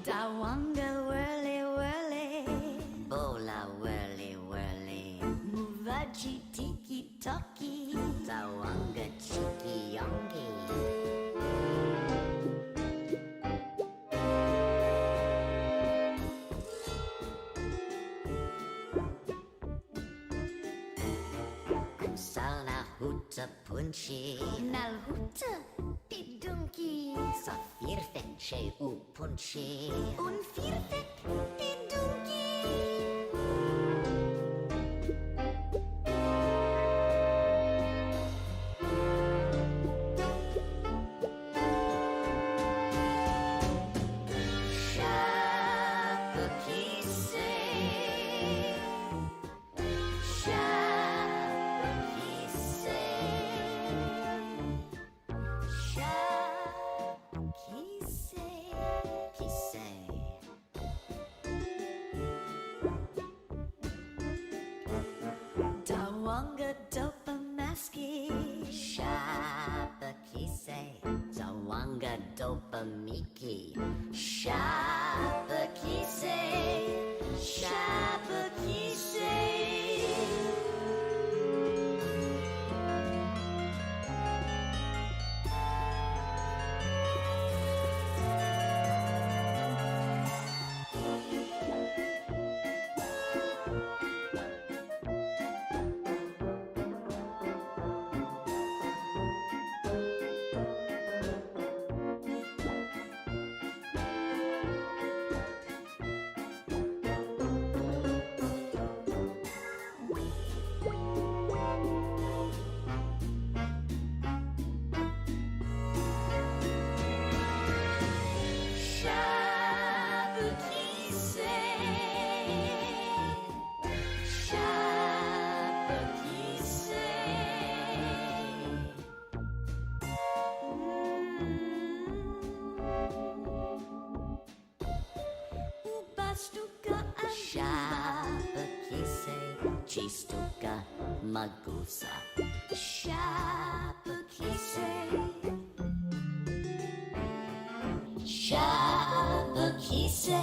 Dawanga whirly whirly, bola whirly whirly, muvaji tiki toki, Dawanga chiki yongi. Kusala huta punchi, nalhuta pidunki, safirfet che upunchi, unfirfet pidunki. Dawanga dopamaski, shabakise, Dawanga dopamiki, shabakise, shabakise. Chistuka magusa, shabakise, shabakise.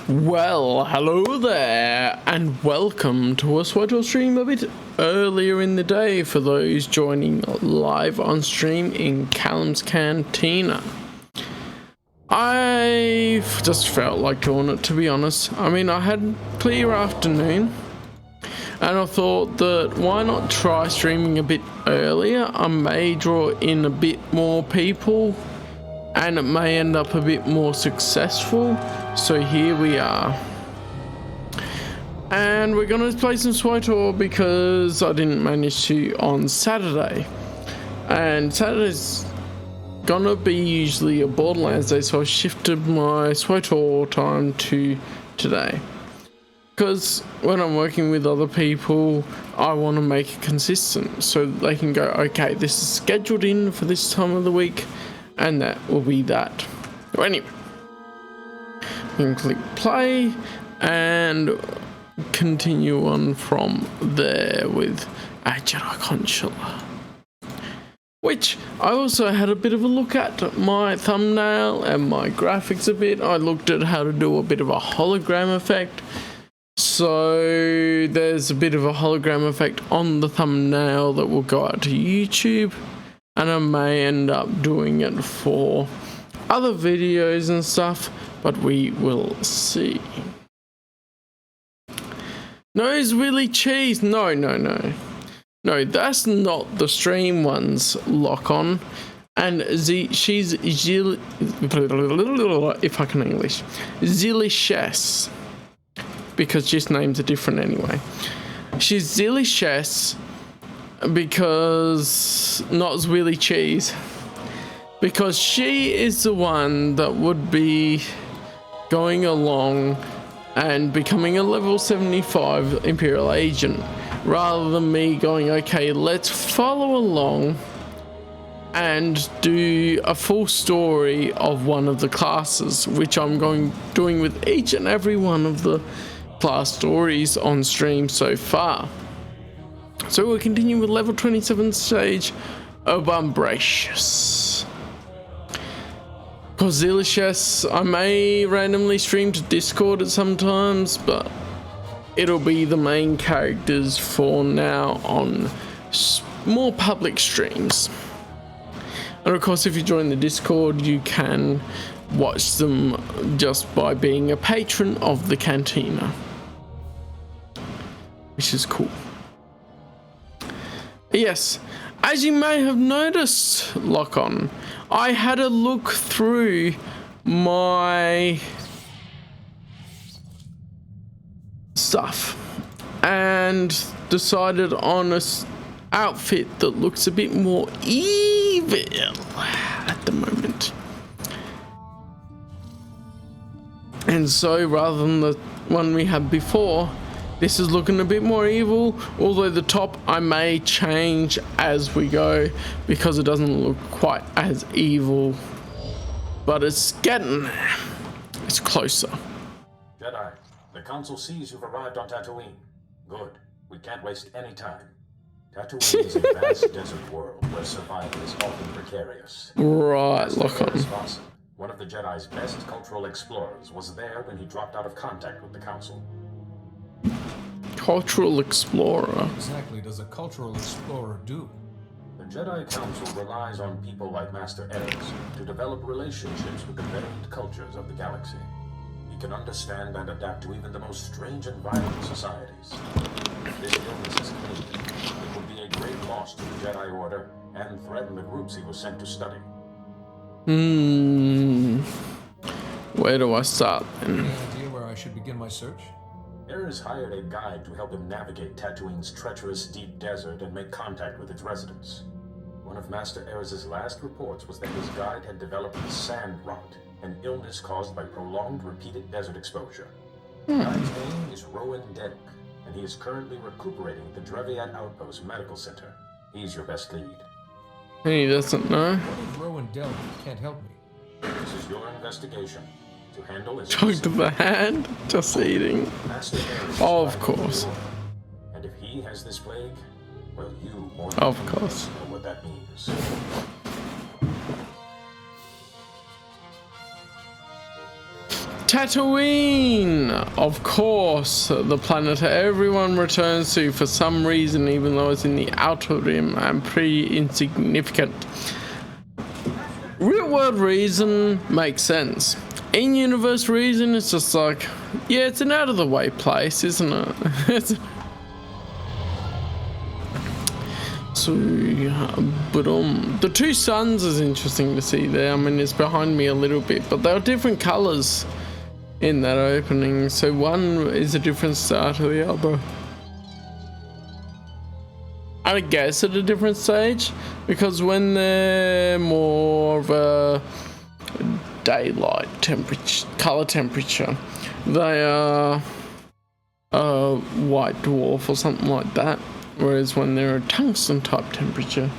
Well, hello there, and welcome to a SWtOR stream a bit earlier in the day for those joining live on stream in Callum's Cantina. I've just felt like doing it, to be honest. I mean, I had a clear afternoon, and I thought that why not try streaming a bit earlier? I may draw in a bit more people, and it may end up a bit more successful. So here we are, and we're gonna play some SWtOR because I didn't manage to on Saturday, and Saturday's gonna be usually a Borderlands day, so I shifted my SWtOR time to today, because when I'm working with other people I want to make it consistent so they can go, okay, this is scheduled in for this time of the week, and that will be that. So anyway, you can click play and continue on from there with a Jedi Consular, which I also had a bit of a look at my thumbnail and my graphics a bit. I looked at how to do a bit of a hologram effect. So there's a bit of a hologram effect on the thumbnail that will go out to YouTube, and I may end up doing it for other videos and stuff, but we will see. No, it's Willy Cheese. No, that's not the stream one's lock on. And she's if I can English, Zilicious, because just names are different anyway. She's Zilicious because not Willy Cheese, because she is the one that would be going along and becoming a level 75 Imperial agent, rather than me going, okay, let's follow along and do a full story of one of the classes, which I'm doing with each and every one of the class stories on stream so far. So we'll continue with level 27 stage of Umbracious. Causilicious, I may randomly stream to Discord at sometimes, but it'll be the main characters for now on more public streams. And of course, if you join the Discord, you can watch them just by being a patron of the Cantina, which is cool. Yes, as you may have noticed, Lock-On, I had a look through my stuff and decided on a outfit that looks a bit more evil at the moment. And so rather than the one we had before, this is looking a bit more evil, although the top I may change as we go because it doesn't look quite as evil, but it's getting there. It's closer. Jedi, the Council sees you've arrived on Tatooine. Good. We can't waste any time. Tatooine is a vast desert world where survival is often precarious. Right, lock on. One of the Jedi's best cultural explorers was there when he dropped out of contact with the Council. Cultural explorer. What exactly does a cultural explorer do? The Jedi Council relies on people like Master Erez to develop relationships with the varied cultures of the galaxy. He can understand and adapt to even the most strange and violent societies. If this illness is clean, it would be a great loss to the Jedi Order and threaten the groups he was sent to study. Where do I start then? Any idea where I should begin my search? Erez hired a guide to help him navigate Tatooine's treacherous deep desert and make contact with its residents. One of Master Erez's last reports was that his guide had developed sand rot, an illness caused by prolonged repeated desert exposure. The guide's name is Rowan Denick, and he is currently recuperating at the Dreviat Outpost Medical Center. He's your best lead. He doesn't know. What if Rowan Denick can't help me? This is your investigation. To handle is Choked to the hand, just eating. Master Erez Of course. And if he has this plague, well, you more Of than course. know what that means. Tatooine! Of course, the planet everyone returns to for some reason, even though it's in the outer rim and pretty insignificant. Real world reason makes sense. In-universe reason, it's just like, yeah, it's an out-of-the-way place, isn't it? So, but the two suns is interesting to see there. I mean, it's behind me a little bit, but they're different colors in that opening. So one is a different star to the other. I guess at a different stage, because when they're more of a daylight temperature, color temperature, they are a white dwarf or something like that. Whereas when they're a tungsten type temperature,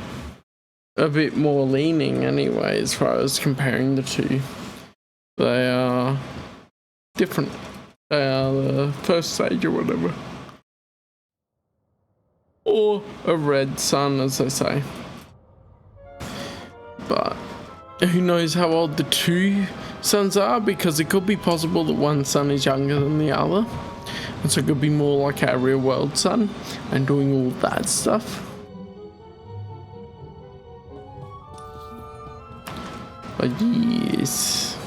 a bit more leaning anyway, as far as comparing the two. They are different. They are the first stage or whatever. Or a red sun, as they say. But who knows how old the two suns are, because it could be possible that one sun is younger than the other. And so it could be more like our real world sun and doing all that stuff. But yes.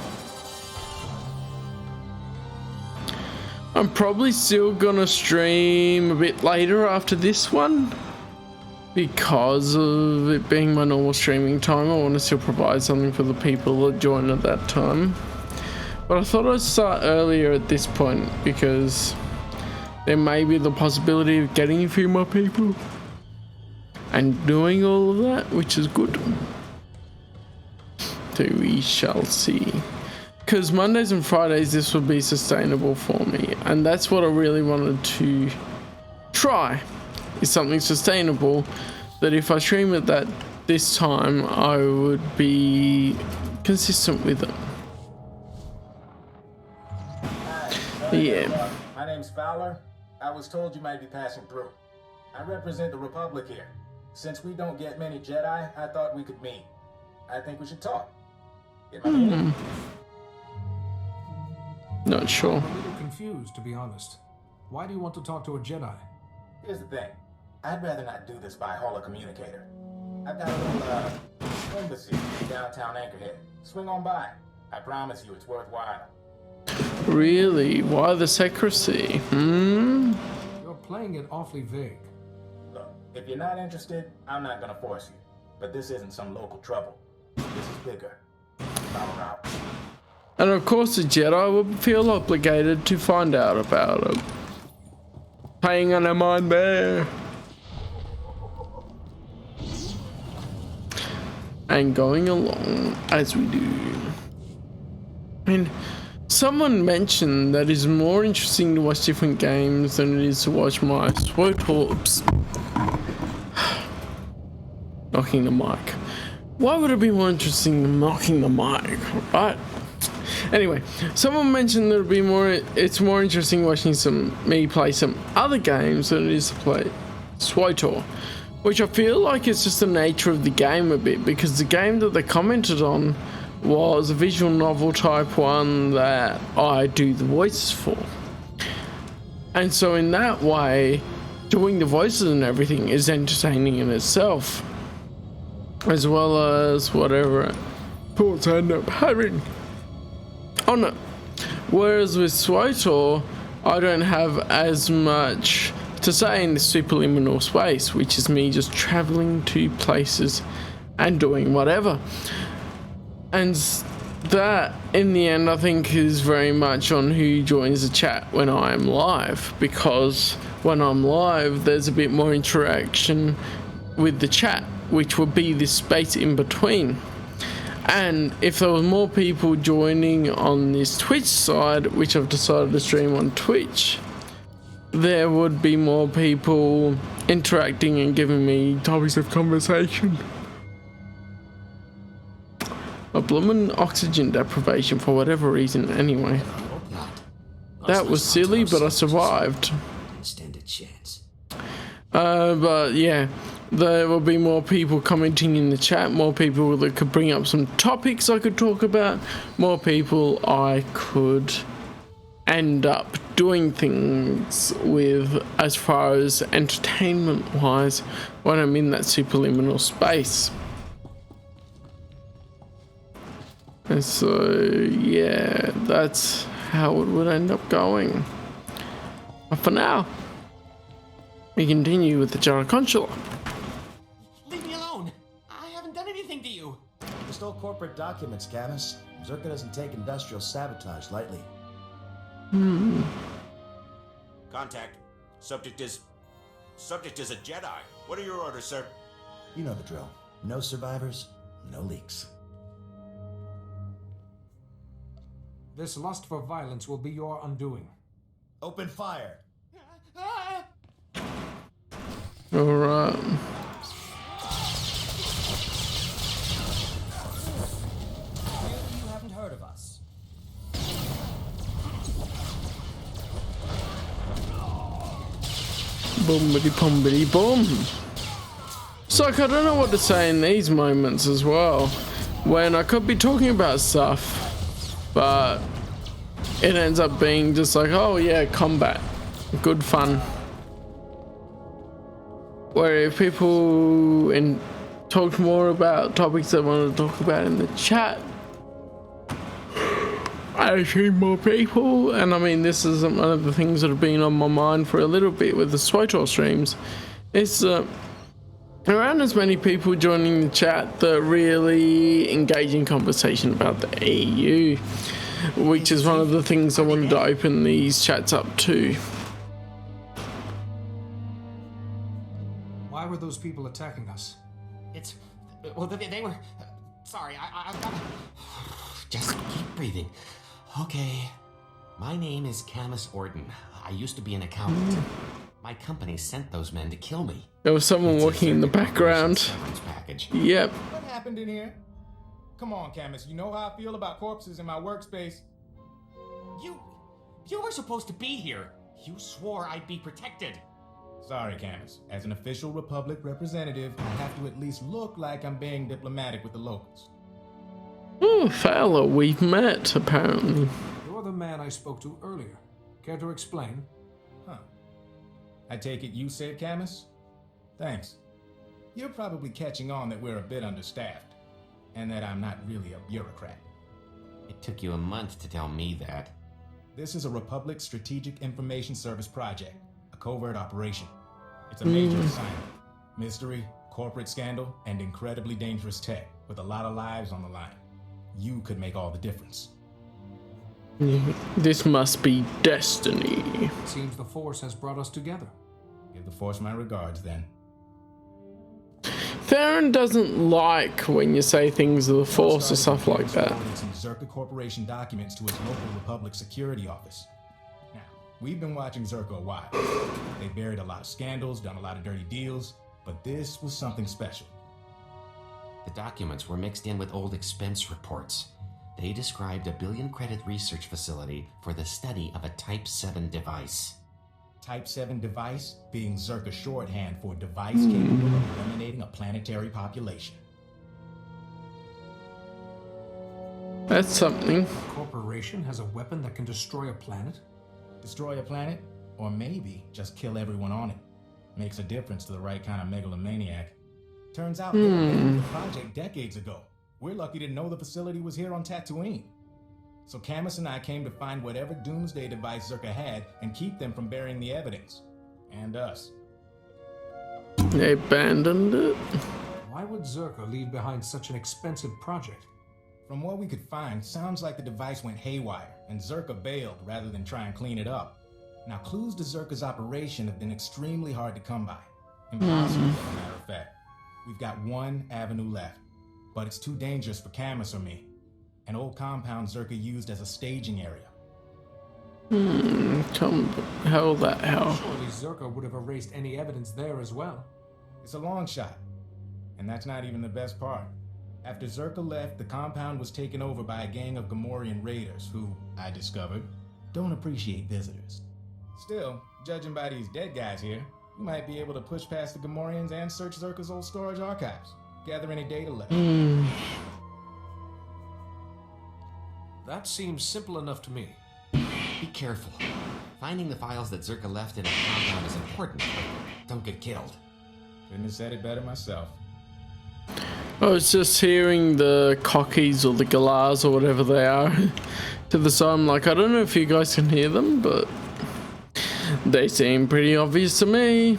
I'm probably still gonna stream a bit later after this one. Because of it being my normal streaming time, I want to still provide something for the people that join at that time. But I thought I'd start earlier at this point because there may be the possibility of getting a few more people and doing all of that, which is good. So we shall see. Because Mondays and Fridays this will be sustainable for me, and that's what I really wanted to try, is something sustainable that if I stream it this time I would be consistent with it. Yeah. My name's Fowler. I was told you might be passing through. I represent the Republic here. Since we don't get many Jedi, I thought we could meet. I think we should talk. Get my meaning? Not sure. I'm a little confused, to be honest. Why do you want to talk to a Jedi? Here's the thing. I'd rather not do this by holocommunicator. I've got a little, Embassy, downtown Anchorhead. Swing on by. I promise you it's worthwhile. Really? Why the secrecy? You're playing it awfully vague. Look, if you're not interested, I'm not gonna force you. But this isn't some local trouble. This is bigger. Follow out. And of course the Jedi would feel obligated to find out about it. Paying on their mind there. And going along as we do. And someone mentioned that it's more interesting to watch different games than it is to watch my SWtOR. Oops. Knocking the mic. Why would it be more interesting than knocking the mic? Right? Anyway, someone mentioned that it's more interesting watching me play some other games than it is to play SWtOR. Which I feel like it's just the nature of the game a bit, because the game that they commented on was a visual novel type one that I do the voices for. And so in that way, doing the voices and everything is entertaining in itself, as well as whatever thoughts I end up having on it. Whereas with SWtOR, I don't have as much to say in the superliminal space, which is me just traveling to places and doing whatever. And that, in the end, I think is very much on who joins the chat when I am live, because when I'm live, there's a bit more interaction with the chat, which would be this space in between. And if there was more people joining on this Twitch side, which I've decided to stream on Twitch, there would be more people interacting and giving me topics of conversation. A bloomin' oxygen deprivation for whatever reason, anyway. That was silly, but I survived. Stand a chance. But yeah, there will be more people commenting in the chat, more people that could bring up some topics I could talk about, more people I could end up doing things with as far as entertainment wise when I'm in that superliminal space. And so yeah, that's how it would end up going. But for now, we continue with the Jedi Consular. Leave me alone! I haven't done anything to you! We stole corporate documents, Camus. Zerka doesn't take industrial sabotage lightly. Contact. Subject is a Jedi. What are your orders, sir? You know the drill. No survivors, no leaks. This lust for violence will be your undoing. Open fire. Alright. You haven't heard of us. Boomity poomity boom. So I don't know what to say in these moments as well, when I could be talking about stuff, but it ends up being just like, oh yeah, combat, good fun. Where if people talked more about topics they want to talk about in the chat, I see more people. And I mean, this is one of the things that have been on my mind for a little bit with the SWtOR streams. It's around as many people joining the chat that really engage in conversation about the EU, which is one of the things I wanted to open these chats up to. Why were those people attacking us? Well, they were... Sorry, I've got to... Just keep breathing. Okay. My name is Camus Orton. I used to be an accountant. My company sent those men to kill me. There was someone walking in the background. Package. Yep. What happened in here? Come on, Camus. You know how I feel about corpses in my workspace. You were supposed to be here. You swore I'd be protected. Sorry, Camus. As an official Republic representative, I have to at least look like I'm being diplomatic with the locals. Oh, fella, we've met, apparently. You're the man I spoke to earlier. Care to explain? Huh. I take it you said Camus? Thanks. You're probably catching on that we're a bit understaffed. and that I'm not really a bureaucrat. It took you a month to tell me that. This is a Republic Strategic Information Service project, a covert operation. It's a major assignment. Mystery, corporate scandal, and incredibly dangerous tech with a lot of lives on the line. You could make all the difference. This must be destiny. Seems the Force has brought us together. Give the Force my regards, then. Theron doesn't like when you say things of the Force or stuff like that. Forwarded some Zerka Corporation documents to his local Republic security office. Now, we've been watching Zerka a while. They buried a lot of scandals, done a lot of dirty deals, but this was something special. The documents were mixed in with old expense reports. They described a 1 billion credit research facility for the study of a Type 7 device. Type 7 device being Zerka shorthand for device capable of eliminating a planetary population. That's something. A corporation has a weapon that can destroy a planet? Destroy a planet? Or maybe just kill everyone on it. Makes a difference to the right kind of megalomaniac. Turns out they abandoned the project decades ago. We're lucky to know the facility was here on Tatooine. So Camus and I came to find whatever doomsday device Zerka had and keep them from burying the evidence. And us. They abandoned it. Why would Zerka leave behind such an expensive project? From what we could find, sounds like the device went haywire, and Zerka bailed rather than try and clean it up. Now, clues to Zerka's operation have been extremely hard to come by. Impossible, as a matter of fact. We've got one avenue left, but it's too dangerous for Camus or me. An old compound Zerka used as a staging area. How that how? Surely Zerka would have erased any evidence there as well. It's a long shot, and that's not even the best part. After Zerka left, the compound was taken over by a gang of Gamorrean raiders who, I discovered, don't appreciate visitors. Still, judging by these dead guys here, we might be able to push past the Gamorreans and search Zerka's old storage archives, gather any data left. That seems simple enough to me. Be careful. Finding the files that Zerka left in a compound is important, but don't get killed. Couldn't have said it better myself. I was just hearing the cockies or the galahs or whatever they are to the side. I'm like, I don't know if you guys can hear them, but they seem pretty obvious to me.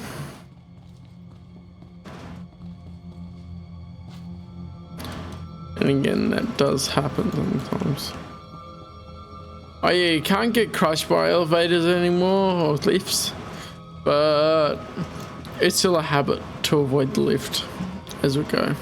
And again, that does happen sometimes. Oh yeah, you can't get crushed by elevators anymore or lifts, but it's still a habit to avoid the lift as we go.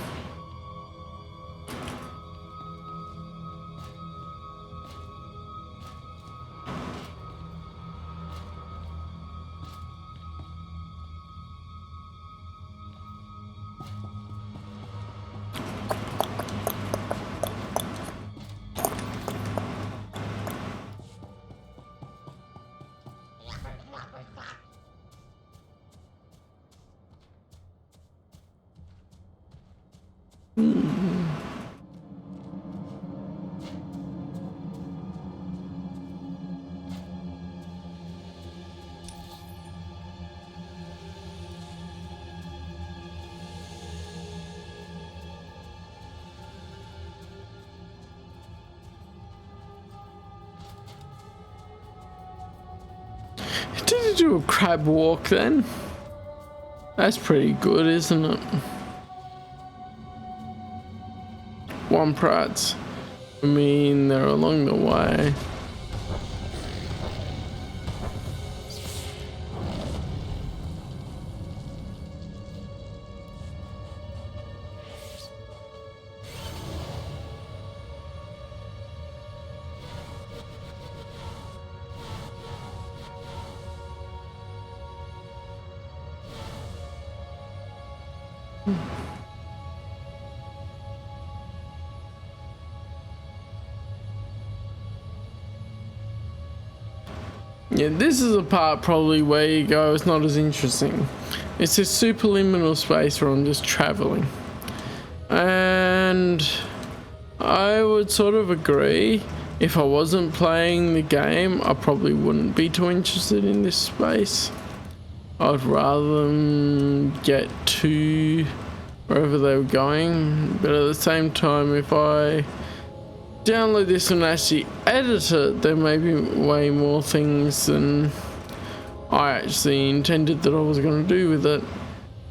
Did you do a crab walk then? That's pretty good, isn't it? One prats. I mean, they're along the way. Yeah, this is a part probably where you go, it's not as interesting. It's a superliminal space where I'm just traveling. And I would sort of agree, if I wasn't playing the game, I probably wouldn't be too interested in this space. I'd rather get to wherever they were going. But at the same time, if I download this and actually edit it, there may be way more things than I actually intended that I was going to do with it,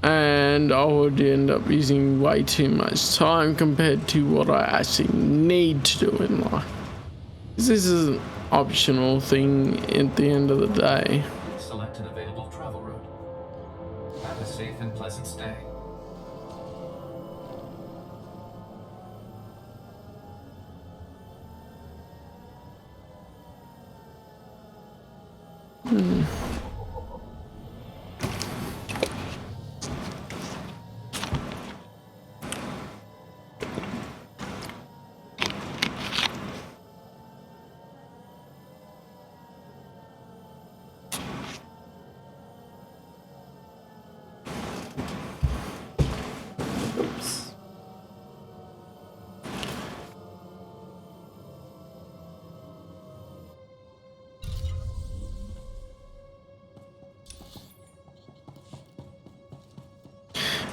and I would end up using way too much time compared to what I actually need to do in life. This is an optional thing at the end of the day. Select an available travel route. Have a safe and pleasant stay.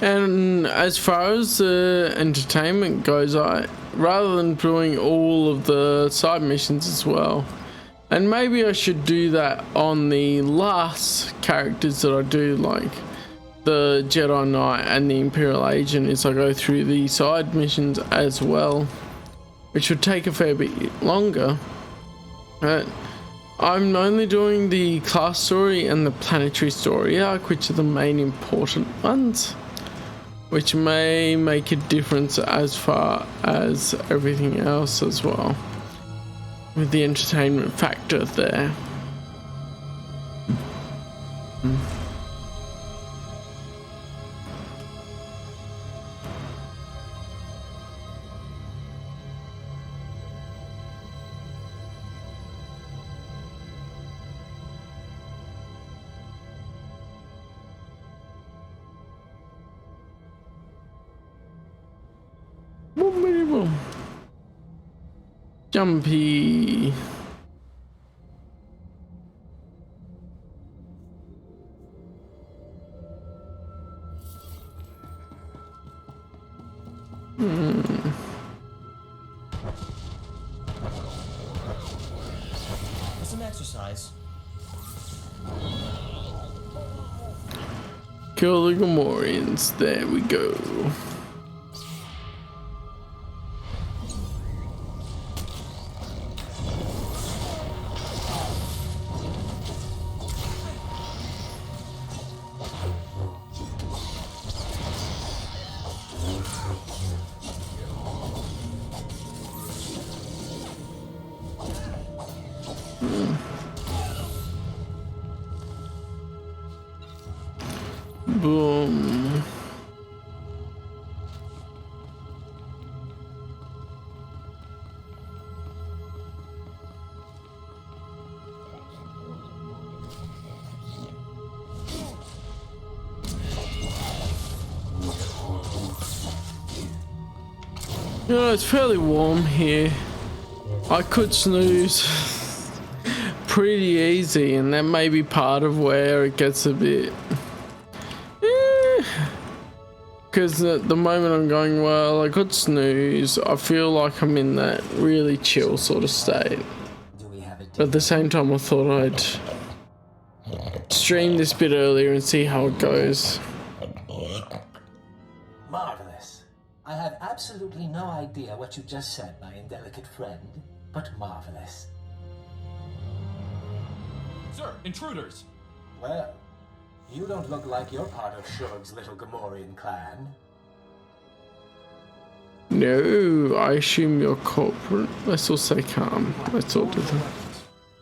And as far as the entertainment goes, rather than doing all of the side missions as well, and maybe I should do that on the last characters that I do, like the Jedi Knight and the Imperial Agent, is I go through the side missions as well, which would take a fair bit longer. But I'm only doing the class story and the planetary story arc, which are the main important ones, which may make a difference as far as everything else as well, with the entertainment factor there. Boom. Jumpy. It's an exercise. Kill the Gamorreans. There we go. Boom. You know, it's fairly warm here. I could snooze pretty easy, and that may be part of where it gets a bit... Because at the moment I'm going, well, I could snooze. I feel like I'm in that really chill sort of state. But at the same time, I thought I'd stream this bit earlier and see how it goes. Marvelous. I have absolutely no idea what you just said, my indelicate friend, but marvelous. Sir, intruders! Well, you don't look like you're part of Shug's little Gamorrean clan. No, I assume you're corporate. Let's all say calm. Let's all do that.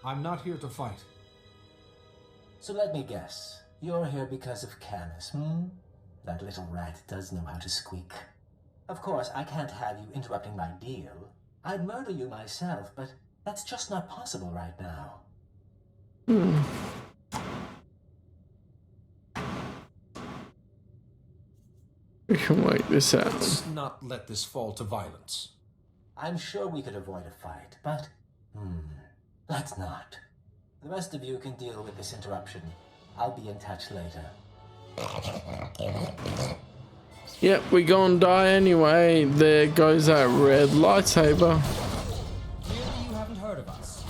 I'm not here to fight. So let me guess. You're here because of Camus, That little rat does know how to squeak. Of course, I can't have you interrupting my deal. I'd murder you myself, but that's just not possible right now. We can work this out. Let's not let this fall to violence. I'm sure we could avoid a fight, but... let's not. The rest of you can deal with this interruption. I'll be in touch later. Yep, we gonna die anyway. There goes that red lightsaber. Clearly you haven't heard of us.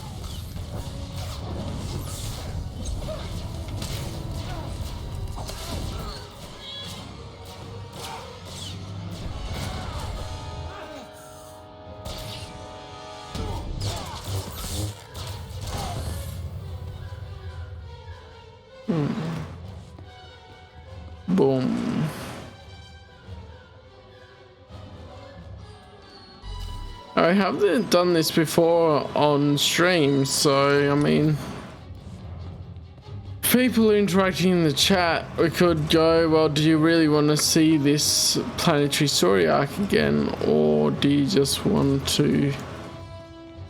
Boom. I haven't done this before on stream, so I mean, people interacting in the chat, we could go, well, do you really want to see this planetary story arc again, or do you just want to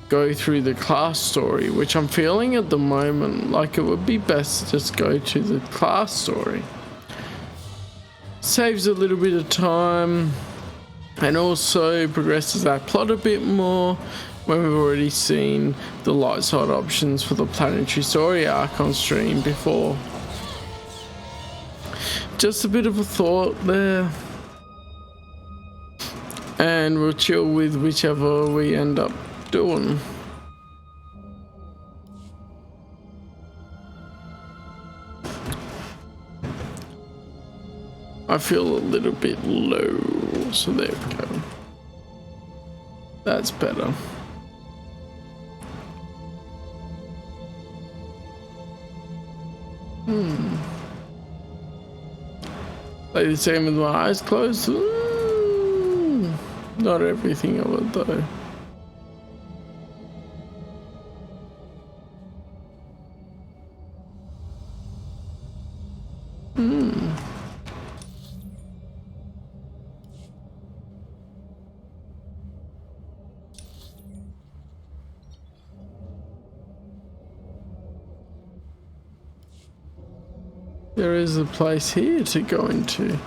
go through the class story, which I'm feeling at the moment like it would be best to just go to the class story. Saves a little bit of time and also progresses that plot a bit more when we've already seen the light side options for the planetary story arc on stream before. Just a bit of a thought there, and we'll chill with whichever we end up doing. I feel a little bit low, so there we go. That's better. Play the same with my eyes closed. Not everything of it though. There is a place here to go into.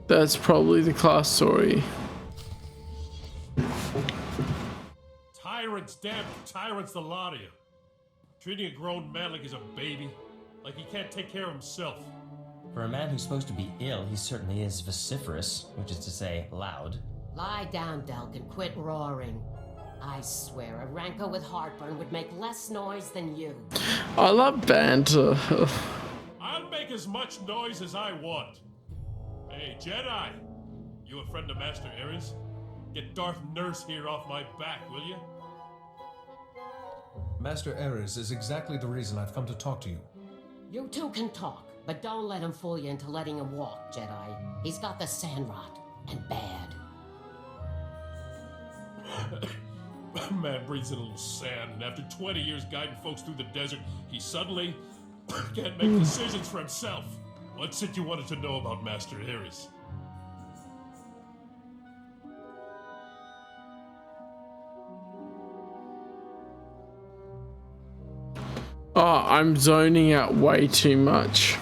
That's probably the class story. Tyrants, damn tyrants, the lot of you. Treating a grown man like he's a baby. Like he can't take care of himself. For a man who's supposed to be ill, he certainly is vociferous, which is to say, loud. Lie down, Delk, and quit roaring. I swear, a Rancor with heartburn would make less noise than you. I love banter. I'll make as much noise as I want. Hey, Jedi! You a friend of Master Ares? Get Darth Nurse here off my back, will you? Master Ares is exactly the reason I've come to talk to you. You two can talk, but don't let him fool you into letting him walk, Jedi. He's got the sand rot, and bad. Man breathes in a little sand, and after 20 years guiding folks through the desert, he suddenly can't make decisions for himself. What's it you wanted to know about Master Ares? Oh, I'm zoning out way too much.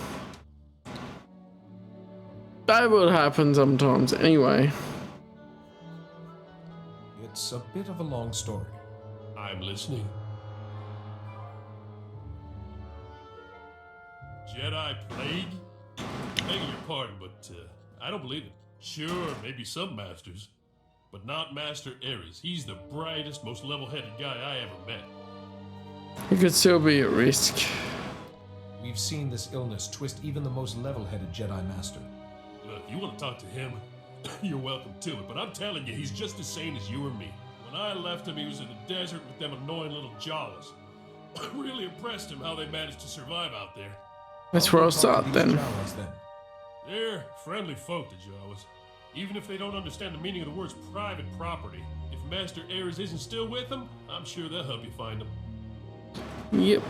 That would happen sometimes anyway. It's a bit of a long story. I'm listening. Jedi plague? Begging your pardon, but I don't believe it. Sure, maybe some masters, but not Master Ares. He's the brightest, most level-headed guy I ever met. He could still be at risk. We've seen this illness twist even the most level-headed Jedi Master. Look, you want to talk to him? You're welcome to it, but I'm telling you, he's just as sane as you or me. When I left him, he was in the desert with them annoying little Jawas. Really impressed him how they managed to survive out there. That's where I'll start then. They're friendly folk, the Jawas. Even if they don't understand the meaning of the words private property, if Master Ares isn't still with them, I'm sure they'll help you find him. Yep.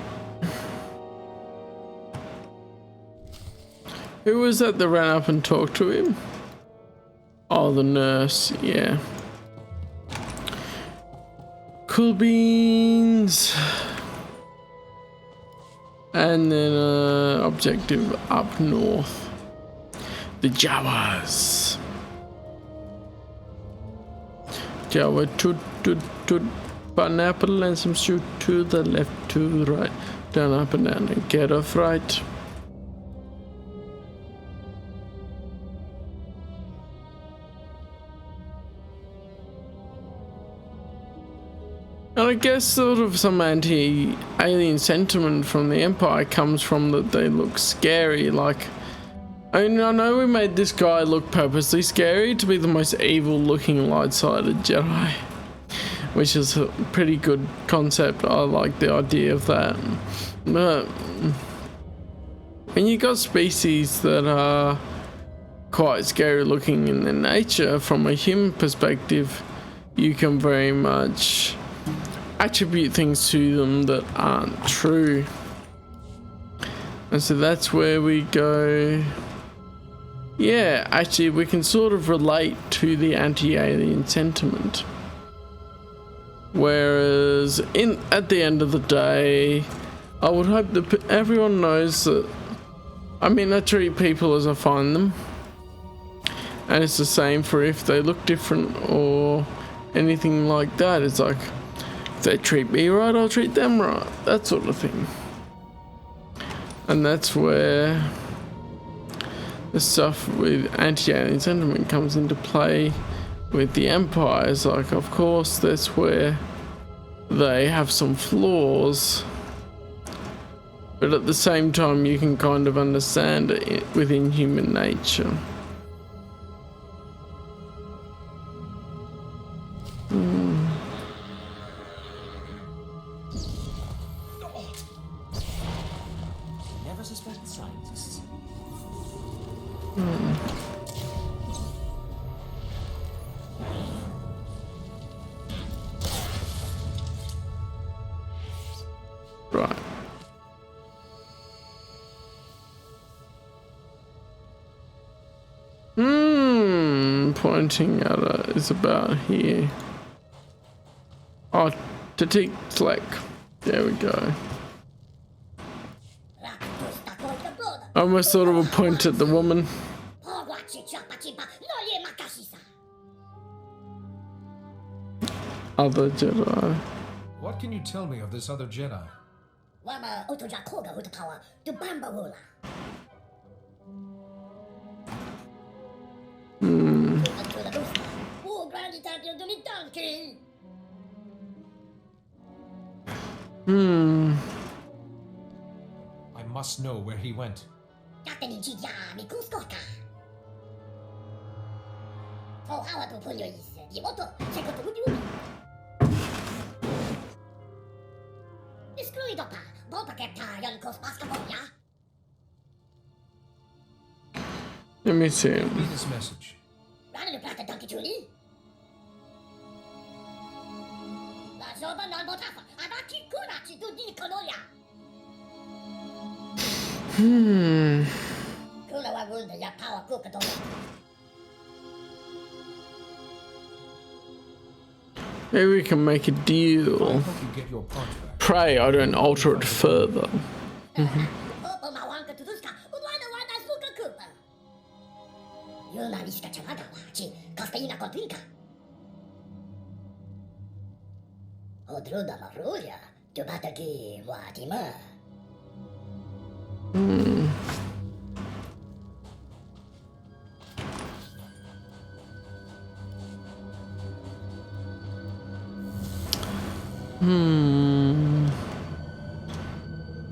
Who was that that ran up and talked to him? Oh, the nurse, yeah. Cool beans. And then objective up north. The Jawas. Jawa toot. Pineapple and some shoot to the left, to the right. Down, up and down and get off right. I guess sort of some anti-alien sentiment from the Empire comes from that they look scary. Like, I mean, I know we made this guy look purposely scary to be the most evil-looking light-sided Jedi, which is a pretty good concept. I like the idea of that. But when you got species that are quite scary looking in their nature, from a human perspective, you can very much attribute things to them that aren't true. And so that's where we go. Yeah, actually we can sort of relate to the anti-alien sentiment. Whereas at the end of the day, I would hope that everyone knows that, I mean, I treat people as I find them. And it's the same for if they look different or anything like that. It's like, if they treat me right, I'll treat them right. That sort of thing. And that's where the stuff with anti-alien sentiment comes into play with the Empire. It's like, of course, that's where they have some flaws. But at the same time, you can kind of understand it within human nature. Never suspect scientists. Right. Pointing at it is about here. Oh, Tatooine Fleck. There we go. I almost thought it would point at the woman. Other Jedi. What can you tell me of this other Jedi? I must know where he went. Let me see. Read this message. Maybe we can make a deal. Pray I don't alter it further.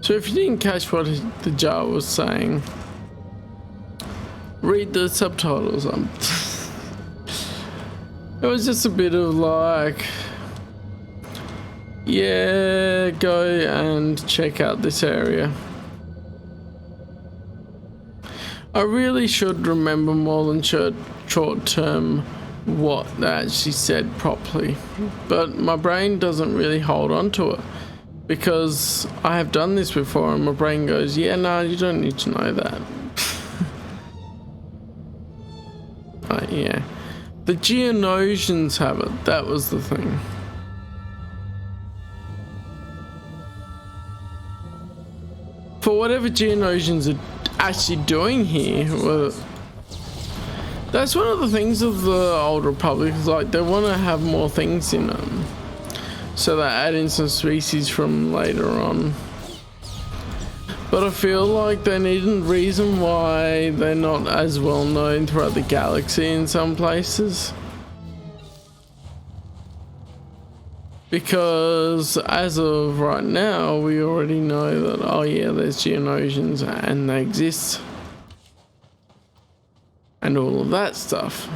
So if you didn't catch what the jar was saying, read the subtitles. It was just a bit of like, yeah, go and check out this area. I really should remember more than short term what they actually said properly, but my brain doesn't really hold on to it because I have done this before and my brain goes, yeah, no, you don't need to know that. Yeah, the Geonosians have it. That was the thing. For whatever Geonosians are actually doing here, well, that's one of the things of the Old Republic, is like they want to have more things in them, so they add in some species from later on. But I feel like they need a reason why they're not as well known throughout the galaxy in some places. Because as of right now, we already know that, oh yeah, there's Geonosians and they exist. And all of that stuff.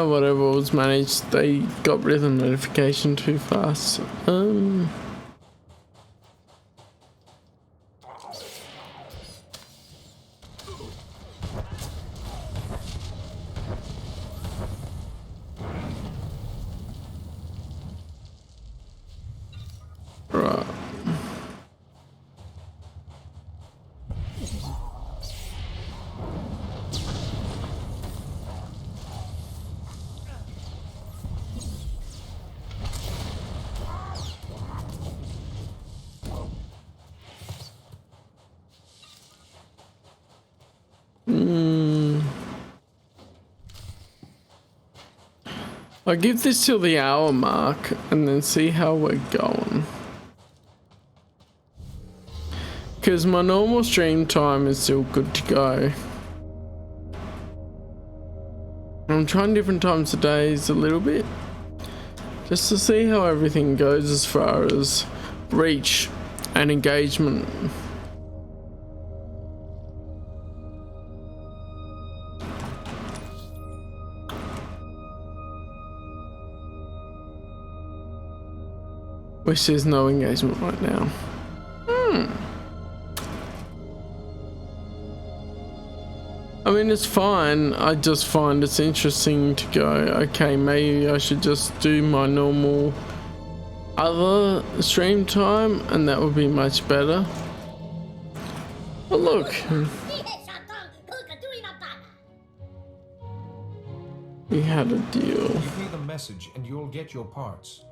Whatever was managed, they got rid of the notification too fast. Right. I'll give this till the hour mark and then see how we're going. Because my normal stream time is still good to go. I'm trying different times of days a little bit. Just to see how everything goes as far as reach and engagement. Wish there's no engagement right now. I mean, it's fine. I just find it's interesting to go, okay, maybe I should just do my normal other stream time and that would be much better. But look. We had a deal. Give me the message and you'll get your parts.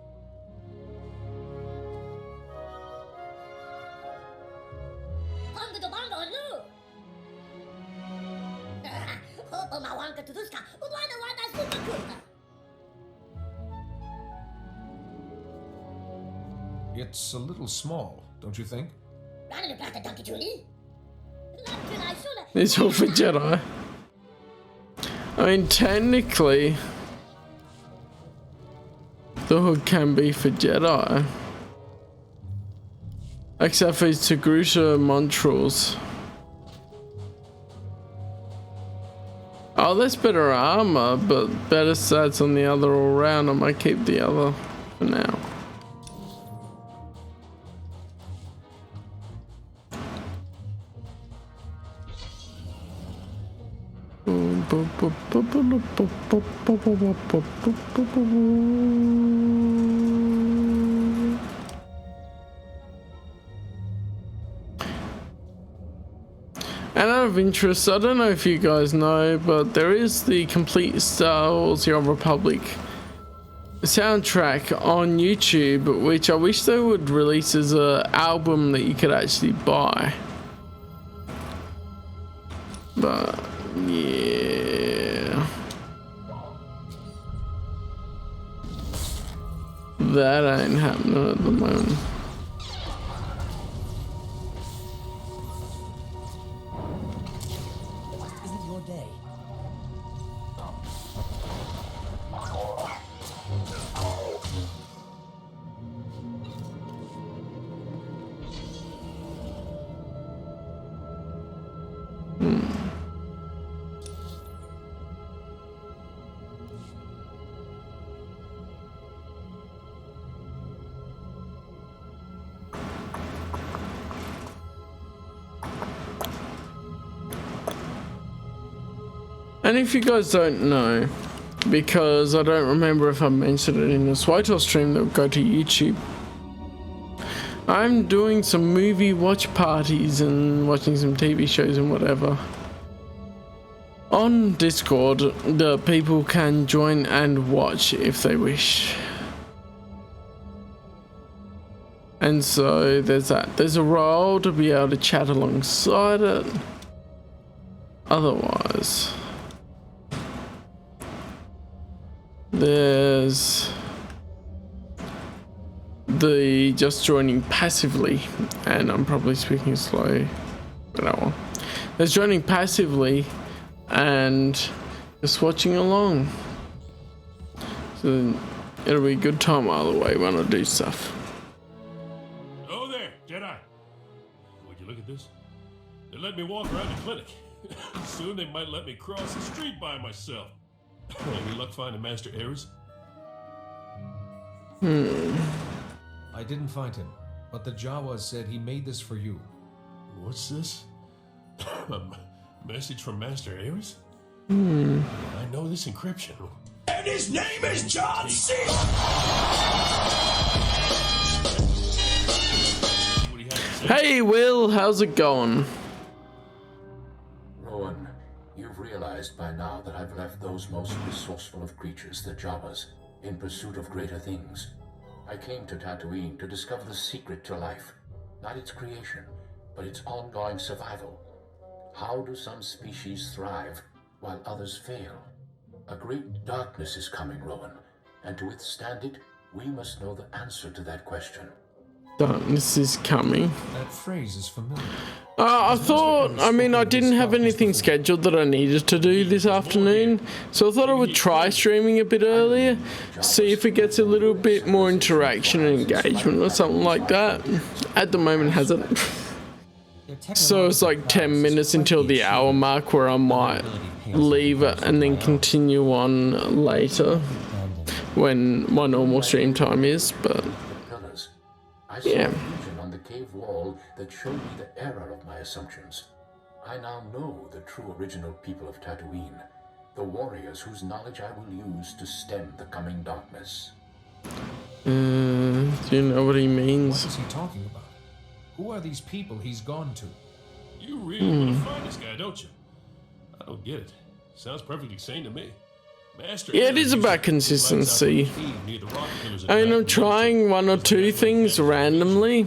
It's a little small, don't you think? It's all for Jedi. I mean, technically, the hood can be for Jedi. Except for Togruta Montrals. Oh, that's better armor, but better stats on the other all round. I might keep the other for now. And out of interest, I don't know if you guys know, but there is the complete Star Wars: The Old Republic soundtrack on YouTube, which I wish they would release as an album that you could actually buy. But yeah, that ain't happening at the moment. And if you guys don't know, because I don't remember if I mentioned it in the SWtOR stream that would go to YouTube, I'm doing some movie watch parties and watching some TV shows and whatever. On Discord, the people can join and watch if they wish. And so there's that. There's a role to be able to chat alongside it. Otherwise, there's the just joining passively, and I'm probably speaking slow, but that one. There's joining passively and just watching along. So it'll be a good time either way when I do stuff. Oh there, Jedi. Would you look at this? They let me walk around the clinic. Soon they might let me cross the street by myself. Any luck finding Master Ares? I didn't find him, but the Jawas said he made this for you. What's this? A message from Master Ares? I know this encryption. And his name is John C. Hey Will, how's it going? Rowan, you've realized by now that I've left those most resourceful of creatures, the Jawas, in pursuit of greater things. I came to Tatooine to discover the secret to life. Not its creation, but its ongoing survival. How do some species thrive while others fail? A great darkness is coming, Rowan, and to withstand it, we must know the answer to that question. Darkness is coming. That phrase is familiar. I didn't have anything scheduled that I needed to do this afternoon, so I thought I would try streaming a bit earlier, see if it gets a little bit more interaction and engagement or something like that. At the moment, it hasn't. So it's like 10 minutes until the hour mark where I might leave it and then continue on later when my normal stream time is, but I saw a vision on the cave wall that showed me the error of my assumptions. I now know the true original people of Tatooine, the warriors whose knowledge I will use to stem the coming darkness. Do you know what he means? What is he talking about? Who are these people he's gone to? You really want to find this guy, don't you? I don't get it. Sounds perfectly sane to me. Yeah, it is about consistency. I'm trying one or two things randomly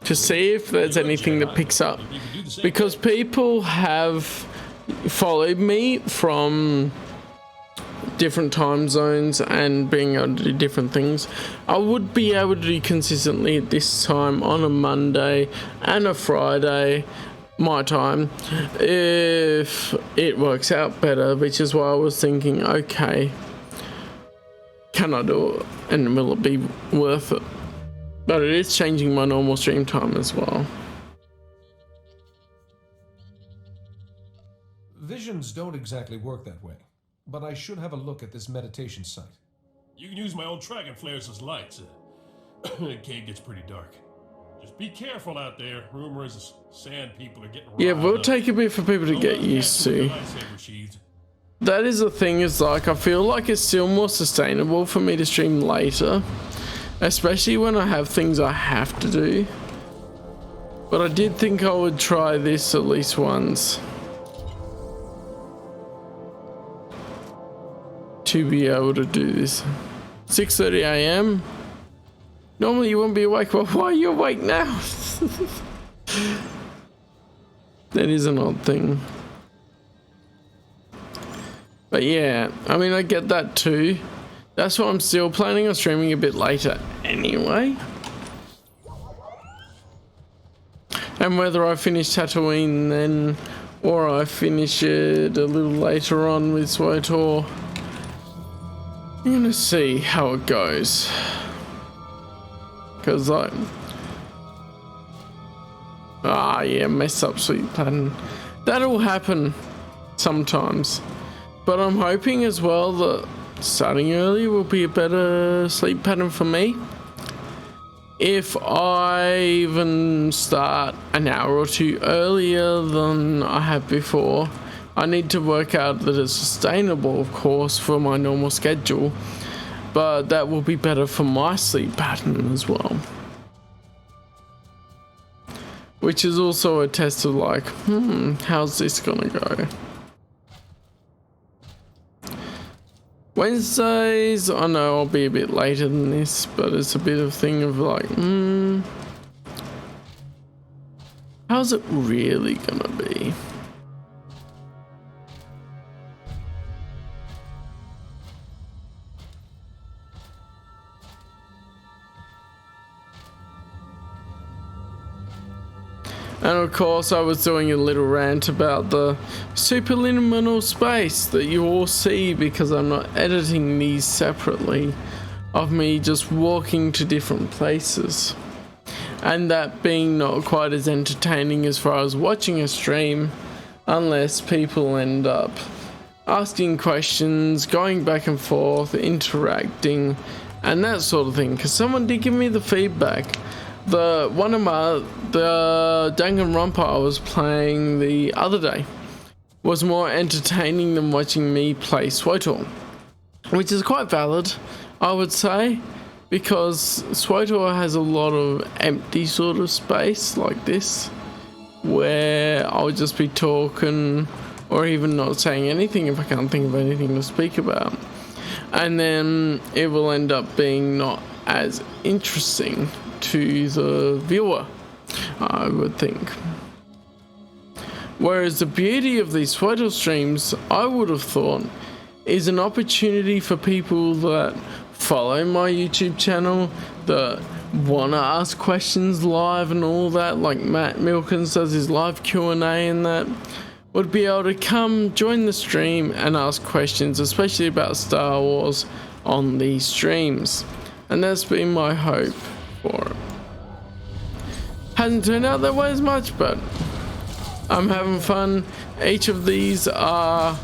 to see if there's anything that picks up, because people have followed me from different time zones and being able to do different things. I would be able to do consistently at this time on a Monday and a Friday my time if it works out better, which is why I was thinking, okay, can I do it and will it be worth it? But it is changing my normal stream time as well. Visions don't exactly work that way, but I should have a look at this meditation site. You can use my old tracking flares as lights. The cave gets pretty dark. Just be careful out there. Rumor is sand people are getting riled Yeah, will up. take a bit for people to get used to. That is the thing, is like I feel like it's still more sustainable for me to stream later, especially when I have things I have to do. But I did think I would try this at least once to be able to do this. 6:30 AM. Normally you wouldn't be awake. Well, why are you awake now? That is an odd thing. But yeah, I mean, I get that too. That's why I'm still planning on streaming a bit later anyway. And whether I finish Tatooine then, or I finish it a little later on with SWtOR, I'm gonna see how it goes. Because mess up sleep pattern. That'll happen sometimes. But I'm hoping as well that starting early will be a better sleep pattern for me. If I even start an hour or two earlier than I have before, I need to work out that it's sustainable, of course, for my normal schedule. But that will be better for my sleep pattern as well. which is also a test of like, how's this gonna go? Wednesdays, I know I'll be a bit later than this, but it's a bit of thing of like, how's it really gonna be? And of course I was doing a little rant about the superliminal space that you all see because I'm not editing these separately, of me just walking to different places. And that being not quite as entertaining as far as watching a stream, unless people end up asking questions, going back and forth, interacting, and that sort of thing. Because someone did give me the feedback. The Danganronpa I was playing the other day was more entertaining than watching me play SWtOR, which is quite valid, I would say, because SWtOR has a lot of empty sort of space like this, where I'll just be talking or even not saying anything if I can't think of anything to speak about, and then it will end up being not as interesting to the viewer, I would think. Whereas the beauty of these SWtOR streams, I would have thought, is an opportunity for people that follow my YouTube channel, that want to ask questions live and all that, like Matt Milkins does his live Q&A and that, would be able to come join the stream and ask questions, especially about Star Wars, on these streams. And that's been my hope for it. Hasn't turned out that way as much, but I'm having fun. Each of these are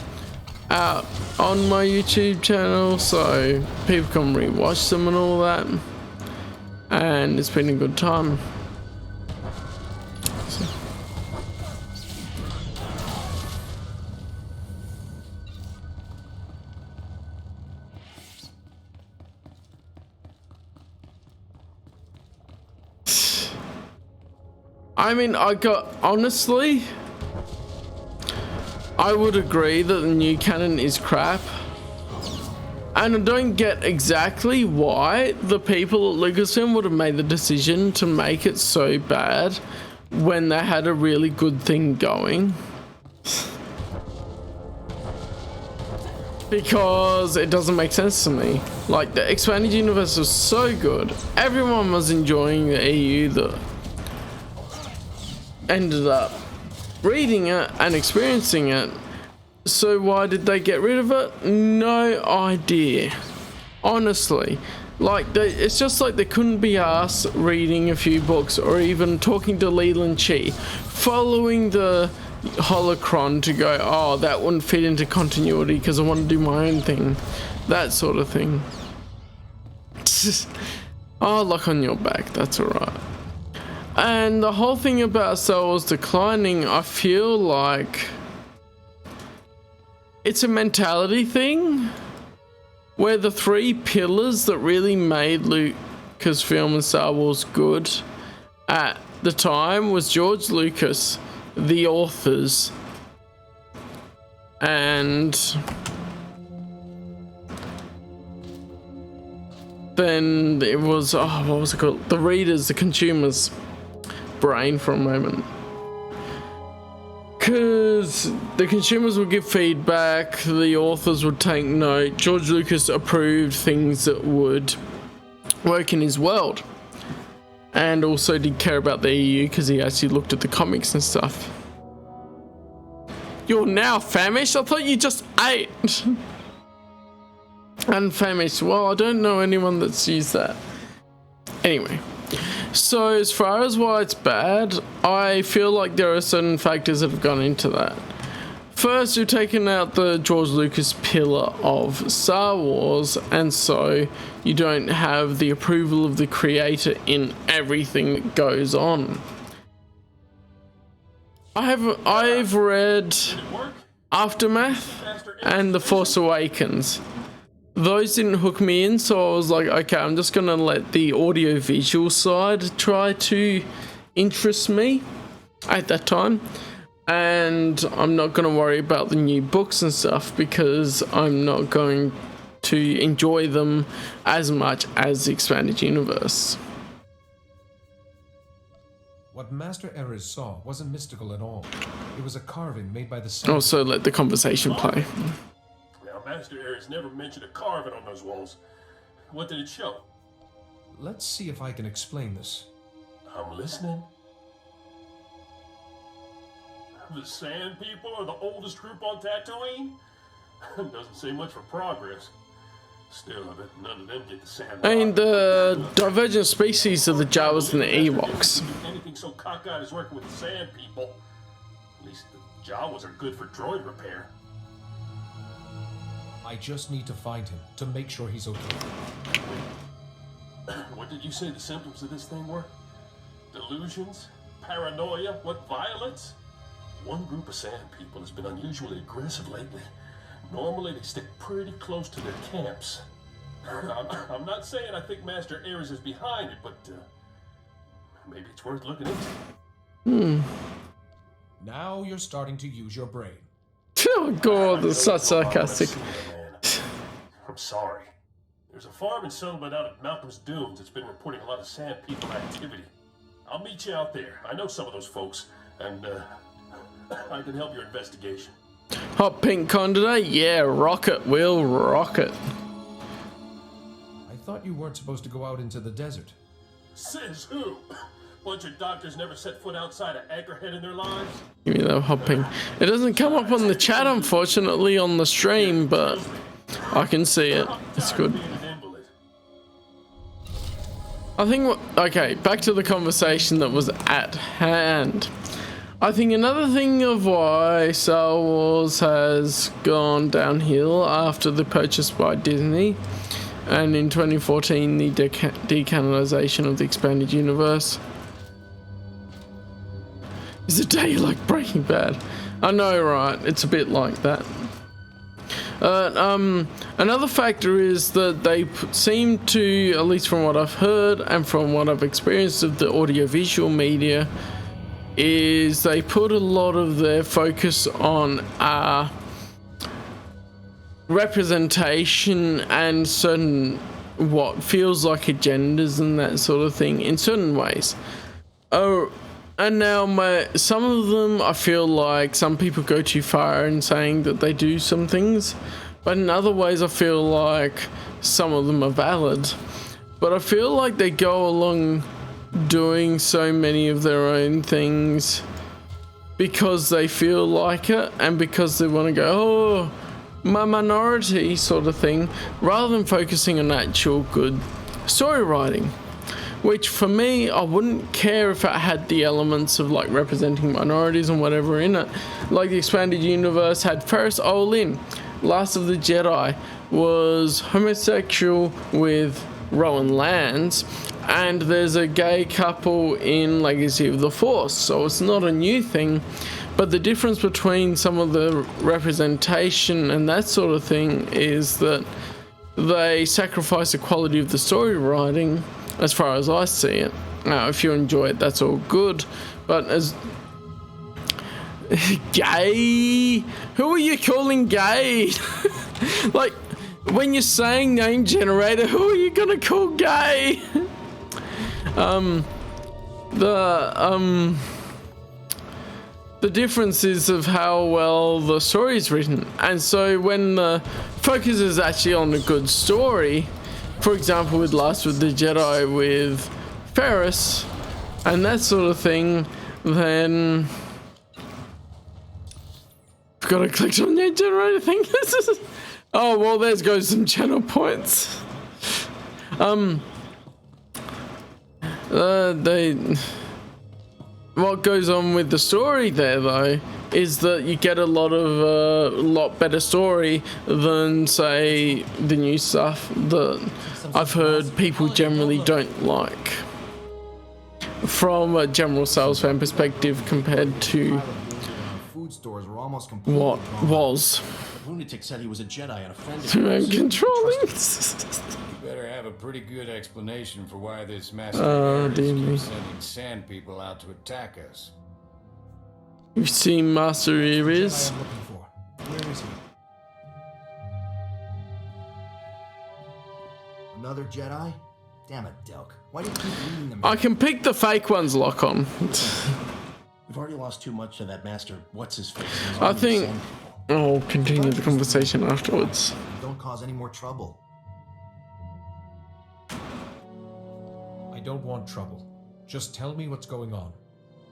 out on my YouTube channel, so people can rewatch them and all that, and it's been a good time. I mean, honestly, I would agree that the new canon is crap. And I don't get exactly why the people at Lucasfilm would have made the decision to make it so bad when they had a really good thing going. Because it doesn't make sense to me. Like, the expanded universe was so good. Everyone was enjoying the EU that ended up reading it and experiencing it. So why did they get rid of it? No idea. Honestly. Like, it's just like they couldn't be asked reading a few books or even talking to Leland Chi, following the holocron to go, oh, that wouldn't fit into continuity because I want to do my own thing. That sort of thing. Oh, luck on your back. That's alright. And the whole thing about Star Wars declining, I feel like it's a mentality thing where the three pillars that really made Lucasfilm and Star Wars good at the time was George Lucas, the authors, and then it was, oh, what was it called? The readers, the consumers. Brain for a moment, because the consumers would give feedback, the authors would take note, George Lucas approved things that would work in his world, and also did care about the EU because he actually looked at the comics and stuff. You're now famished? I thought you just ate. And famished, well, I don't know anyone that's used that. Anyway, so as far as why it's bad, I feel like there are certain factors that have gone into that. First, you've taken out the George Lucas pillar of Star Wars, and so you don't have the approval of the creator in everything that goes on. I've read Aftermath and The Force Awakens. Those didn't hook me in, so I was like, okay, I'm just gonna let the audio visual side try to interest me. at that time. And I'm not going to worry about the new books and stuff because I'm not going to enjoy them as much as the expanded universe. What Master Erez saw wasn't mystical at all. It was a carving made by the sun. Also, let the conversation play. Now, Master Erez never mentioned a carving on those walls. What did it show? Let's see if I can explain this. I'm listening. The Sand People are the oldest group on Tatooine? Doesn't say much for progress. Still, I bet none of them get the sand. I mean, the divergent species are the Jawas and the Ewoks. Anything so cockeyed as working with the Sand People. At least the Jawas are good for droid repair. I just need to find him to make sure he's okay. What did you say the symptoms of this thing were? Delusions? Paranoia? What, violence? One group of Sand People has been unusually aggressive lately. Normally they stick pretty close to their camps. I'm not saying I think Master Erez is behind it, but maybe it's worth looking into. Now you're starting to use your brain. Oh god, that's such sarcastic. I'm sorry. There's a farming settlement out at Malcolm's Dunes that's been reporting a lot of Sand People activity. I'll meet you out there. I know some of those folks, and I can help your investigation. Hot pink con today? Yeah, rock it, we'll rock it. I thought you weren't supposed to go out into the desert. Says who? Bunch of doctors never set foot outside of Anchorhead in their lives? Give me that hot pink. It doesn't come up on the chat, unfortunately, on the stream, but I can see it. It's good. I think, okay, back to the conversation that was at hand. I think another thing of why Star Wars has gone downhill after the purchase by Disney and in 2014 the decanonization of the expanded universe is a day like Breaking Bad. I know, right? It's a bit like that. Another factor is that they seem to, at least from what I've heard and from what I've experienced of the audiovisual media, is they put a lot of their focus on representation and certain what feels like agendas and that sort of thing in certain ways. Oh, and now some of them I feel like some people go too far in saying that they do some things, but in other ways I feel like some of them are valid. But I feel like they go along doing so many of their own things because they feel like it and because they want to go, oh, my minority sort of thing, rather than focusing on actual good story writing, which for me I wouldn't care if it had the elements of like representing minorities and whatever in it. Like the expanded universe had Ferris Olin, Last of the Jedi, was homosexual with Rowan Lance, and there's a gay couple in Legacy of the Force, so it's not a new thing. But the difference between some of the representation and that sort of thing is that they sacrifice the quality of the story writing, as far as I see it. Now, if you enjoy it, that's all good, but as gay, who are you calling gay? Like, when you're saying name generator, who are you gonna call gay? The difference is of how well the story is written, and so when the focus is actually on a good story, for example with Last of the Jedi with Ferris and that sort of thing, then I've got to click on the generator thing. Oh well, there goes some channel points. What goes on with the story there though is that you get a lot better story than say the new stuff that I've heard people generally don't like from a general sales fan perspective compared to Food stores were almost what was. The lunatic said he was a Jedi and offended I'm controlling. You better have a pretty good explanation for why this master keeps sending sand people out to attack us. You've seen Master Erez. I'm looking for. Where is he? Another Jedi? Damn it, Delk. Why do you keep reading them? I can pick the fake ones, lock on. We've already lost too much to that master. What's his face? I think I'll continue the conversation afterwards. Don't cause any more trouble. I don't want trouble. Just tell me what's going on.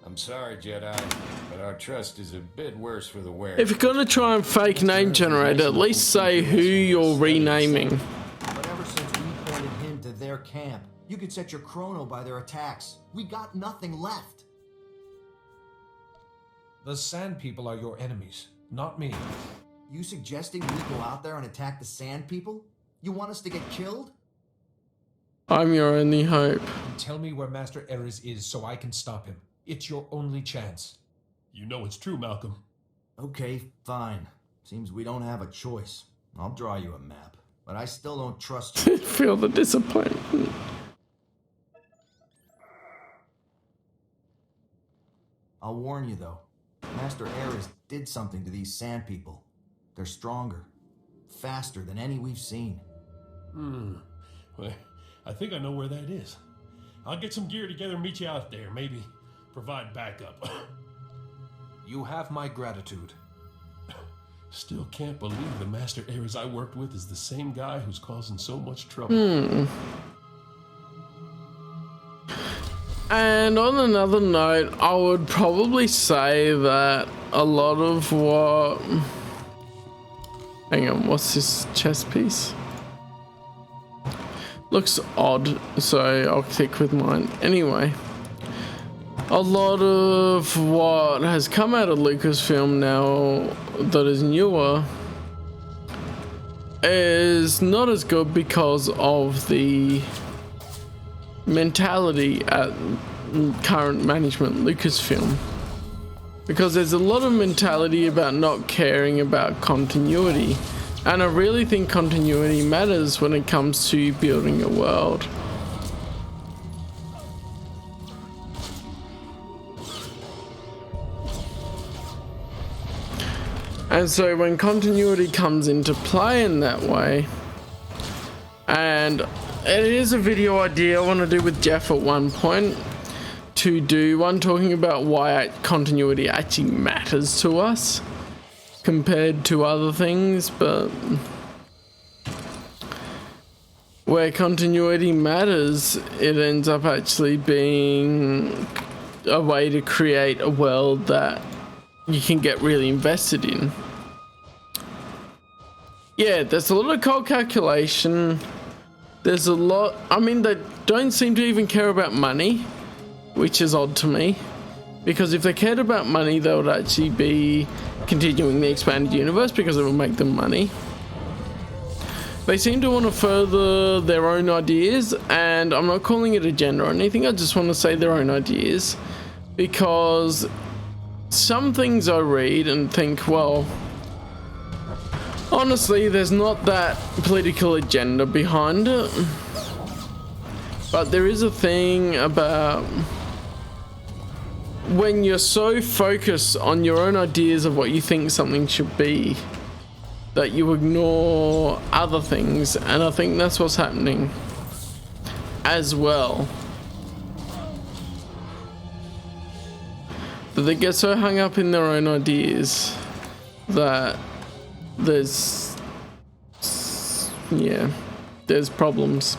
I'm sorry, Jedi, but our trust is a bit worse for the wearer. If you're gonna try and fake name generate, at least say who you're renaming. But ever since we pointed him to their camp, you could set your chrono by their attacks. We got nothing left. The Sand People are your enemies, not me. You suggesting we go out there and attack the Sand People? You want us to get killed? I'm your only hope. Tell me where Master Erez is so I can stop him. It's your only chance. You know it's true, Malcolm. Okay, fine. Seems we don't have a choice. I'll draw you a map, but I still don't trust you. Feel the disappointment. I'll warn you though. Master Erez did something to these Sand People. They're stronger, faster than any we've seen. Well, I think I know where that is. I'll get some gear together and meet you out there. Maybe provide backup. You have my gratitude. Still can't believe the Master Erez I worked with is the same guy who's causing so much trouble. And on another note, I would probably say that a lot of what... Hang on, what's this chest piece? Looks odd, so I'll stick with mine. Anyway, a lot of what has come out of Lucasfilm now that is newer is not as good because of the mentality at current management Lucasfilm. Because there's a lot of mentality about not caring about continuity. And I really think continuity matters when it comes to building a world. And so when continuity comes into play in that way, and it is a video idea I want to do with Jeff at one point, to do one talking about why continuity actually matters to us compared to other things, but where continuity matters, it ends up actually being a way to create a world that you can get really invested in. Yeah, there's a lot of cold calculation. There's a lot, I mean, they don't seem to even care about money, which is odd to me, because if they cared about money, they would actually be continuing the expanded universe because it will make them money. They seem to want to further their own ideas, and I'm not calling it agenda or anything, I just want to say their own ideas, because some things I read and think, well, honestly, there's not that political agenda behind it, but there is a thing about when you're so focused on your own ideas of what you think something should be that you ignore other things, and I think that's what's happening as well. That they get so hung up in their own ideas that there's problems.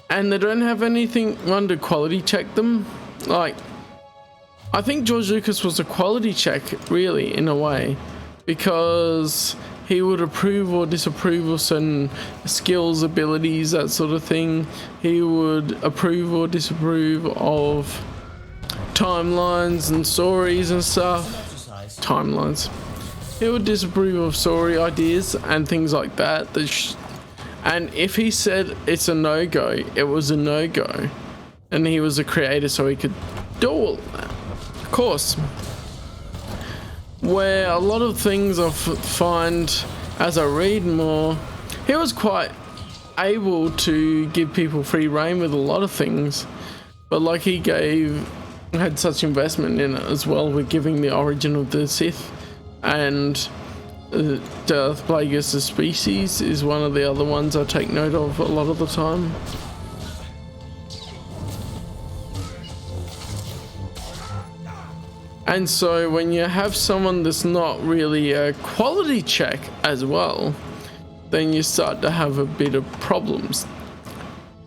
And they don't have anything one to quality check them. Like, I think George Lucas was a quality check, really, in a way, because he would approve or disapprove of certain skills, abilities, that sort of thing. He would approve or disapprove of timelines and stories and stuff. Timelines. He would disapprove of story ideas and things like that. And if he said it's a no-go, it was a no-go. And he was a creator, so he could do all that. Of course. Where a lot of things I find as I read more, he was quite able to give people free rein with a lot of things. But like he gave had such investment in it as well, with giving the origin of the Sith, and Darth Plagueis' species is one of the other ones I take note of a lot of the time. And so when you have someone that's not really a quality check as well, then you start to have a bit of problems.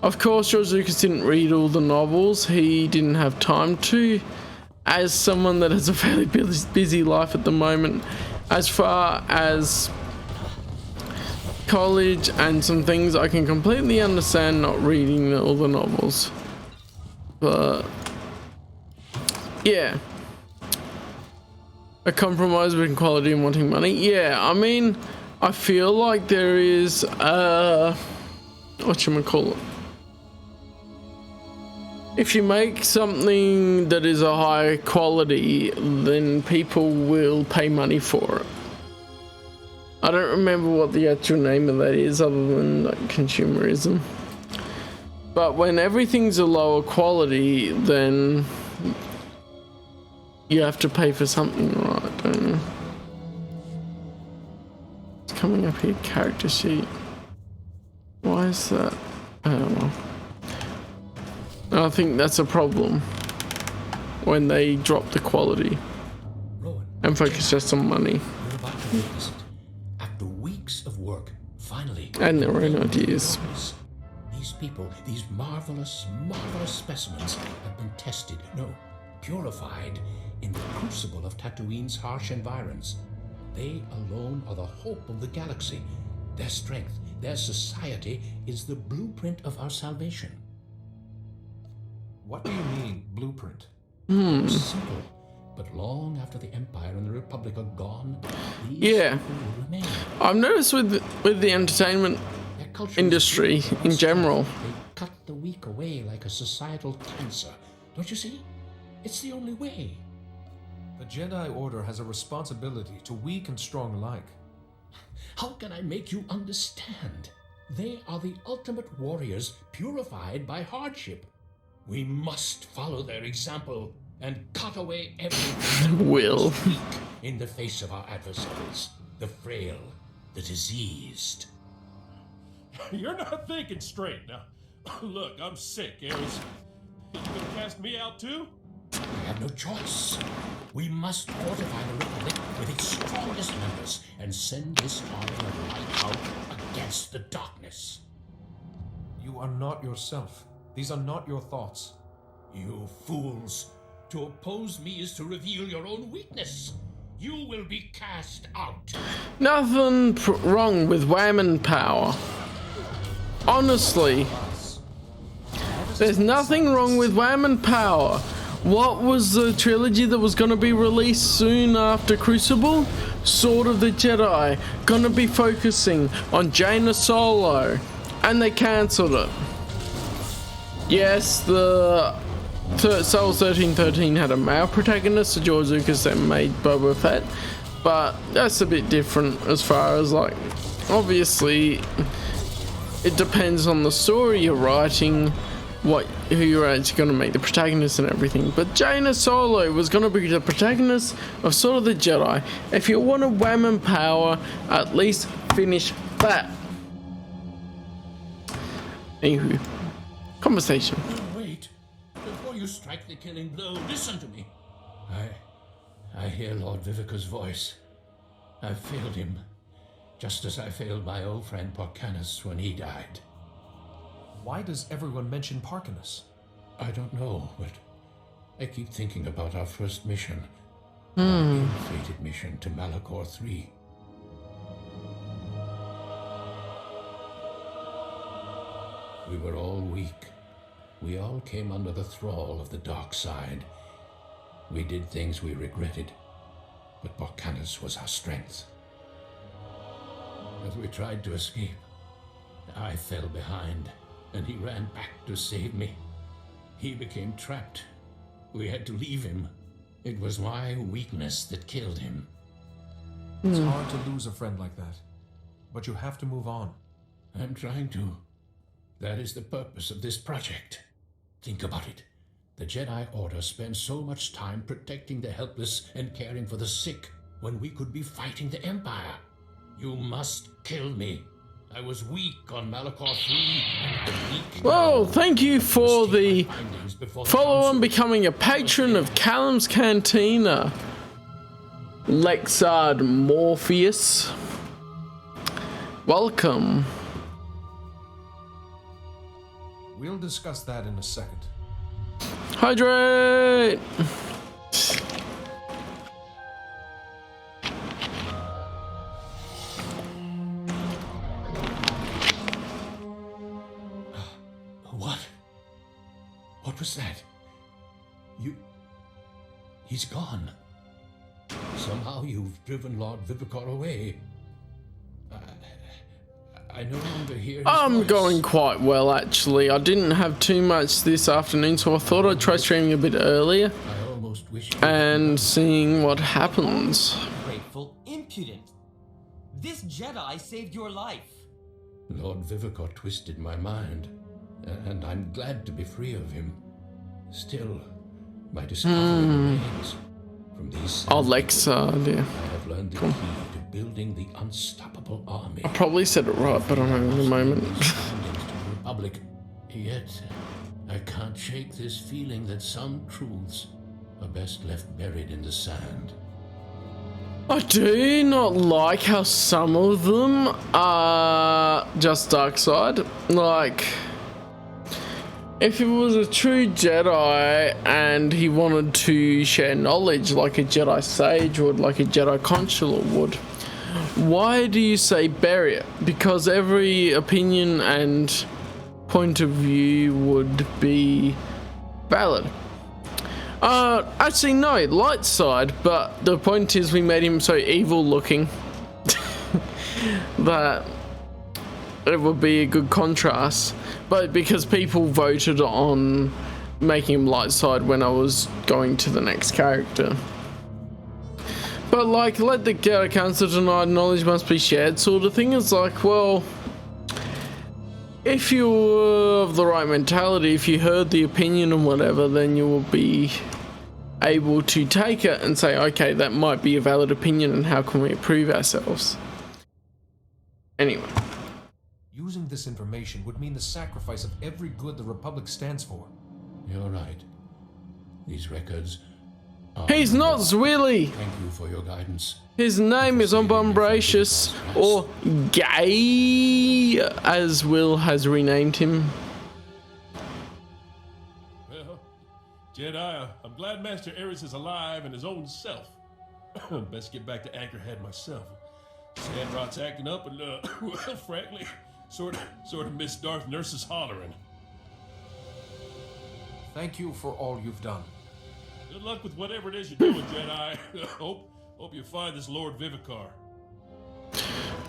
Of course, George Lucas didn't read all the novels. He didn't have time to. As someone that has a fairly busy life at the moment, as far as college and some things, I can completely understand not reading all the novels. But yeah, a compromise between quality and wanting money. Yeah, I mean, I feel like there is whatchamacallit. If you make something that is a high quality, then people will pay money for it. I don't remember what the actual name of that is other than like consumerism. But when everything's a lower quality, then you have to pay for something, right? Don't you? It's coming up here, character sheet. Why is that? I don't know. I think that's a problem when they drop the quality and focus just on money. After weeks of work, finally, and their own ideas. These people, these marvelous, marvelous specimens have been tested, no, purified in the crucible of Tatooine's harsh environs. They alone are the hope of the galaxy. Their strength, their society is the blueprint of our salvation. What do you mean, blueprint? Simple, but long after the Empire and the Republic are gone, these people will remain. I've noticed with the entertainment industry in general. They cut the weak away like a societal cancer. Don't you see? It's the only way. The Jedi Order has a responsibility to weak and strong alike. How can I make you understand? They are the ultimate warriors purified by hardship. We must follow their example and cut away everything will in the face of our adversaries, the frail, the diseased. You're not thinking straight now. Look, I'm sick, Ares. You gonna cast me out too? We have no choice. We must fortify the Republic with its strongest members and send this army of light out against the darkness. You are not yourself. These are not your thoughts. You fools! To oppose me is to reveal your own weakness. You will be cast out. Nothing wrong with whammon power. Honestly, there's nothing wrong with whammon power. What was the trilogy that was going to be released soon after Crucible? Sword of the Jedi. Going to be focusing on Jaina Solo. And they cancelled it. Yes, the Star Wars 1313 had a male protagonist, so George Lucas then made Boba Fett, but that's a bit different as far as, like, obviously it depends on the story you're writing, who you're actually going to make the protagonist and everything. But Jaina Solo was going to be the protagonist of Sword of the Jedi. If you want a whammon power, at least finish that. Anywho. Conversation. Wait. Before you strike the killing blow, listen to me. I hear Lord Vivica's voice. I've failed him, just as I failed my old friend Porcanus when he died. Why does everyone mention Parkinus? I don't know, but I keep thinking about our first mission. Our ill-fated mission to Malachor 3. We were all weak. We all came under the thrall of the dark side. We did things we regretted, but Porcanus was our strength. As we tried to escape, I fell behind, and he ran back to save me. He became trapped. We had to leave him. It was my weakness that killed him. It's hard to lose a friend like that, but you have to move on. I'm trying to. That is the purpose of this project. Think about it. The Jedi Order spends so much time protecting the helpless and caring for the sick when we could be fighting the Empire. You must kill me. I was weak on Malachor 3 and I'm weak Well, now. thank you for the Findings before the follow on Council. becoming a patron of Callum's Cantina. Lexard Morpheus. Welcome. We'll discuss that in a second. Hydrate! What? What was that? He's gone. Somehow you've driven Lord Vivicor away. I no longer hear his I'm voice. going quite well, actually. I didn't have too much this afternoon, so I thought I'd try streaming a bit earlier I almost wish you and seeing what happens. Grateful, impudent. This Jedi saved your life. Lord Vivicor twisted my mind, and I'm glad to be free of him. Still, my discovery remains. From these Alexa, dear. I have learned the key to building the unstoppable army. I probably said it right, but I don't know in a moment. Republic. Yet, I can't shake this feeling that some truths are best left buried in the sand. I do not like how some of them are just dark side. Like, if he was a true Jedi and he wanted to share knowledge like a Jedi Sage would, like a Jedi Consular would, why do you say bury it? Because every opinion and point of view would be valid. Actually no, light side, but the point is we made him so evil looking that it would be a good contrast. But because people voted on making him light side when I was going to the next character. But like, let the Jedi Council deny knowledge must be shared sort of thing. It's like, well, if you were of the right mentality, if you heard the opinion and whatever, then you will be able to take it and say, okay, that might be a valid opinion and how can we improve ourselves? Anyway. Using this information would mean the sacrifice of every good the Republic stands for. You're right. These records are... He's not Zwilly! Thank you for your guidance. His name is Umbumbracious, or Gay, as Will has renamed him. Well, Jedi, I'm glad Master Ares is alive in his own self. Best get back to Anchorhead myself. Sandrot's acting up and, well, frankly, sort of miss Darth Nurse's hollering. Thank you for all you've done. Good luck with whatever it is you're doing, Jedi. Hope you find this Lord Vivicor.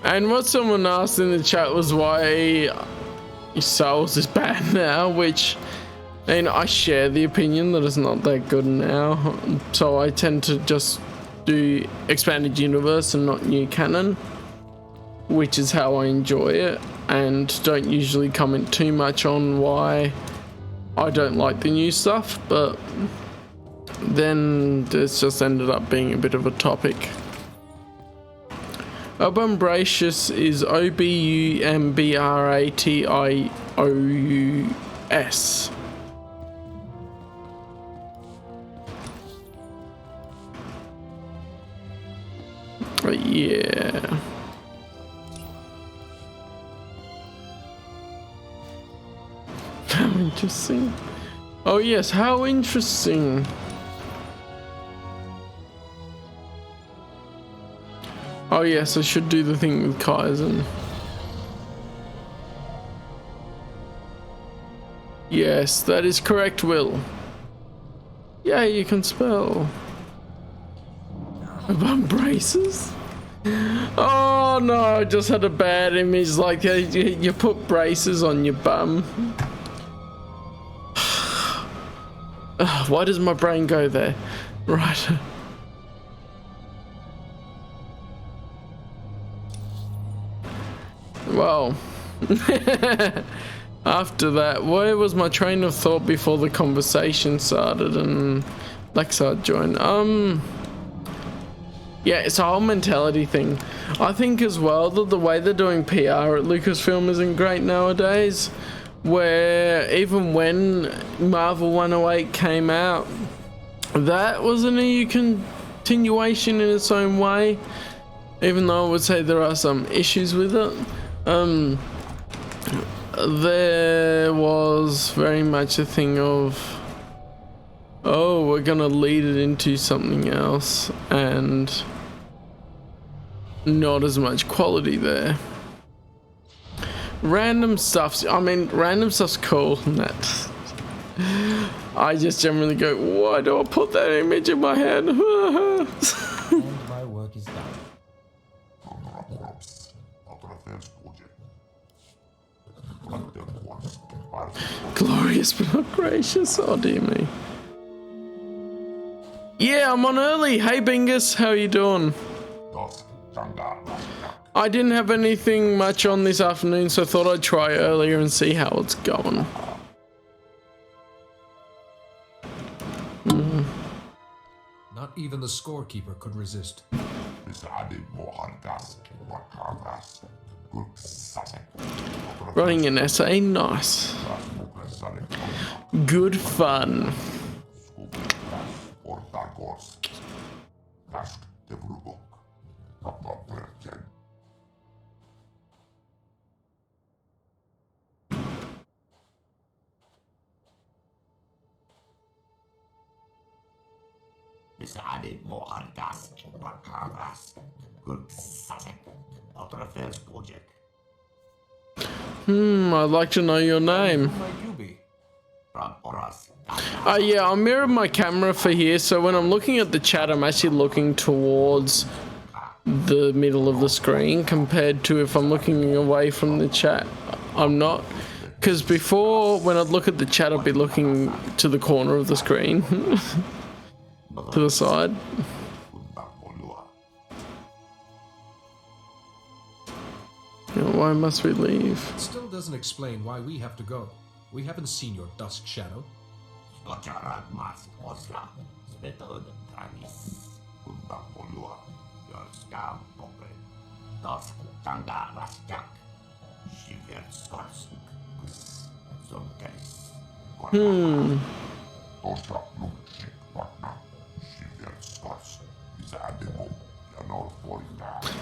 And what someone asked in the chat was why Souls is bad now, which, and I share the opinion that it's not that good now. So I tend to just do expanded universe and not new canon, which is how I enjoy it, and don't usually comment too much on why I don't like the new stuff, but then it's just ended up being a bit of a topic. Obumbracious is Obumbratious. But yeah. How interesting. Oh yes, how interesting. Oh yes, I should do the thing with Kaizen. Yes, that is correct, Will. Yeah, you can spell. Bum braces? Oh no, I just had a bad image, like you put braces on your bum. Why does my brain go there? Right. Well, after that, where was my train of thought before the conversation started and Lexar joined? Yeah, it's a whole mentality thing. I think as well that the way they're doing PR at Lucasfilm isn't great nowadays, where even when Marvel 108 came out, that wasn't a continuation in its own way, even though I would say there are some issues with it. There was very much a thing of, oh, we're gonna lead it into something else, and not as much quality there. Random stuff's cool, and that I just generally go, why do I put that image in my head? And my work is done. Glorious but not gracious. Oh dear me. Yeah, I'm on early. Hey Bingus, how you doing? I didn't have anything much on this afternoon, so I thought I'd try earlier and see how it's going. Not even the scorekeeper could resist. Running an essay, nice. Good fun. I'd like to know your name. Yeah, I'll mirror my camera for here, so when I'm looking at the chat, I'm actually looking towards the middle of the screen compared to if I'm looking away from the chat. I'm not, because before, when I'd look at the chat, I'd be looking to the corner of the screen. To the side. Why must we leave? It still doesn't explain why we have to go. We haven't seen your dusk shadow.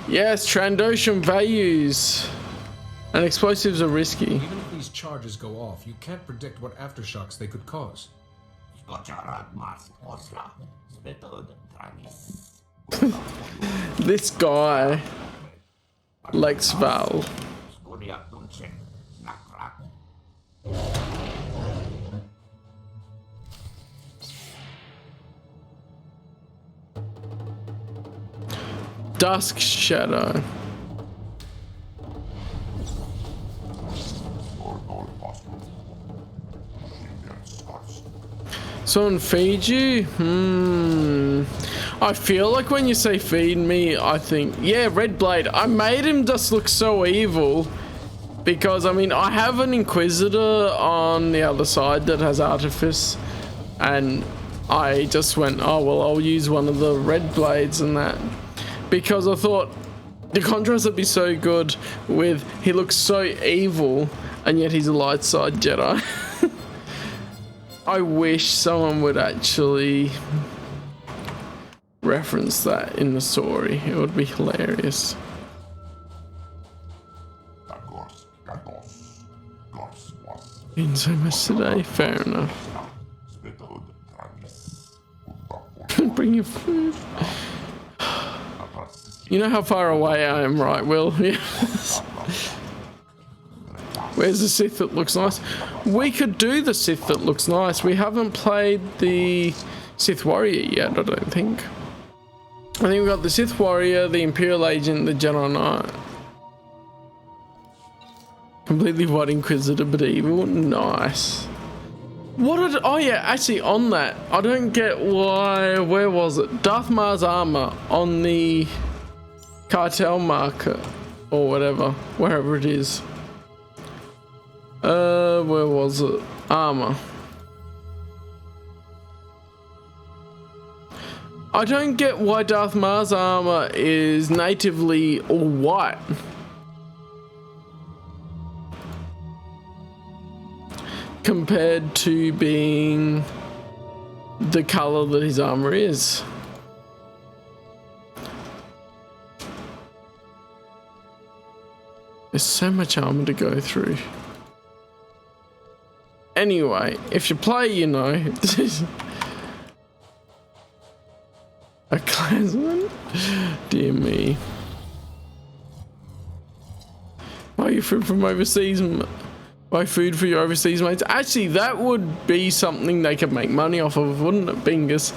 Yes, Trandoshan values. And explosives are risky. Even if these charges go off, you can't predict what aftershocks they could cause. This guy likes Val. Dusk Shadow. Someone feed you? I feel like when you say feed me, I think, yeah, Red Blade. I made him just look so evil because, I mean, I have an Inquisitor on the other side that has Artifice, and I just went, oh, well, I'll use one of the Red Blades and that, because I thought the contrast would be so good with he looks so evil and yet he's a light side Jedi. I wish someone would actually reference that in the story. It would be hilarious. Been so much today, fair enough. Bring your food. You know how far away I am, right, Will? Where's the Sith that looks nice? We could do the Sith that looks nice. We haven't played the Sith Warrior yet, I don't think. I think we've got the Sith Warrior, the Imperial Agent, the Jedi Knight. Completely white Inquisitor, but evil. Nice. What did... Oh, yeah, actually, on that, I don't get why... Where was it? Darth Maul's armor on the cartel market, or whatever, wherever it is. Where was it? Armor. I don't get why Darth Maul's armor is natively all white. Compared to being the color that his armor is. There's so much armor to go through. Anyway, if you play, you know. A clansman? Dear me. Buy your food from overseas. Buy food for your overseas mates. Actually, that would be something they could make money off of, wouldn't it, Bingus?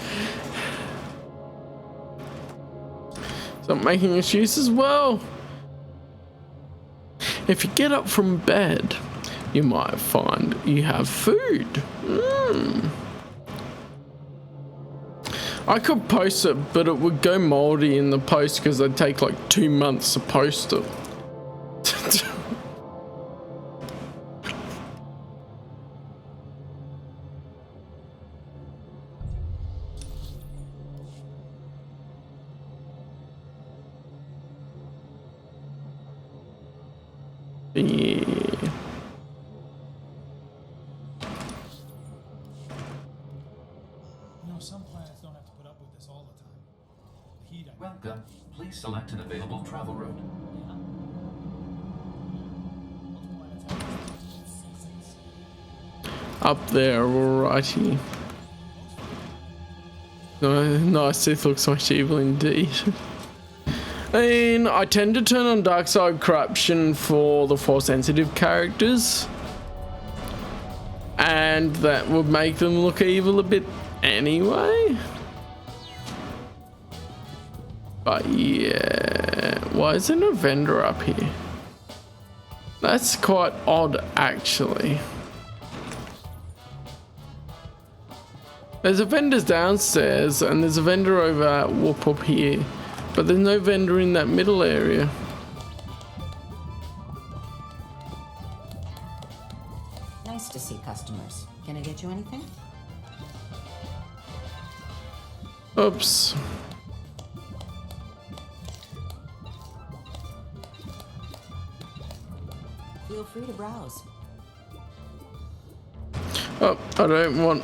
Stop making excuses. Well, if you get up from bed, you might find you have food. I could post it, but it would go moldy in the post because it'd take like 2 months to post it. Yeah. Some planets don't have to put up with this all the time. The heat. Welcome. Please select an available travel route. Up there, alrighty. No, Sith looks much evil indeed. And I tend to turn on dark side corruption for the force sensitive characters, and that would make them look evil a bit anyway. But yeah, why isn't a vendor up here? That's quite odd, actually. There's a vendor downstairs and there's a vendor over at Whoop up here, but there's no vendor in that middle area. Nice to see customers. Can I get you anything? Oops. Feel free to browse. Oh, I don't want...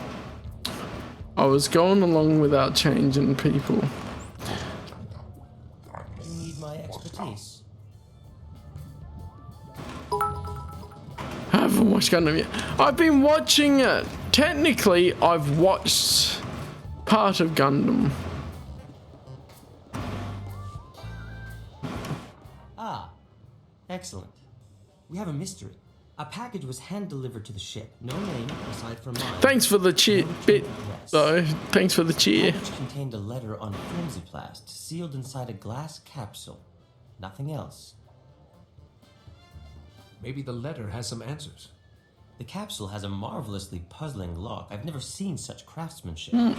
I was going along without changing people. You need my expertise. I haven't watched Gundam yet. I've been watching it. Technically, I've watched part of Gundam. Ah, excellent. We have a mystery. A package was hand-delivered to the ship. No name aside from mine. Thanks for the cheer bit, though. Thanks for the cheer. The package contained a letter on flimsyplast, sealed inside a glass capsule. Nothing else. Maybe the letter has some answers. The capsule has a marvelously puzzling lock. I've never seen such craftsmanship.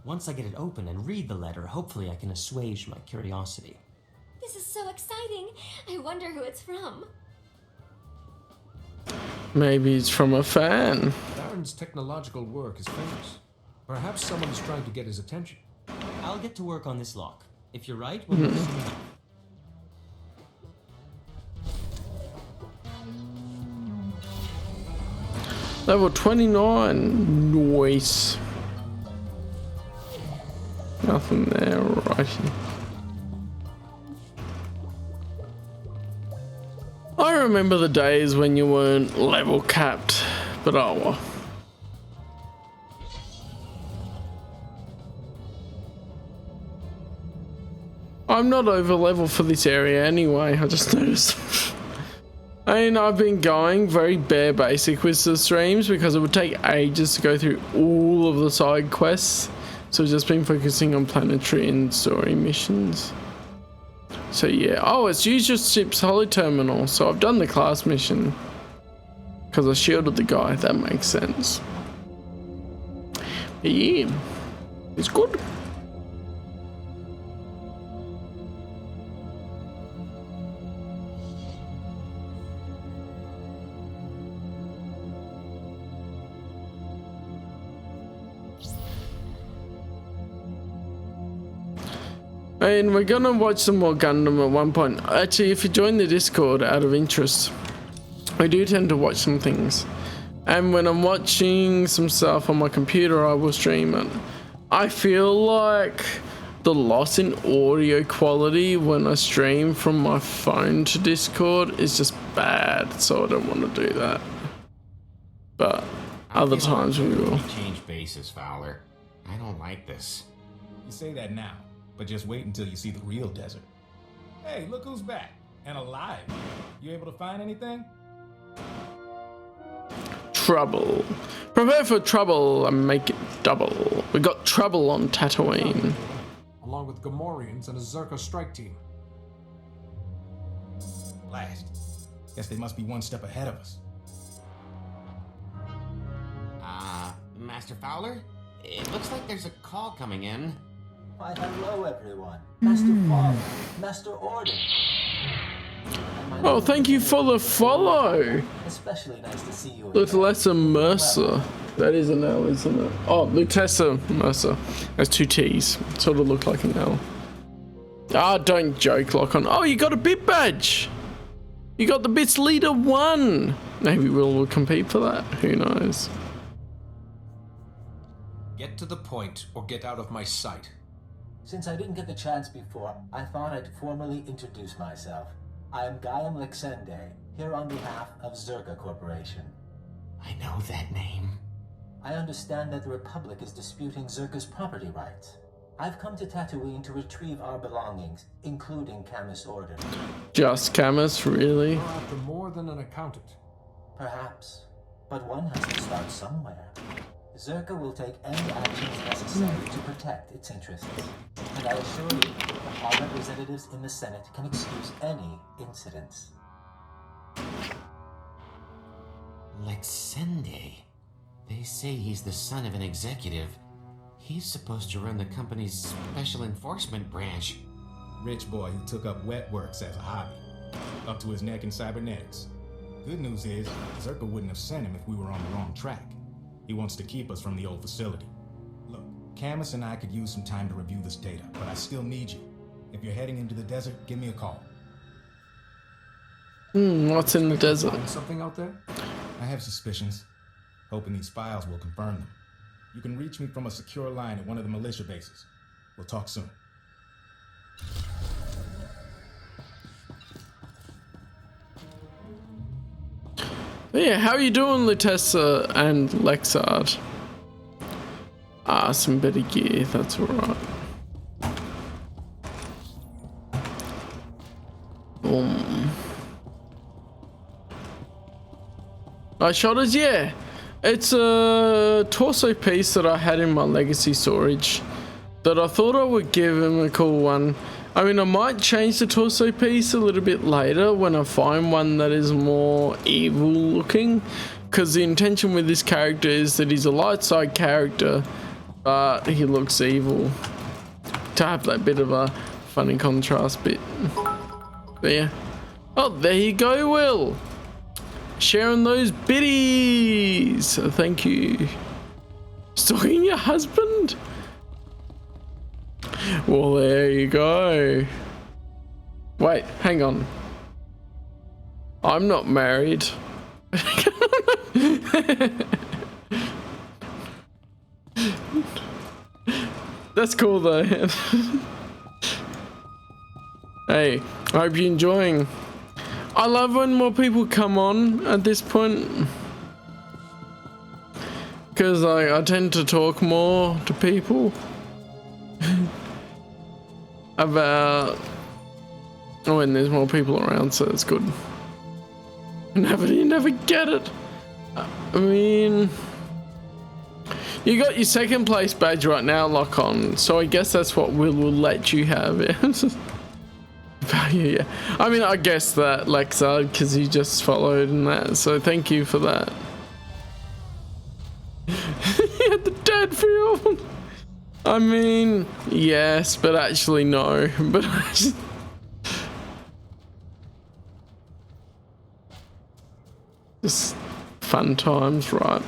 Once I get it open and read the letter, hopefully I can assuage my curiosity. This is so exciting. I wonder who it's from. Maybe it's from a fan. Baron's technological work is famous. Perhaps someone is trying to get his attention. I'll get to work on this lock. If you're right, we'll do soon enough. Level 29. Nice. Nothing there, righty. I remember the days when you weren't level capped, but oh well. I'm not over level for this area anyway, I just noticed. I mean, I've been going very bare basic with the streams because it would take ages to go through all of the side quests. So I've just been focusing on planetary and story missions. So yeah, oh, it's use your ship's holo terminal. So I've done the class mission because I shielded the guy. That makes sense. But yeah, it's good. And we're gonna watch some more Gundam at one point. Actually, if you join the Discord out of interest, I do tend to watch some things. And when I'm watching some stuff on my computer, I will stream it. I feel like the loss in audio quality when I stream from my phone to Discord is just bad, so I don't want to do that. But other times we will. Change bases, Fowler. I don't like this. You say that now, but just wait until you see the real desert. Hey, look who's back and alive. You able to find anything? Trouble. Prepare for trouble and make it double. We got trouble on Tatooine. Along with Gamorreans and a Zerka strike team. Blast. Guess they must be one step ahead of us. Master Fowler? It looks like there's a call coming in. Why, hello everyone. Master Fowler, Master Orden. Oh, thank you for the follow. Especially nice to see you. Lutessa Mercer. That is an L, isn't it? Oh, Lutessa Mercer. That's 2 T's. Sort of look like an L. Ah, don't joke, Lock-on. Oh, you got a bit badge. You got the Bits Leader 1. Maybe we'll compete for that. Who knows? Get to the point or get out of my sight. Since I didn't get the chance before, I thought I'd formally introduce myself. I am Callum Lexende, here on behalf of Zerka Corporation. I know that name. I understand that the Republic is disputing Zerka's property rights. I've come to Tatooine to retrieve our belongings, including Camus Orden. Just Camus, really? You're after more than an accountant. Perhaps, but one has to start somewhere. Zerka will take any actions necessary to protect its interests. And I assure you that our representatives in the Senate can excuse any incidents. Lexende. They say he's the son of an executive. He's supposed to run the company's special enforcement branch. Rich boy who took up wet works as a hobby. Up to his neck in cybernetics. Good news is, Zerka wouldn't have sent him if we were on the wrong track. He wants to keep us from the old facility. Look, Camus and I could use some time to review this data, but I still need you. If you're heading into the desert, give me a call. What's in the desert? Find something out there? I have suspicions. Hoping these files will confirm them. You can reach me from a secure line at one of the militia bases. We'll talk soon. Yeah, how are you doing, Lutessa and Lexard? Ah, some better gear, that's alright. Shot us, yeah. It's a torso piece that I had in my legacy storage that I thought I would give him a cool one. I mean, I might change the torso piece a little bit later when I find one that is more evil looking, because the intention with this character is that he's a light side character, but he looks evil, to have that bit of a funny contrast bit. But yeah. Oh, there you go, Will. Sharing those biddies. Thank you. Stalking your husband? Well, there you go. Wait, hang on. I'm not married. That's cool though. Hey, I hope you're enjoying. I love when more people come on at this point, because I tend to talk more to people about when there's more people around, so it's good. You never get it. I mean, you got your second place badge right now, Lock On, so I guess that's what will let you have it. Yeah, I mean, I guess that, Lexard, because he just followed and that, so thank you for that. He had the dad feel. I mean, yes, but actually no. But just fun times, right?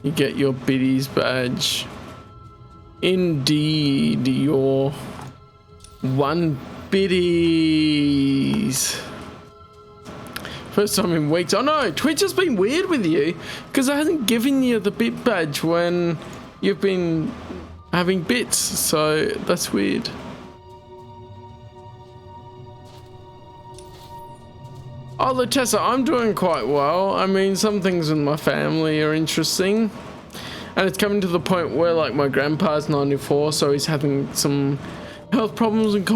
you get your biddies badge. Indeed, your 1 biddies. First time in weeks. Oh no, Twitch has been weird with you because it hasn't given you the bit badge when you've been having bits, so that's weird. Oh, Lutessa, I'm doing quite well. I mean, some things in my family are interesting. And it's coming to the point where, like, my grandpa's 94, so he's having some health problems and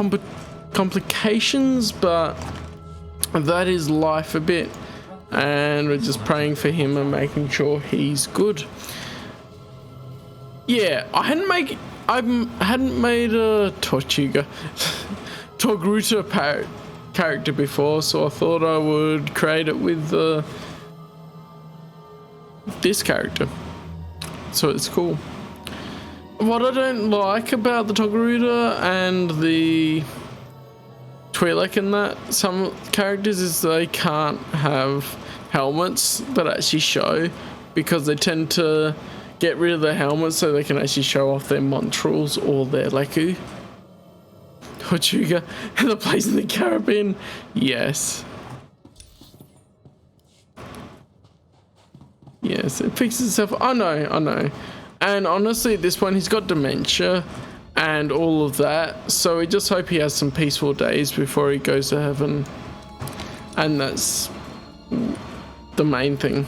complications, but that is life a bit. And we're just praying for him and making sure he's good. Yeah, I hadn't made a Tortuga Togruta character before, so I thought I would create it with this character. So it's cool. What I don't like about the Togruta and the Twi'lek and that, some characters, is they can't have helmets that actually show, because they tend to get rid of their helmets so they can actually show off their Montrals or their Leku. Tortuga, the place in the Caribbean. Yes. Yes, it fixes itself. I know. And honestly, at this point, he's got dementia and all of that. So we just hope he has some peaceful days before he goes to heaven. And that's the main thing.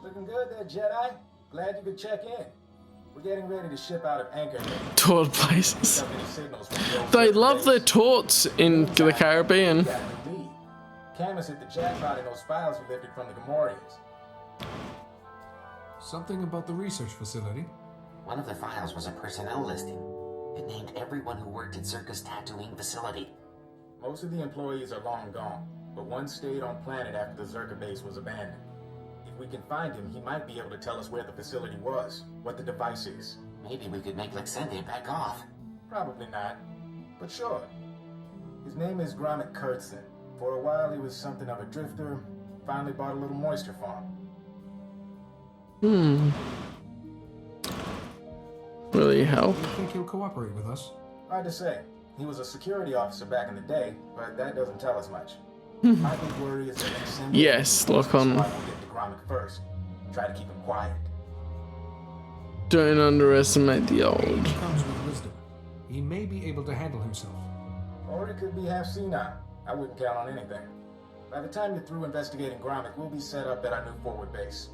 Looking good there, Jedi. Glad you could check in. We're getting ready to ship out of Anchor. Tort places. They love their torts in the Caribbean. Camus hit the jackpot in those files we lifted from the Gamorreans. Something about the research facility. One of the files was a personnel listing. It named everyone who worked at Circus Tatooine facility. Most of the employees are long gone, but one stayed on planet after the Zerka base was abandoned. If we can find him, he might be able to tell us where the facility was, what the device is. Maybe we could make Lexende back off. Probably not, but sure. His name is Gromit Kurtzen. For a while he was something of a drifter, finally bought a little moisture farm. Will he help? Do you think he'll cooperate with us? Hard to say. He was a security officer back in the day, but that doesn't tell us much. My big worry is that Lexende... Yes, look on. Gromit first. Try to keep him quiet. Don't underestimate the old. He comes with wisdom. He may be able to handle himself. Or he could be half senile. I wouldn't count on anything. By the time you're through investigating Gromit, we'll be set up at our new forward base.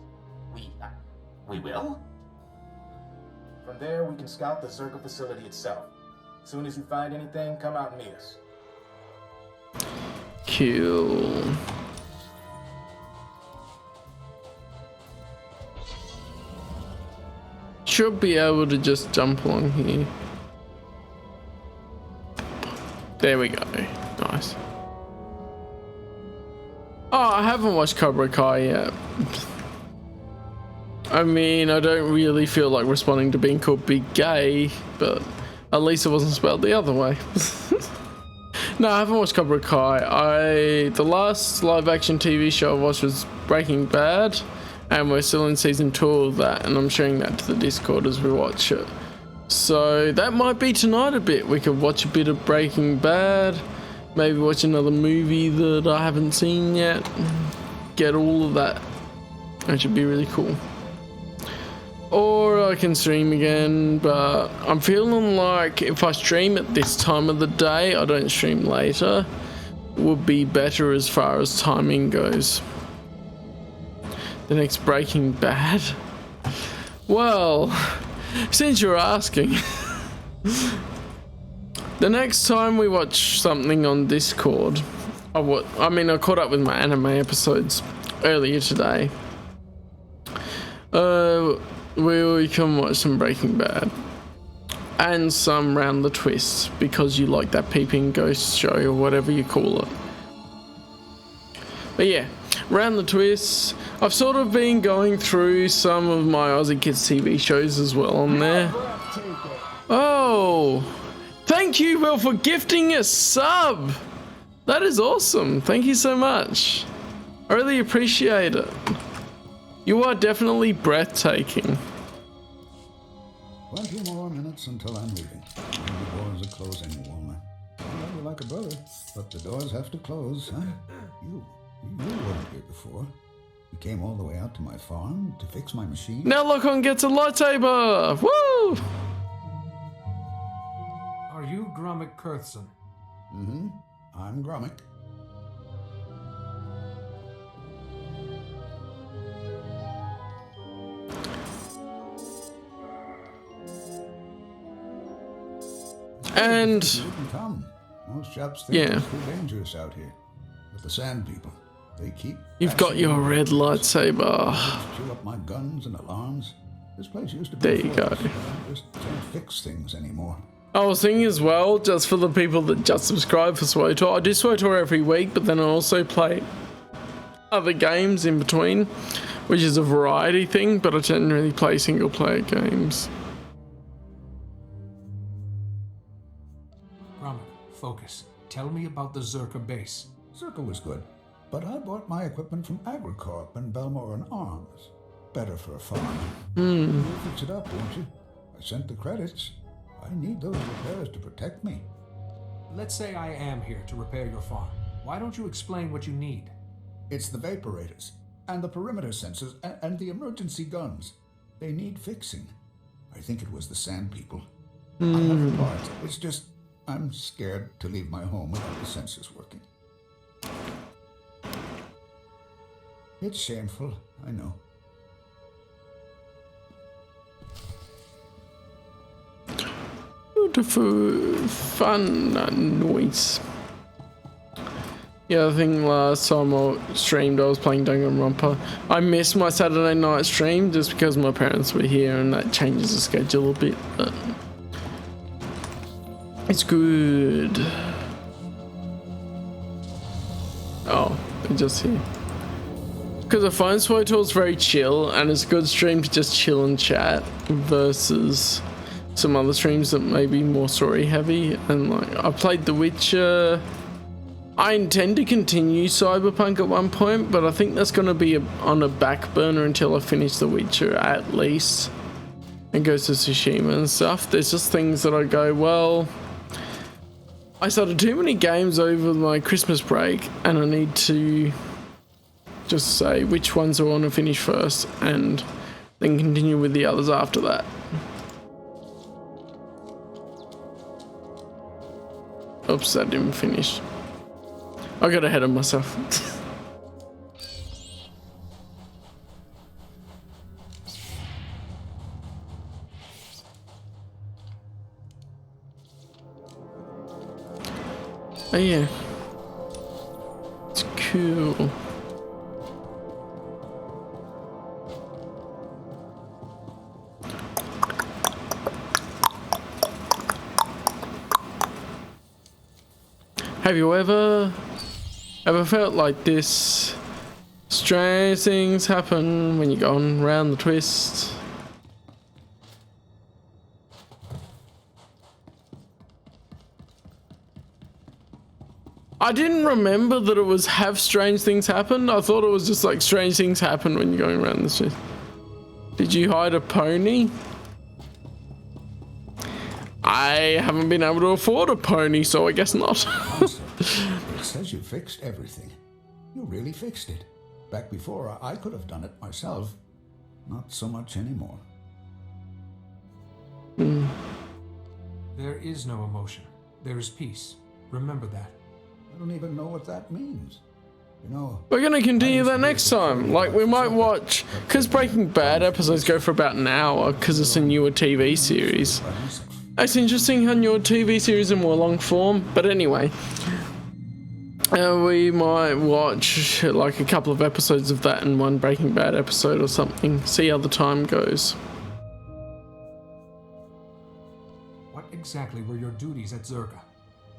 We will? From there, we can scout the Zerka facility itself. As soon as you find anything, come out and meet us. Cool. Should be able to just jump along here. There we go. Nice. Oh, I haven't watched Cobra Kai yet. I mean, I don't really feel like responding to being called big gay, but at least it wasn't spelled the other way. No, I haven't watched Cobra Kai. The last live action TV show I watched was Breaking Bad, and we're still in season 2 of that, and I'm sharing that to the Discord as we watch it. So that might be tonight a bit. We could watch a bit of Breaking Bad, maybe watch another movie that I haven't seen yet. Get all of that. That should be really cool. Or I can stream again, but I'm feeling like if I stream at this time of the day, I don't stream later, would be better as far as timing goes. The next Breaking Bad. Well, since you're asking, the next time we watch something on Discord, I caught up with my anime episodes earlier today. We can watch some Breaking Bad and some Round the Twist because you like that peeping ghost show or whatever you call it. But yeah, Round the Twist. I've sort of been going through some of my Aussie Kids TV shows as well on there. Oh, Will! Thank you, Will, for gifting a sub! That is awesome. Thank you so much. I really appreciate it. You are definitely breathtaking. 20 more minutes until I'm leaving. And the doors are closing, woman. I love you like a brother, but the doors have to close, huh? You weren't here before. You came all the way out to my farm to fix my machine. Now Lockhorn gets a lightsaber! Woo! Are you Gromit Kurthson? Mm-hmm. I'm Gromit. And you can come. Most chaps think it's too dangerous out here. But the Sand People, they keep. You've got your red lightsaber. Chew up my guns and alarms. This place used to be. There you go. Just can't fix things anymore. I was thinking as well, just for the people that just subscribe for SWtOR, I do SWtOR every week, but then I also play other games in between, which is a variety thing, but I generally play single player games. Gromit, focus. Tell me about the Zerka base. Zerka was good, but I bought my equipment from Agricorp and Belmoran Arms. Better for a farm. You'll fix it up, won't you? I sent the credits. I need those repairs to protect me. Let's say I am here to repair your farm. Why don't you explain what you need? It's the vaporators, and the perimeter sensors, and the emergency guns. They need fixing. I think it was the Sand People. I have the parts. It's just, I'm scared to leave my home without the sensors working. It's shameful, I know. Beautiful, fun noise. Yeah, I think last time I streamed I was playing Danganronpa. I missed my Saturday night stream just because my parents were here and that changes the schedule a bit, but it's good. Oh, they're just here. Because I find SWtOR is very chill and it's a good stream to just chill and chat versus some other streams that may be more story heavy. And like, I played The Witcher. I intend to continue Cyberpunk at one point, but I think that's going to be on a back burner until I finish The Witcher at least and go to Tsushima and stuff. There's just things that I go, well, I started too many games over my Christmas break and I need to just say which ones I want to finish first and then continue with the others after that. Oops, that didn't finish. I got ahead of myself. Oh yeah. It's cool. Have you ever felt like this? Strange things happen when you're going round the twist. I didn't remember that it was have strange things happen. I thought it was just like strange things happen when you're going around the twist. Did you hide a pony? I haven't been able to afford a pony, so I guess not. It says you fixed everything. You really fixed it. Back before, I could have done it myself. Not so much anymore. There is no emotion. There is peace. Remember that. I don't even know what that means. You know, we're going to continue that next time. Like, we might watch, because Breaking Bad episodes go for about an hour because it's a newer TV series. It's interesting how newer TV series are more long form, but anyway. We might watch like a couple of episodes of that and one Breaking Bad episode or something. See how the time goes. What exactly were your duties at Zerka?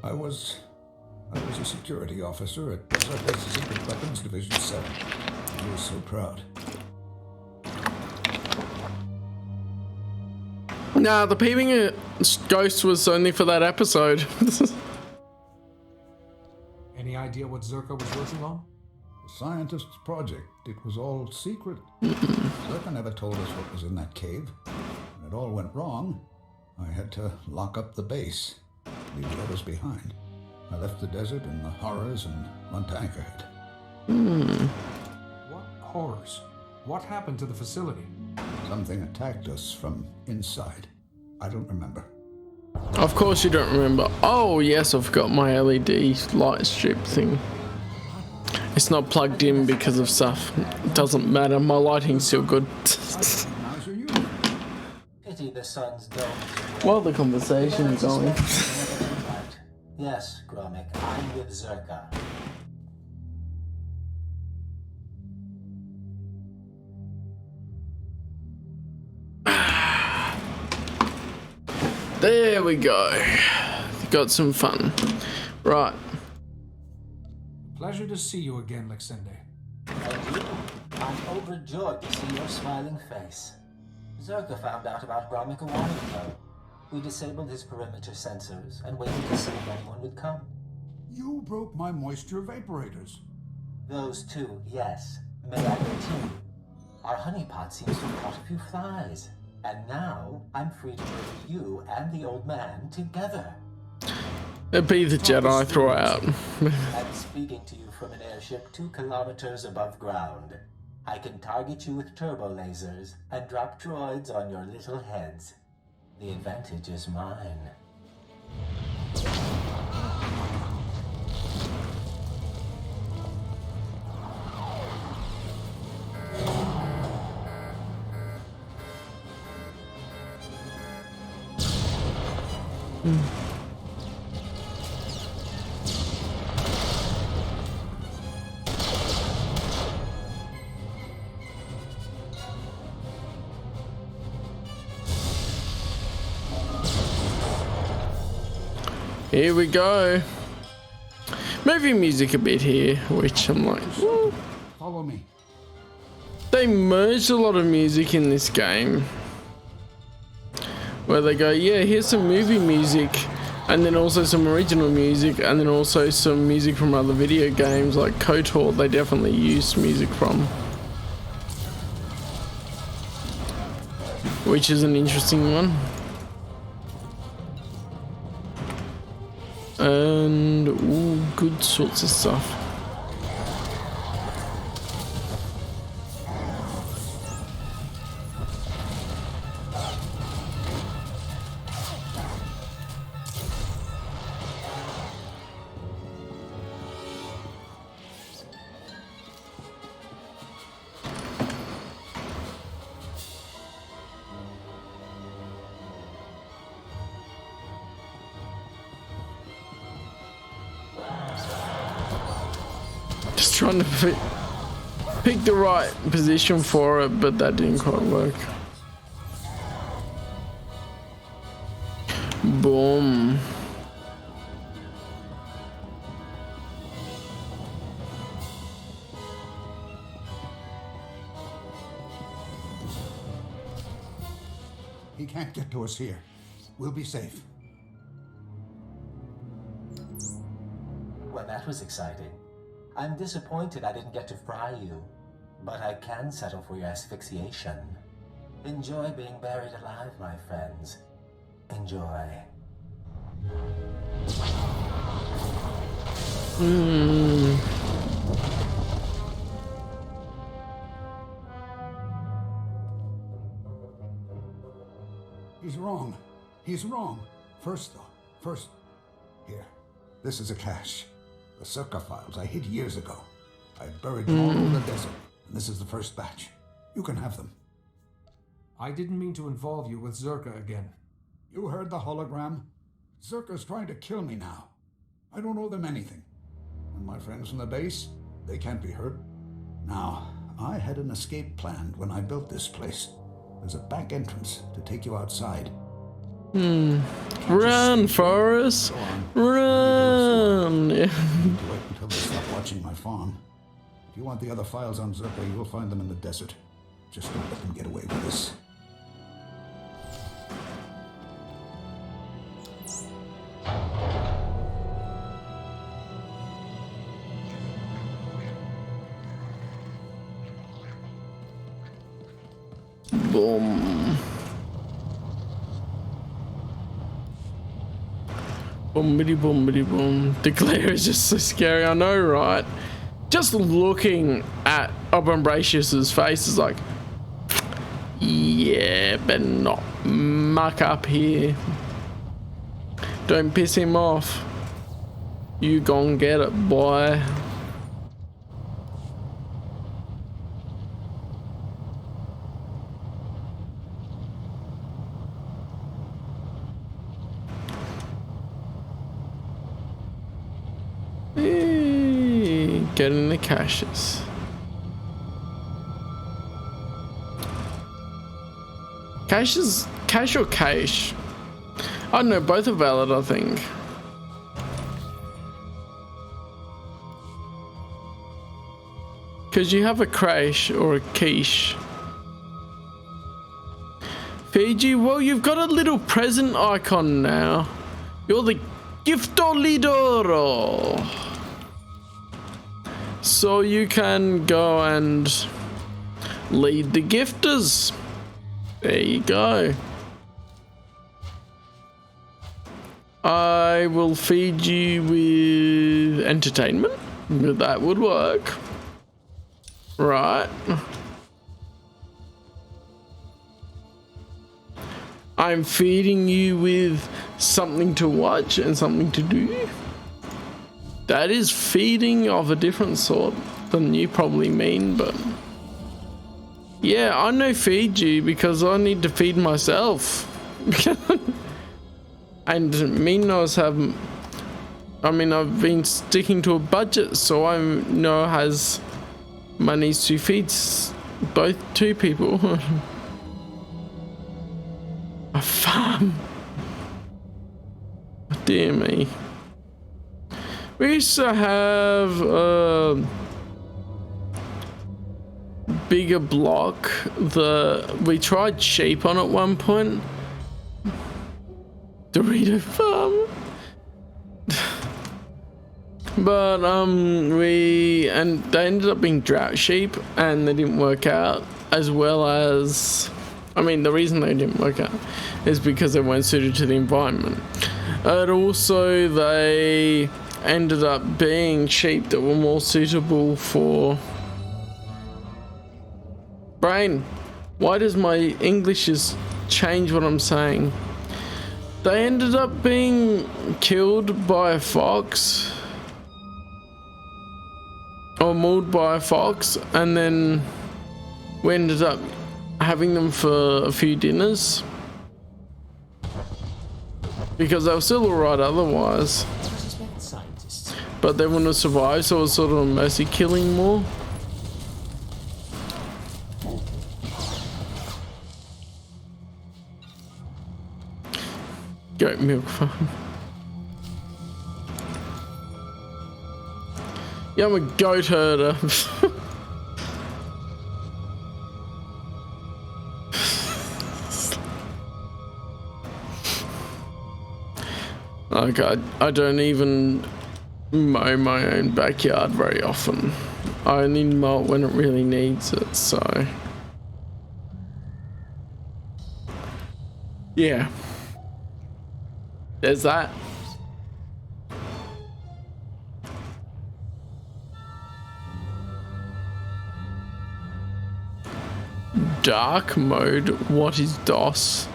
I was a security officer at Zerka's Secret Weapons Division 7. I was so proud. Nah, the peeping ghost was only for that episode. Any idea what Zerka was working on? The scientist's project. It was all secret. Zerka never told us what was in that cave. When it all went wrong, I had to lock up the base, leave the others behind. I left the desert and the horrors and went to Anchorhead. What horrors? What happened to the facility? Something attacked us from inside. I don't remember. Of course you don't remember. Oh yes, I've got my LED light strip thing. It's not plugged in because of stuff. It doesn't matter, my lighting's still good. Pity the sun's dome. While the conversation's going. Yes, Gromik, I'm with Zerka. There we go. Got some fun. Right. Pleasure to see you again, Lexende. And you? I'm overjoyed to see your smiling face. Zerka found out about Gromik a while ago. We disabled his perimeter sensors and waited to see if anyone would come. You broke my moisture evaporators. Those two, yes. May I continue? Our honeypot seems to have caught a few flies. And now, I'm free to murder you and the old man together. It'd be the Jedi throughout. I'm speaking to you from an airship 2 kilometers above ground. I can target you with turbo lasers and drop droids on your little heads. The advantage is mine. Here we go. Movie music a bit here, which I'm like, follow me. They merged a lot of music in this game. Where they go, yeah, here's some movie music, and then also some original music, and then also some music from other video games like KOTOR. They definitely used music from. Which is an interesting one. And ooh, good sorts of stuff. Trying to pick the right position for it, but that didn't quite work. Boom. He can't get to us here. We'll be safe. Well, that was exciting. I'm disappointed I didn't get to fry you, but I can settle for your asphyxiation. Enjoy being buried alive, my friends. Enjoy. He's wrong. He's wrong. First, here. This is a cache. The Zerka files I hid years ago. I buried them all in the desert, and this is the first batch. You can have them. I didn't mean to involve you with Zerka again. You heard the hologram? Zerka's trying to kill me now. I don't owe them anything. And my friends from the base, they can't be hurt. Now, I had an escape planned when I built this place. There's a back entrance to take you outside. Run, Forrest! Run! Wait until they stop watching my farm. If you want the other files on Zerka, you'll find them in the desert. Just don't let them get away with this. boom. Boomity boomity boom. The glare is just so scary, I know, right? Just looking at Obumbracius's face is like, yeah, better not muck up here. Don't piss him off. You gon' get it, boy. Getting the caches. Caches, cache or cache? I don't know, both are valid, I think. Because you have a crash or a quiche. Fiji, well, you've got a little present icon now. You're the giftolidoro. So you can go and lead the gifters. There you go. I will feed you with entertainment. That would work. Right. I'm feeding you with something to watch and something to do. That is feeding of a different sort than you probably mean, but yeah, I know feed you because I need to feed myself. And Minos have, I mean, I've been sticking to a budget, so I know has money to feed both two people. A farm. Dear me. We used to have a bigger block. We tried sheep on at one point. Dorito farm. But they ended up being drought sheep and they didn't work out, as well as, I mean, the reason they didn't work out is because they weren't suited to the environment. And also they ended up being sheep that were more suitable for brain. Why does my English just change what I'm saying? They ended up being killed by a fox or mauled by a fox, and then we ended up having them for a few dinners because they were still alright otherwise. But they wouldn't have survived, so it was sort of a mercy killing more. Goat milk farm. Yeah, I'm a goat herder. Like, I don't even mow my own backyard very often. I only mow it when it really needs it, so yeah, there's that. Dark mode, what is DOS?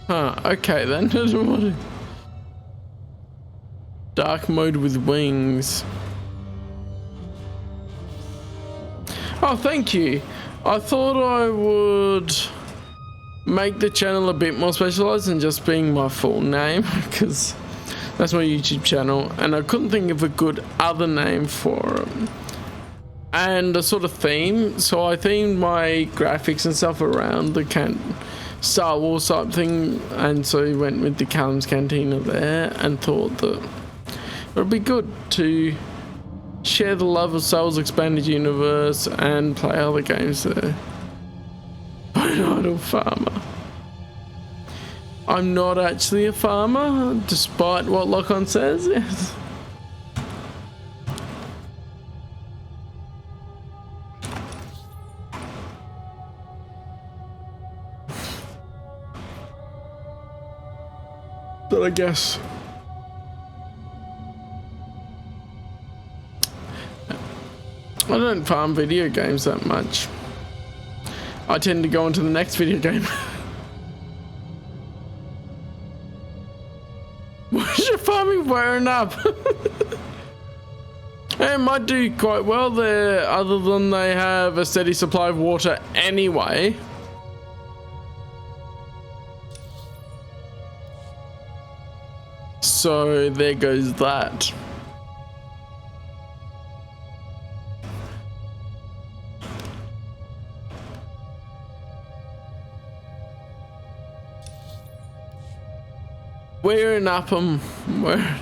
Huh, okay then. Dark mode with wings. Oh, thank you. I thought I would make the channel a bit more specialized than just being my full name, because that's my YouTube channel, and I couldn't think of a good other name for it. And a sort of theme, so I themed my graphics and stuff around the Star Wars type thing, and so we went with the Callum's Cantina there, and thought that it would be good to share the love of Star Wars Expanded Universe and play other games there. Bone Idol Farmer. I'm not actually a farmer, despite what Lock-On says. Yes. but I guess. I don't farm video games that much. I tend to go on to the next video game. What's your farming wearing up? It might do quite well there, other than they have a steady supply of water anyway. So there goes that. We're in Upham. Where?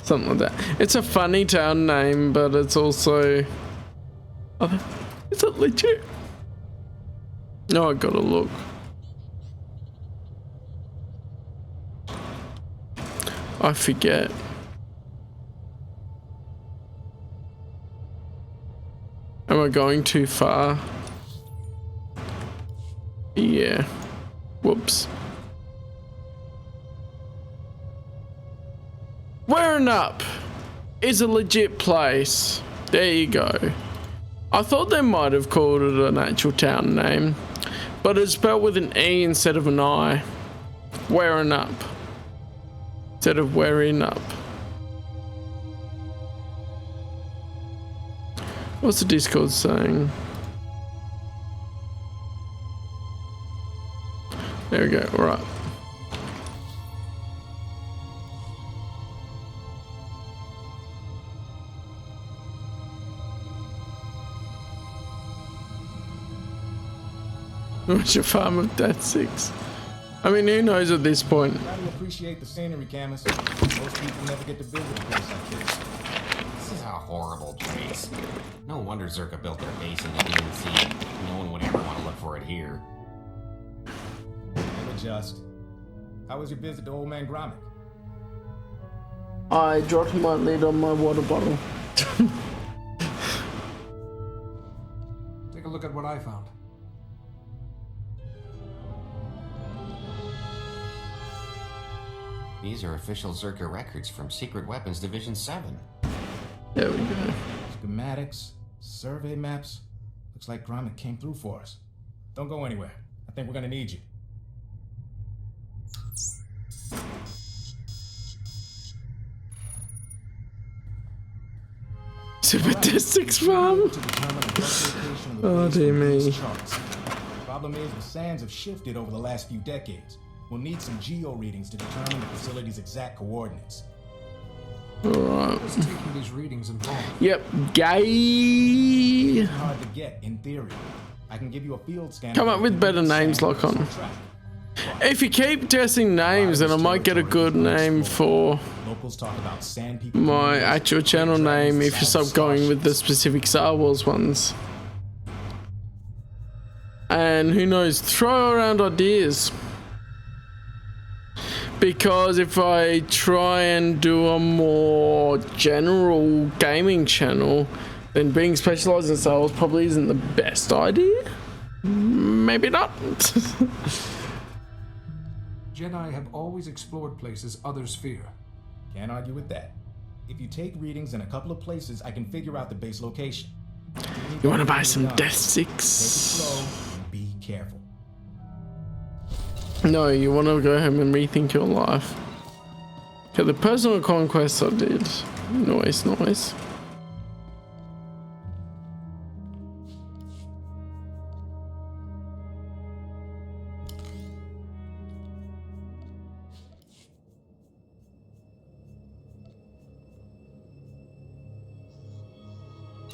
Something like that. It's a funny town name, but it's also... Oh, is it legit? No, I gotta look. I forget. Am I going too far? Yeah. Whoops. Wearing Up is a legit place. There you go. I thought they might have called it an actual town name, but it's spelled with an E instead of an I. Wearing Up. Instead of wearing up. What's the Discord saying? There we go, right. What's your farm of Death 6? I mean, who knows at this point? I appreciate the scenery, Camus. Most people never get to visit a place like this. This is a horrible place. No wonder Zerka built their base in the DNC. No one would ever want to look for it here. Adjust. How was your visit to Old Man Gromit? I dropped my lid on my water bottle. Take a look at what I found. These are official Zerka records from Secret Weapons Division 7. There we go. Schematics, survey maps. Looks like Gromit came through for us. Don't go anywhere. I think we're gonna need you. Superdistrict farm? Oh dear me. Problem is, the sands have shifted over the last few decades. We'll need some geo readings to determine the facility's exact coordinates. Alright. What's taking these readings involved? Yep, gay. Hard to get in theory. I can give you a field scan. Come up with better names, Lock-on. If you keep testing names, then I might get a good name for my actual channel name if you stop going with the specific Star Wars ones. And who knows, throw around ideas. Because if I try and do a more general gaming channel, then being specialized in Star Wars probably isn't the best idea. Maybe not. Jedi have always explored places others fear. Can't argue with that. If you take readings in a couple of places, I can figure out the base location. You want to buy some Death 6? Take it slow and be careful. No, you want to go home and rethink your life. Okay, the personal conquests I did. Nice.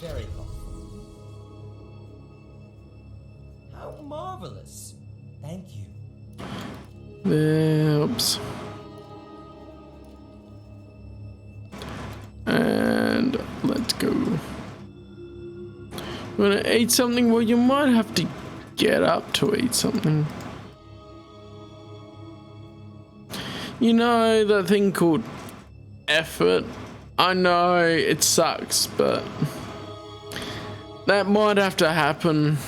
Very cool. How marvelous. Thank you. Oops. And let's go. You want to eat something? Well, you might have to get up to eat something. You know that thing called effort? I know it sucks, but that might have to happen.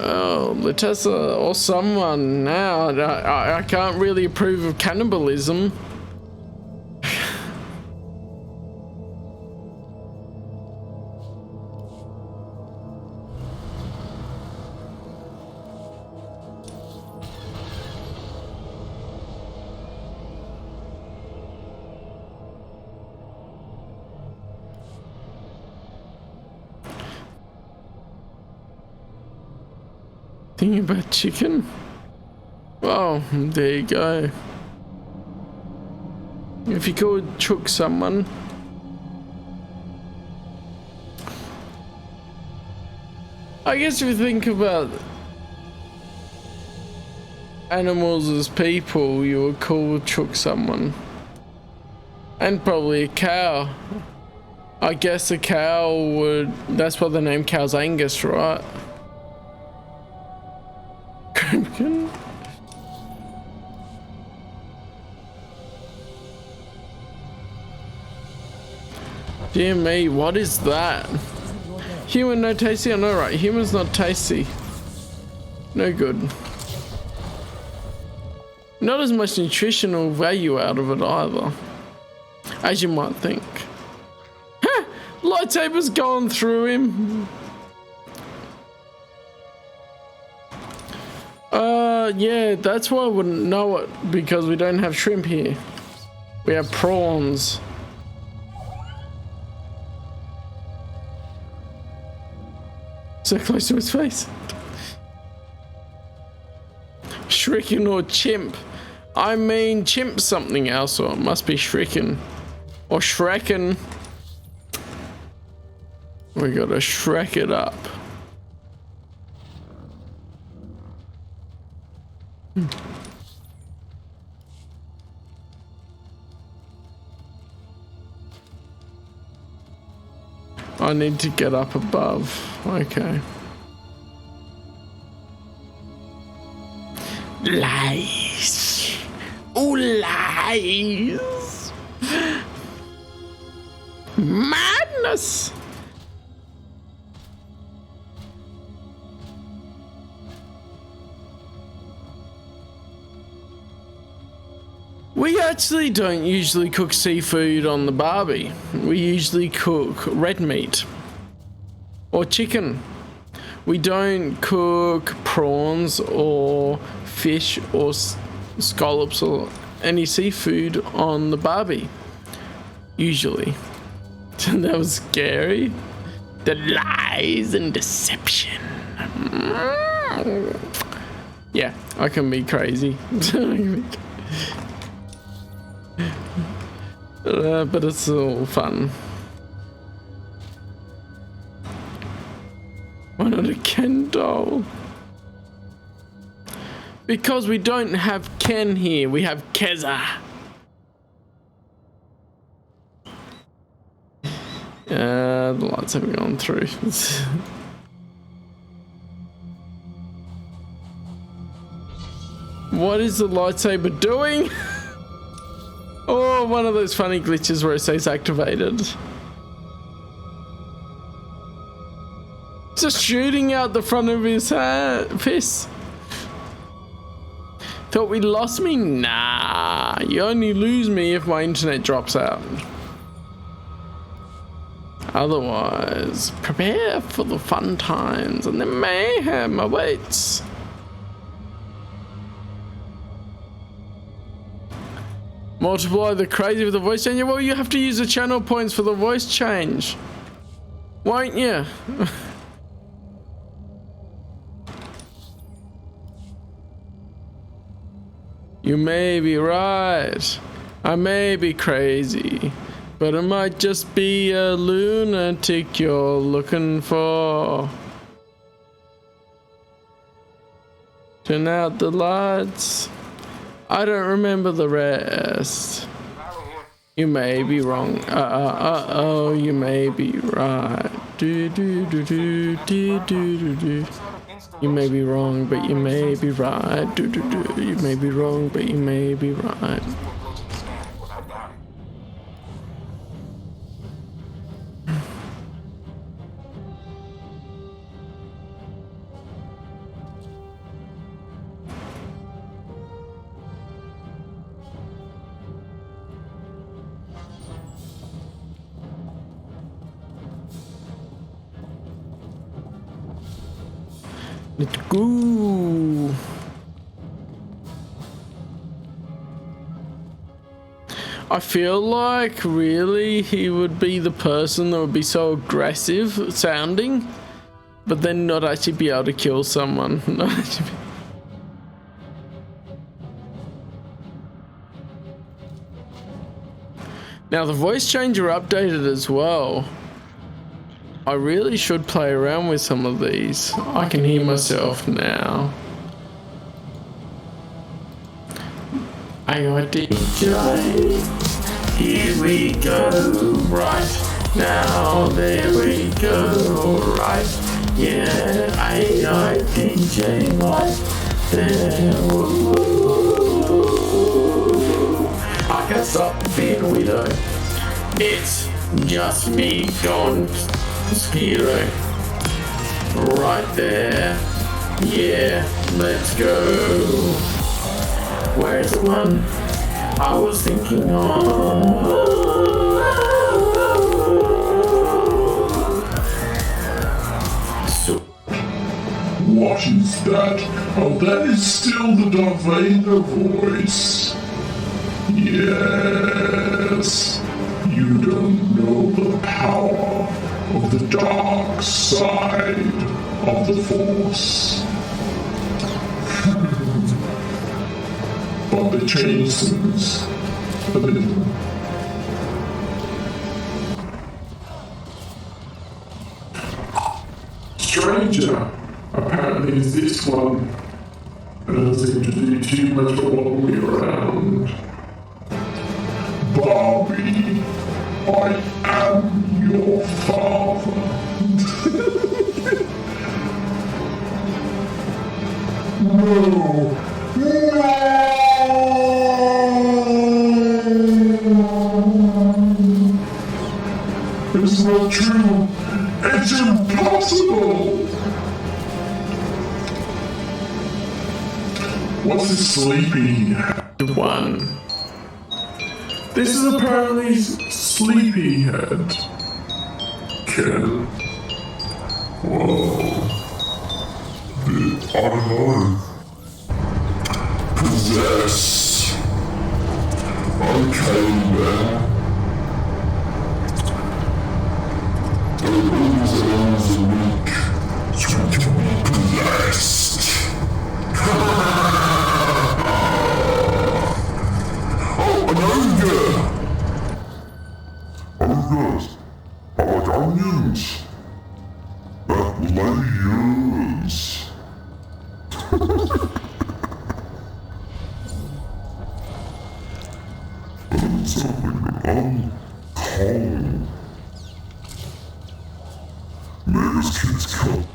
Oh, Letessa or someone now. I can't really approve of cannibalism. Thinking about chicken? Well, there you go. If you could chook someone. I guess if you think about animals as people, you would call chook someone. And probably a cow. I guess a cow would, that's why the name cow's Angus, right? Dear me, what is that? Human no tasty? I know, right? Human's not tasty. No good. Not as much nutritional value out of it either, as you might think. Ha! Lightsaber's going through him. Yeah, that's why I wouldn't know it, because we don't have shrimp here. We have prawns. So close to his face. Shriken or chimp? I mean, chimp's something else, or it must be shriken. Or shrekken. We gotta shrek it up. I need to get up above. Okay. Lies. Oh, lies. Madness. We actually don't usually cook seafood on the barbie. We usually cook red meat or chicken. We don't cook prawns or fish or scallops or any seafood on the barbie. Usually. That was scary. The lies and deception. Yeah, I can be crazy. But it's all fun. Why not a Ken doll? Because we don't have Ken here, we have Keza. The lights haven't gone through. What is the lightsaber doing? Oh, one of those funny glitches where it says activated. Just shooting out the front of his fist. Thought we lost me? Nah, you only lose me if my internet drops out. Otherwise, prepare for the fun times and the mayhem awaits. Multiply the crazy with the voice change. Well, you have to use the channel points for the voice change, won't you? You may be right. I may be crazy, but it might just be a lunatic you're looking for. Turn out the lights. I don't remember the rest. You may be wrong. Oh, you may be right. You may be wrong, but you may be right. You may be wrong, but you may be right. Let's go. I feel like really he would be the person that would be so aggressive sounding, but then not actually be able to kill someone. Not actually be... Now the voice changer updated as well. I really should play around with some of these. I can hear myself now. AI DJ, here we go, right now, there we go, right, yeah, AI DJ, right there, I can't stop being a widow, it's just me gone Skiro, right there, yeah, let's go. Where's the one I was thinking of? So, what is that? Oh, that is still the Darth Vader voice. Yes, you don't know the power of the dark side of the Force. But they changed things a little. Stranger, apparently is this one. It doesn't seem to do too much for following me around. Barbie, I am your father. No. It's not true. It's impossible. What's this sleepy one? This is apparently Sleepyhead. Ken. Whoa. I don't know. Possess. Okay, man. Those hours a week to be possessed. Oh, an ogre! Ogres are like onions that layers. Something uncommon. Maybe this kid's cut.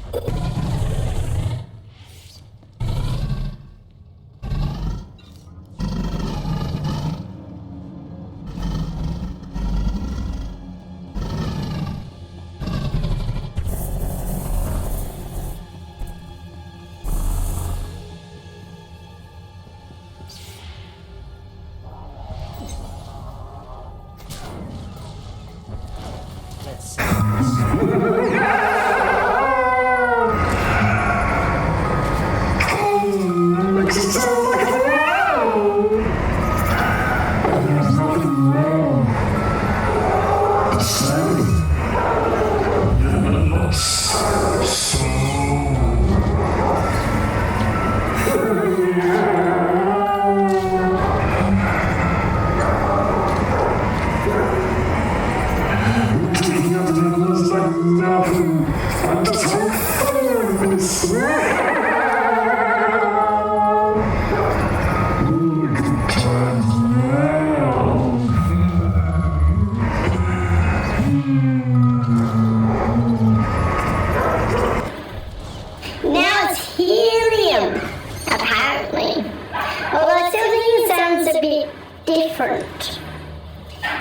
Now it's helium, apparently. Although I still think it sounds a bit different.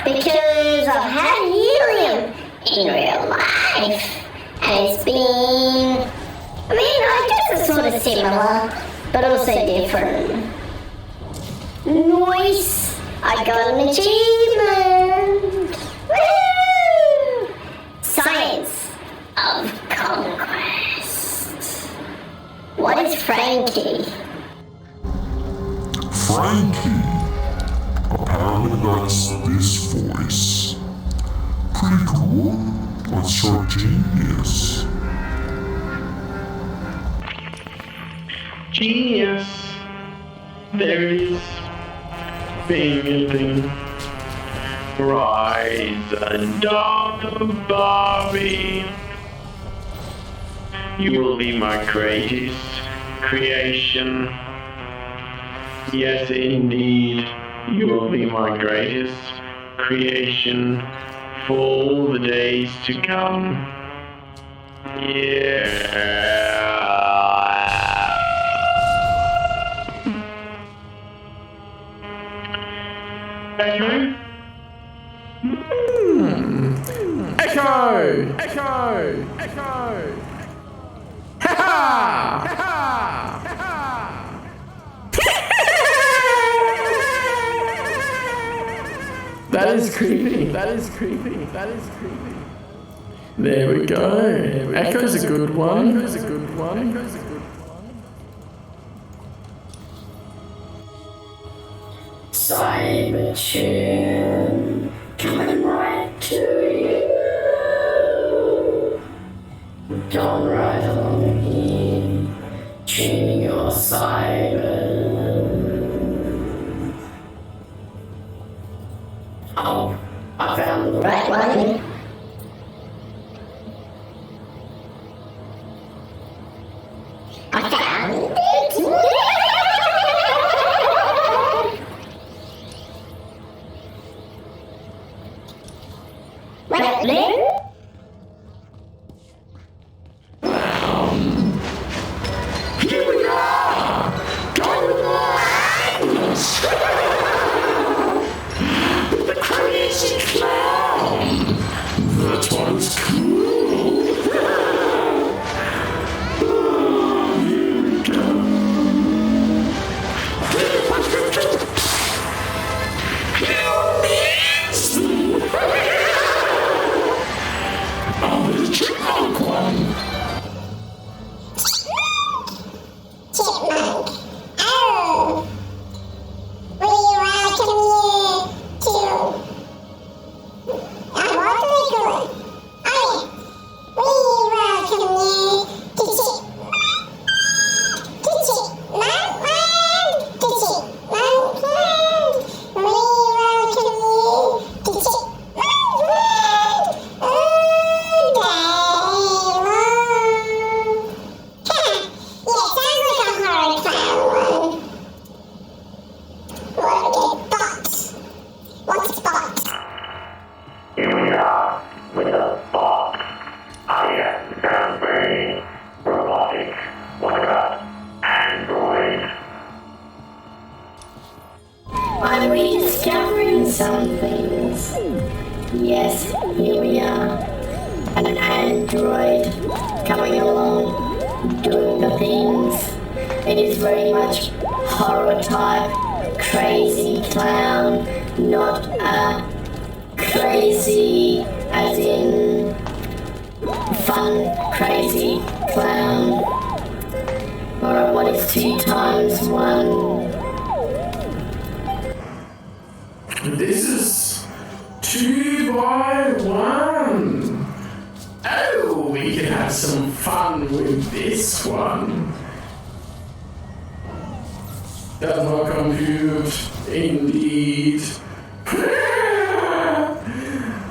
Because I've had helium in real life. And it's been... I mean, I guess it's sort of similar, but also different. Nice! I got an achievement! Woo! Science of conquest. What is Frankie? Frankie. Apparently that's this voice. Pretty cool. What's your genius? Genius. There is feeling. Rise and dawn, Barbie. You will be my greatest creation. Yes, indeed, you will be my greatest creation for all the days to come. Yeah. Echo? Echo! Echo! Echo! Ha ha! Ha ha! That is creepy. That is creepy. That is creepy. There we go. Echo's a good one. Echo's a good one. Echo's a good one. Cybertune, coming right to you. Don't ride along here, tuning your cyber. Oh, I found the right one. I found it. Well, here we are! Going live! With the crazy clown! That one's cool! Oh, here we go! Oh, there's a chipmunk one! Chipmunk. Oh! We welcome you to... what do we call it? Oh yeah. We welcome you to Chipmunk Land! To Chipmunk Land! To Chipmunk Land! We welcome you to Chipmunk Land! All day long! Ha! Yeah, sounds like a horror clown one. What a good bot. What's bot? Here we are with a bot. I am very robotic, like an android. I'm rediscovering some things. Yes, here we are. An android coming along, doing the things. It is very much horror type, crazy clown, not a crazy as in fun crazy clown. Or what is 2 times 1? This is 2 by 1. Oh, we can have some fun with this one. Does not compute, indeed.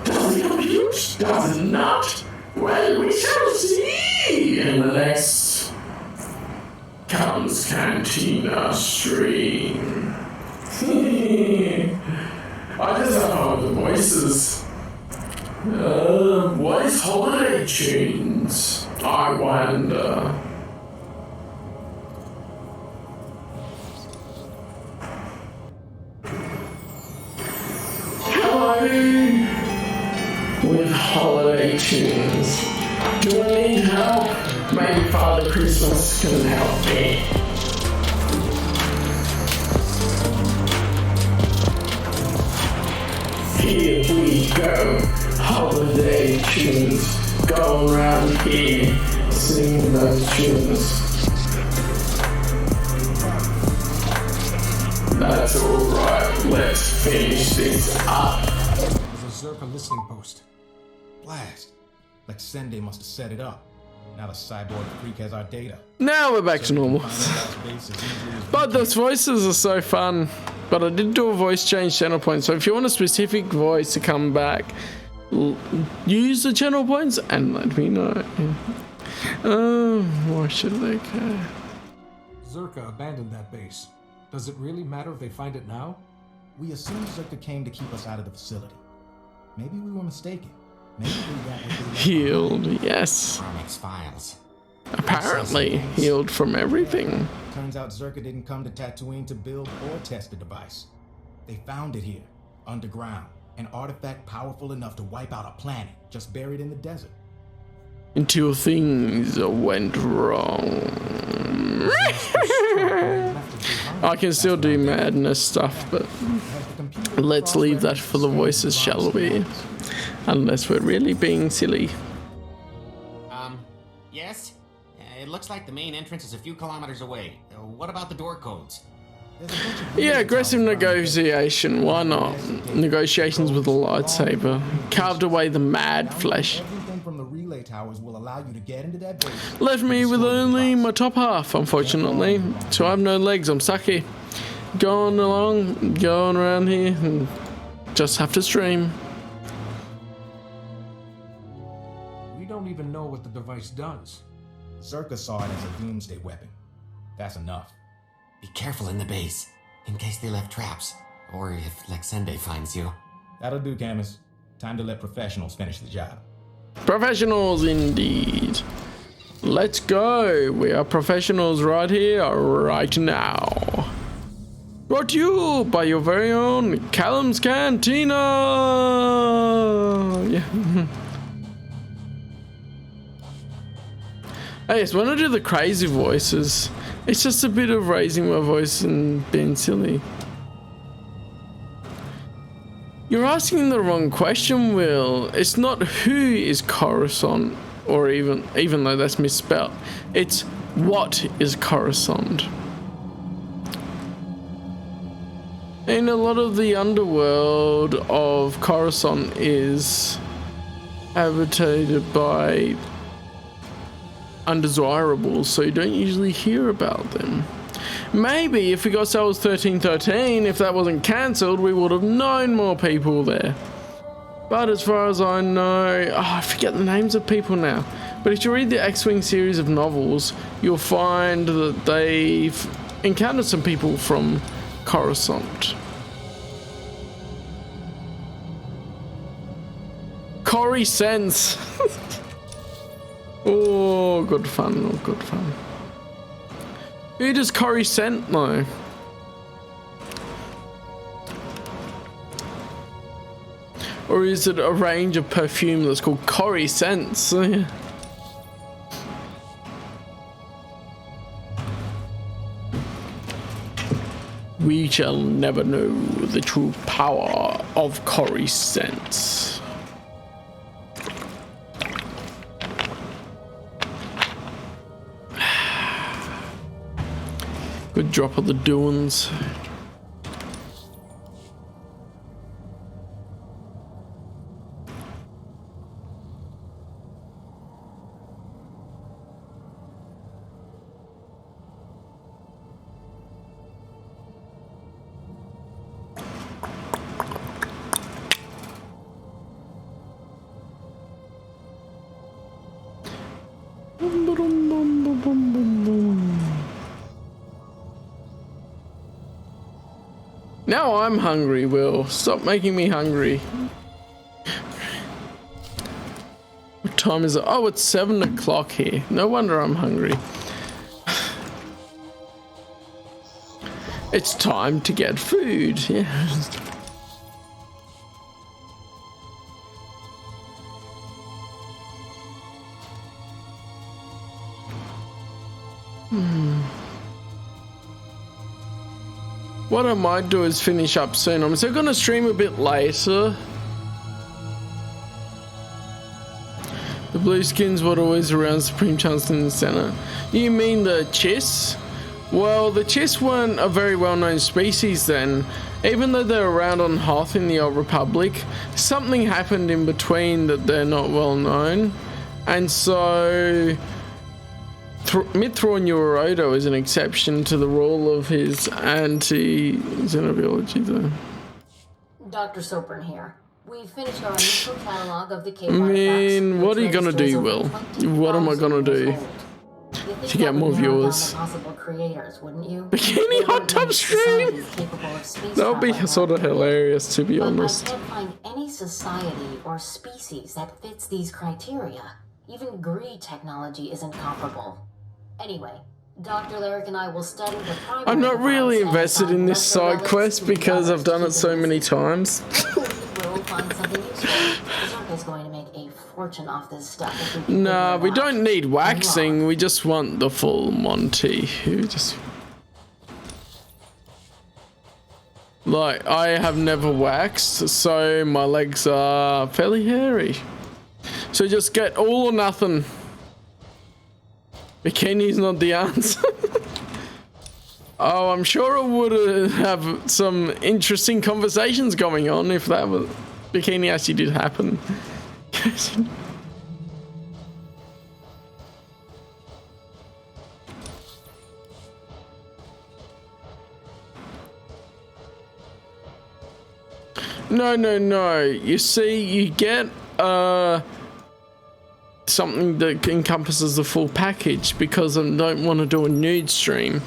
Does it compute? Does it not? Well, we shall see in the next Callum's Cantina stream. I just have all the voices. What is holiday tunes? I wonder. Hello! With holiday tunes. Do I need help? Maybe Father Christmas can help me. Here we go, holiday tunes, go around here, singing those tunes. That's alright. Let's finish this up. There's a Zerka listening post. Blast. Like Sende must have set it up. Now the cyborg freak has our data. Now we're back to normal. But those voices are so fun. But I did do a voice change channel point, so if you want a specific voice to come back, use the channel points and let me know. Why should they care? Zerka abandoned that base. Does it really matter if they find it now? We assumed Zerka came to keep us out of the facility. Maybe we were mistaken. Maybe we got what we Healed, yes. Files. Apparently healed from everything. Turns out Zerka didn't come to Tatooine to build or test the device. They found it here, underground, an artifact powerful enough to wipe out a planet just buried in the desert. Until things went wrong. I can still do madness stuff, but let's leave that for the voices, shall we? Unless we're really being silly. Yes? It looks like the main entrance is a few kilometers away. What about the door codes? Yeah, aggressive negotiation. Why not? Negotiations with a lightsaber. Carved away the mad flesh. Everything from the relay towers will allow you to get into that base. Left me with only my top half, unfortunately. So I have no legs. I'm stuck here. Going around here, and just have to stream. We don't even know what the device does. Zerka saw it as a doomsday weapon. That's enough. Be careful in the base, in case they left traps, or if Lexende finds you. That'll do, Camus. Time to let professionals finish the job. Professionals indeed. Let's go. We are professionals right here, right now. Brought to you by your very own Callum's Cantina. Yeah. I just want to do the crazy voices. It's just a bit of raising my voice and being silly. You're asking the wrong question, Will. It's not who is Coruscant, or even though that's misspelled. It's what is Coruscant. And a lot of the underworld of Coruscant is habitated by undesirables, so you don't usually hear about them. Maybe if we got Star Wars 1313, if that wasn't cancelled, we would have known more people there. But as far as I know, I forget the names of people now. But if you read the X-Wing series of novels, you'll find that they've encountered some people from Coruscant. Coruscant. Oh, good fun. Oh, good fun. Who does Coruscant know? Or is it a range of perfume that's called Coruscant? Yeah. We shall never know the true power of Coruscant. Good drop of the dunes. Now I'm hungry, Will. Stop making me hungry. What time is it? Oh, it's 7 o'clock here. No wonder I'm hungry. It's time to get food. Yeah. What I might do is finish up soon. I'm still going to stream a bit later. The blue skins were always around Supreme Chancellor in the Center. You mean the Chiss? Well, the Chiss weren't a very well-known species then. Even though they're around on Hoth in the Old Republic, something happened in between that they're not well known. And so Mithrawn Urodo is an exception to the rule of his anti-xenobiology though. Dr. Sopran here. We finished our initial catalog of the K. I mean, what are you gonna do, Will? What am I gonna do to get more viewers? Bikini hot tub stream? That would be sort of hilarious, to be honest. I can't find any society or species that fits these criteria. Even Gree technology isn't comparable. Anyway, Dr. Lyric and I will study the primary. I'm not really invested in this side quest because I've done it so many times. We'll find something useful. Zerka's going to make a fortune off this stuff. Nah, we don't need waxing. We just want the full Monty. We just like I have never waxed, so my legs are fairly hairy. So just get all or nothing. Bikini's not the answer. Oh, I'm sure it would have some interesting conversations going on if that was bikini actually did happen. No. You see, you get something that encompasses the full package because I don't want to do a nude stream.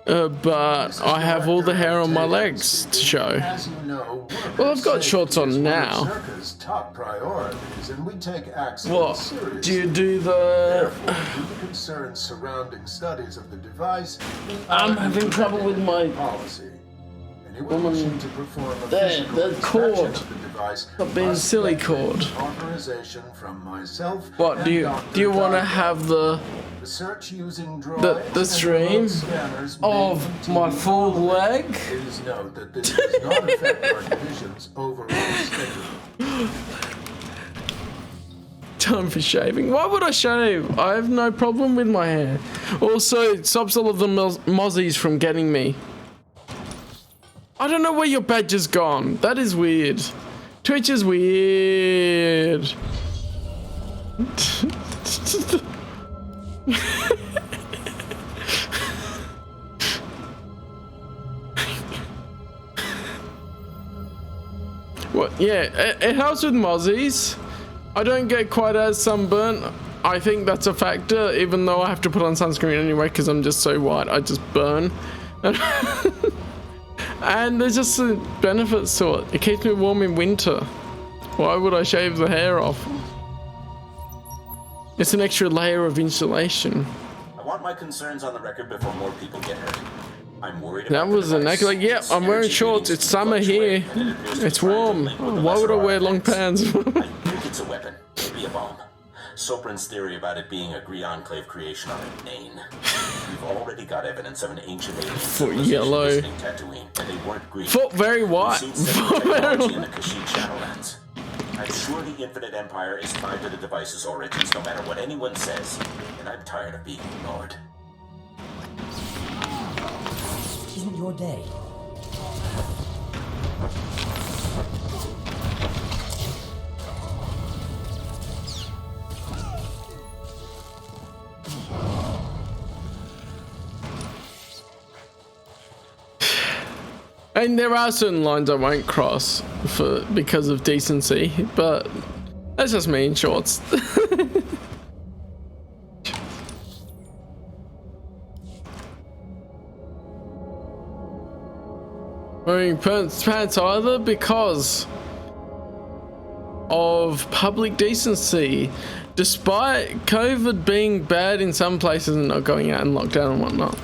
But I have all the hair on my legs to show. Well, I've got shorts on now. What? Do you do the... concerns surrounding studies of the device. I'm having trouble with my... Woman, the cord. Stop being silly, cord. What do you want to have the stream of my full leg? Time for shaving. Why would I shave? I have no problem with my hair. Also, it stops all of the mozzies from getting me. I don't know where your badge has gone. That is weird. Twitch is weird. What? Yeah, it helps with mozzies. I don't get quite as sunburnt. I think that's a factor, even though I have to put on sunscreen anyway because I'm just so white. I just burn. And there's just some benefits to it. It keeps me warm in winter. Why would I shave the hair off? It's an extra layer of insulation. I want my concerns on the record before more people get hurt. I'm worried about that was a neck. Like, yeah, I'm wearing shorts. It's summer here. It's warm. Why would I wear long pants? I think it's a weapon. Maybe a bomb. Sopran's theory about it being a Gree Enclave creation on a Nain. We've already got evidence of an ancient alien foot yellow. Tatooine, and they weren't Green. Foot very white. Foot very white. In the Kashyyyk Shadowlands. I'm sure the Infinite Empire is tied to the device's origins, no matter what anyone says, and I'm tired of being ignored. Isn't your day? And there are certain lines I won't cross because of decency, but that's just me in shorts. Wearing pants either because of public decency. Despite COVID being bad in some places and not going out in lockdown and whatnot,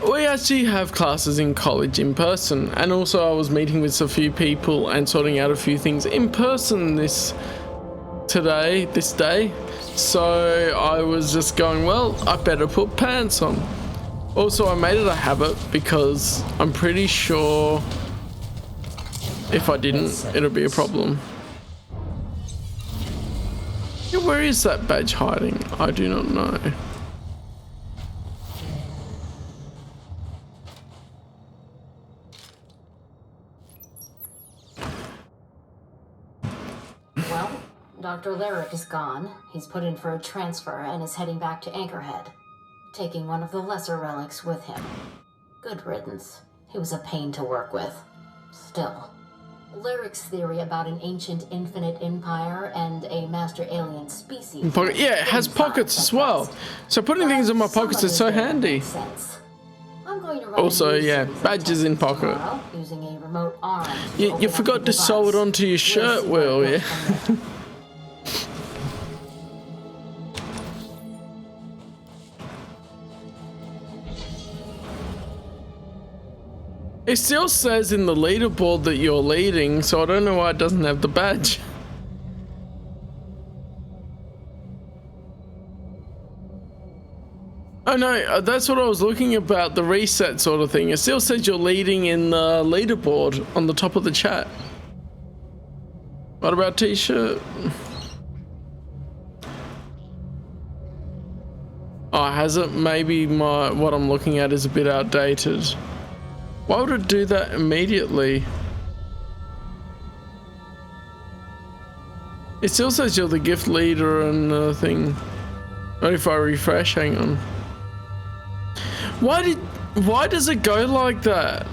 we actually have classes in college in person, and also I was meeting with a few people and sorting out a few things in person this day. So I was just going, well, I better put pants on. Also, I made it a habit because I'm pretty sure if I didn't, it'll be a problem. Yeah, where is that badge hiding? I do not know. Dr. Lyric is gone. He's put in for a transfer and is heading back to Anchorhead, taking one of the lesser relics with him. Good riddance. He was a pain to work with. Still, Lyric's theory about an ancient infinite empire and a master alien species... Yeah, it has pockets as well. So putting things in my pockets is so handy. I'm going to run Also, yeah, badges in pocket. Using a remote arm You forgot to sew it onto your shirt, Will, yeah? It still says in the leaderboard that you're leading, so I don't know why it doesn't have the badge. Oh no, that's what I was looking about, the reset sort of thing. It still says you're leading in the leaderboard on the top of the chat. What about t-shirt? Oh, has it? Maybe what I'm looking at is a bit outdated. Why would it do that immediately? It still says you're the gift leader and thing. What if I refresh? Hang on. Why does it go like that?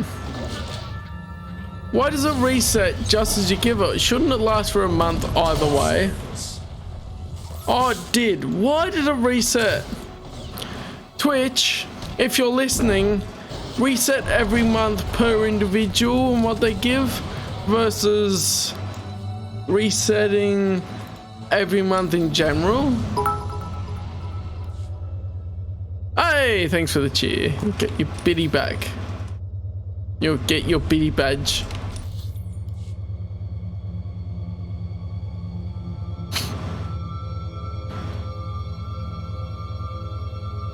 Why does it reset just as you give it? Shouldn't it last for a month either way? Oh, it did. Why did it reset? Twitch, if you're listening, reset every month per individual and what they give versus resetting every month in general. Hey, thanks for the cheer. Get your biddy back. You'll get your biddy badge.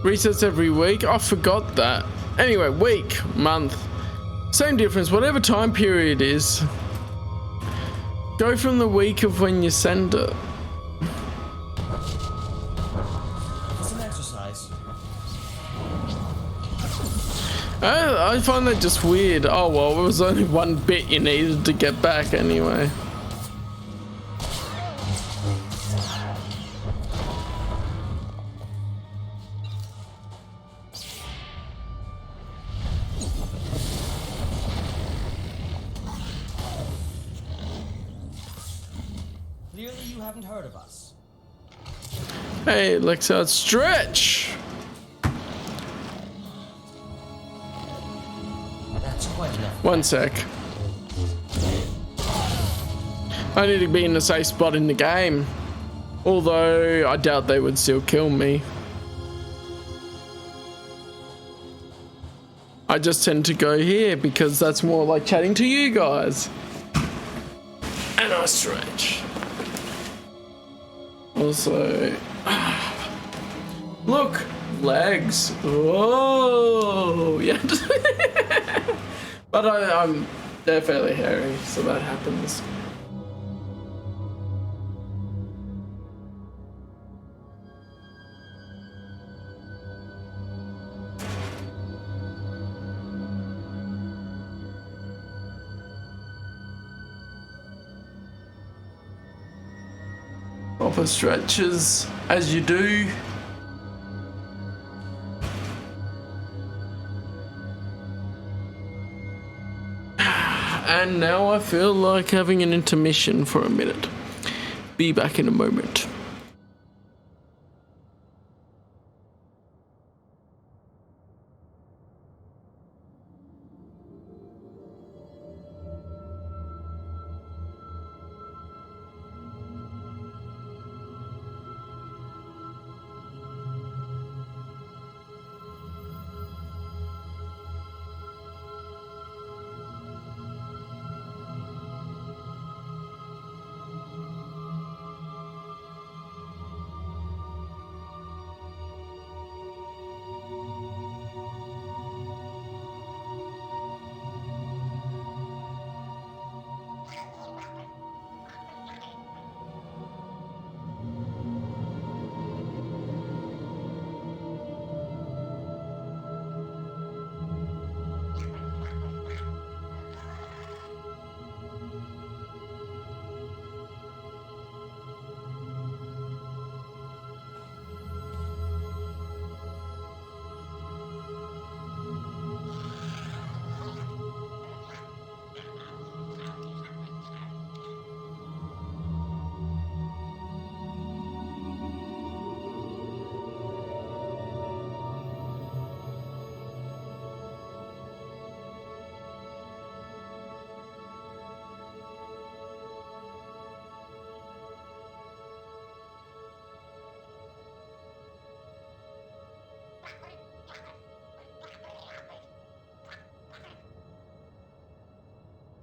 Resets every week. I forgot that. Anyway, week, month, same difference. Whatever time period is, go from the week of when you send it. It's an exercise. I find that just weird. Oh well, it was only one bit you needed to get back anyway. Clearly you haven't heard of us. Hey, let's stretch. That's quite enough. One sec. I need to be in a safe spot in the game. Although I doubt they would still kill me. I just tend to go here because that's more like chatting to you guys. And I stretch. Also, look, legs. Whoa, yeah. But they're fairly hairy, so that happens. Proper stretches as you do. And now I feel like having an intermission for a minute. Be back in a moment.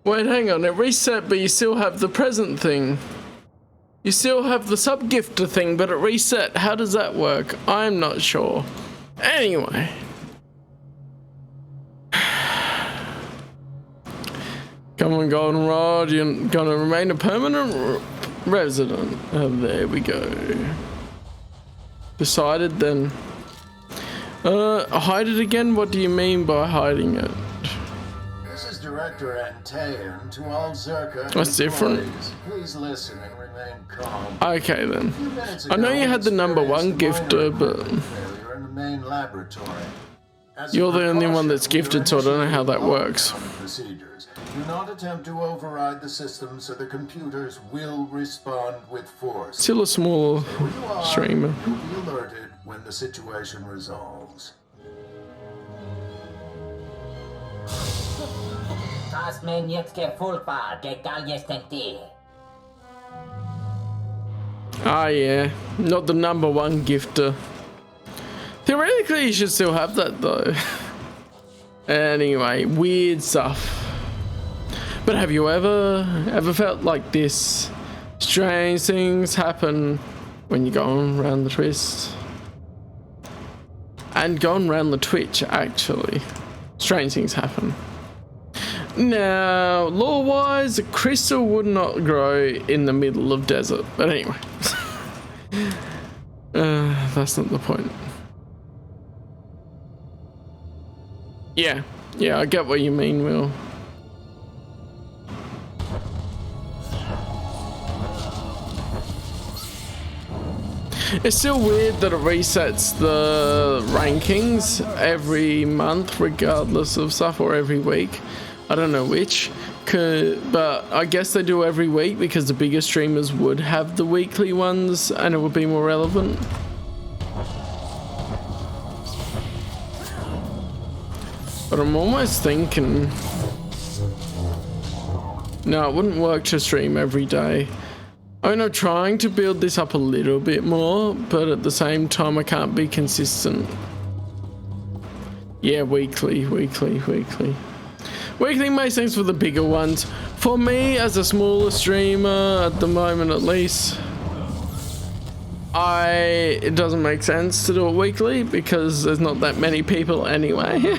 Wait, hang on. It reset, but you still have the present thing. You still have the sub-gifter thing, but it reset. How does that work? I'm not sure. Anyway. Come on, Goldenrod. You're gonna remain a permanent resident. Oh, there we go. Decided then. Hide it again? What do you mean by hiding it? This is Director Antaean to all Zerka. That's different. Please listen and remain calm. Okay then. I know you had the #1 gifter, but Failure in the main laboratory. you're the only one that's gifted, so I don't know how that works. Procedures. Do not attempt to override the system, so the computers will respond with force. Still a small streamer. You'll be alerted when the situation resolves. Ah yeah, not the #1 gifter. Theoretically, you should still have that though. Anyway, weird stuff. But have you ever felt like this? Strange things happen when you're going around the twist. And going around the Twitch, actually. Strange things happen. Now, lore-wise, a crystal would not grow in the middle of desert. But anyway. That's not the point. Yeah, I get what you mean, Will. It's still weird that it resets the rankings every month, regardless of stuff, or every week. I don't know which, but I guess they do every week because the bigger streamers would have the weekly ones and it would be more relevant. But I'm almost thinking, no, it wouldn't work to stream every day. I mean, I'm trying to build this up a little bit more, but at the same time, I can't be consistent. Yeah, weekly. Weekly makes sense for the bigger ones. For me, as a smaller streamer, at the moment at least, it doesn't make sense to do it weekly because there's not that many people anyway.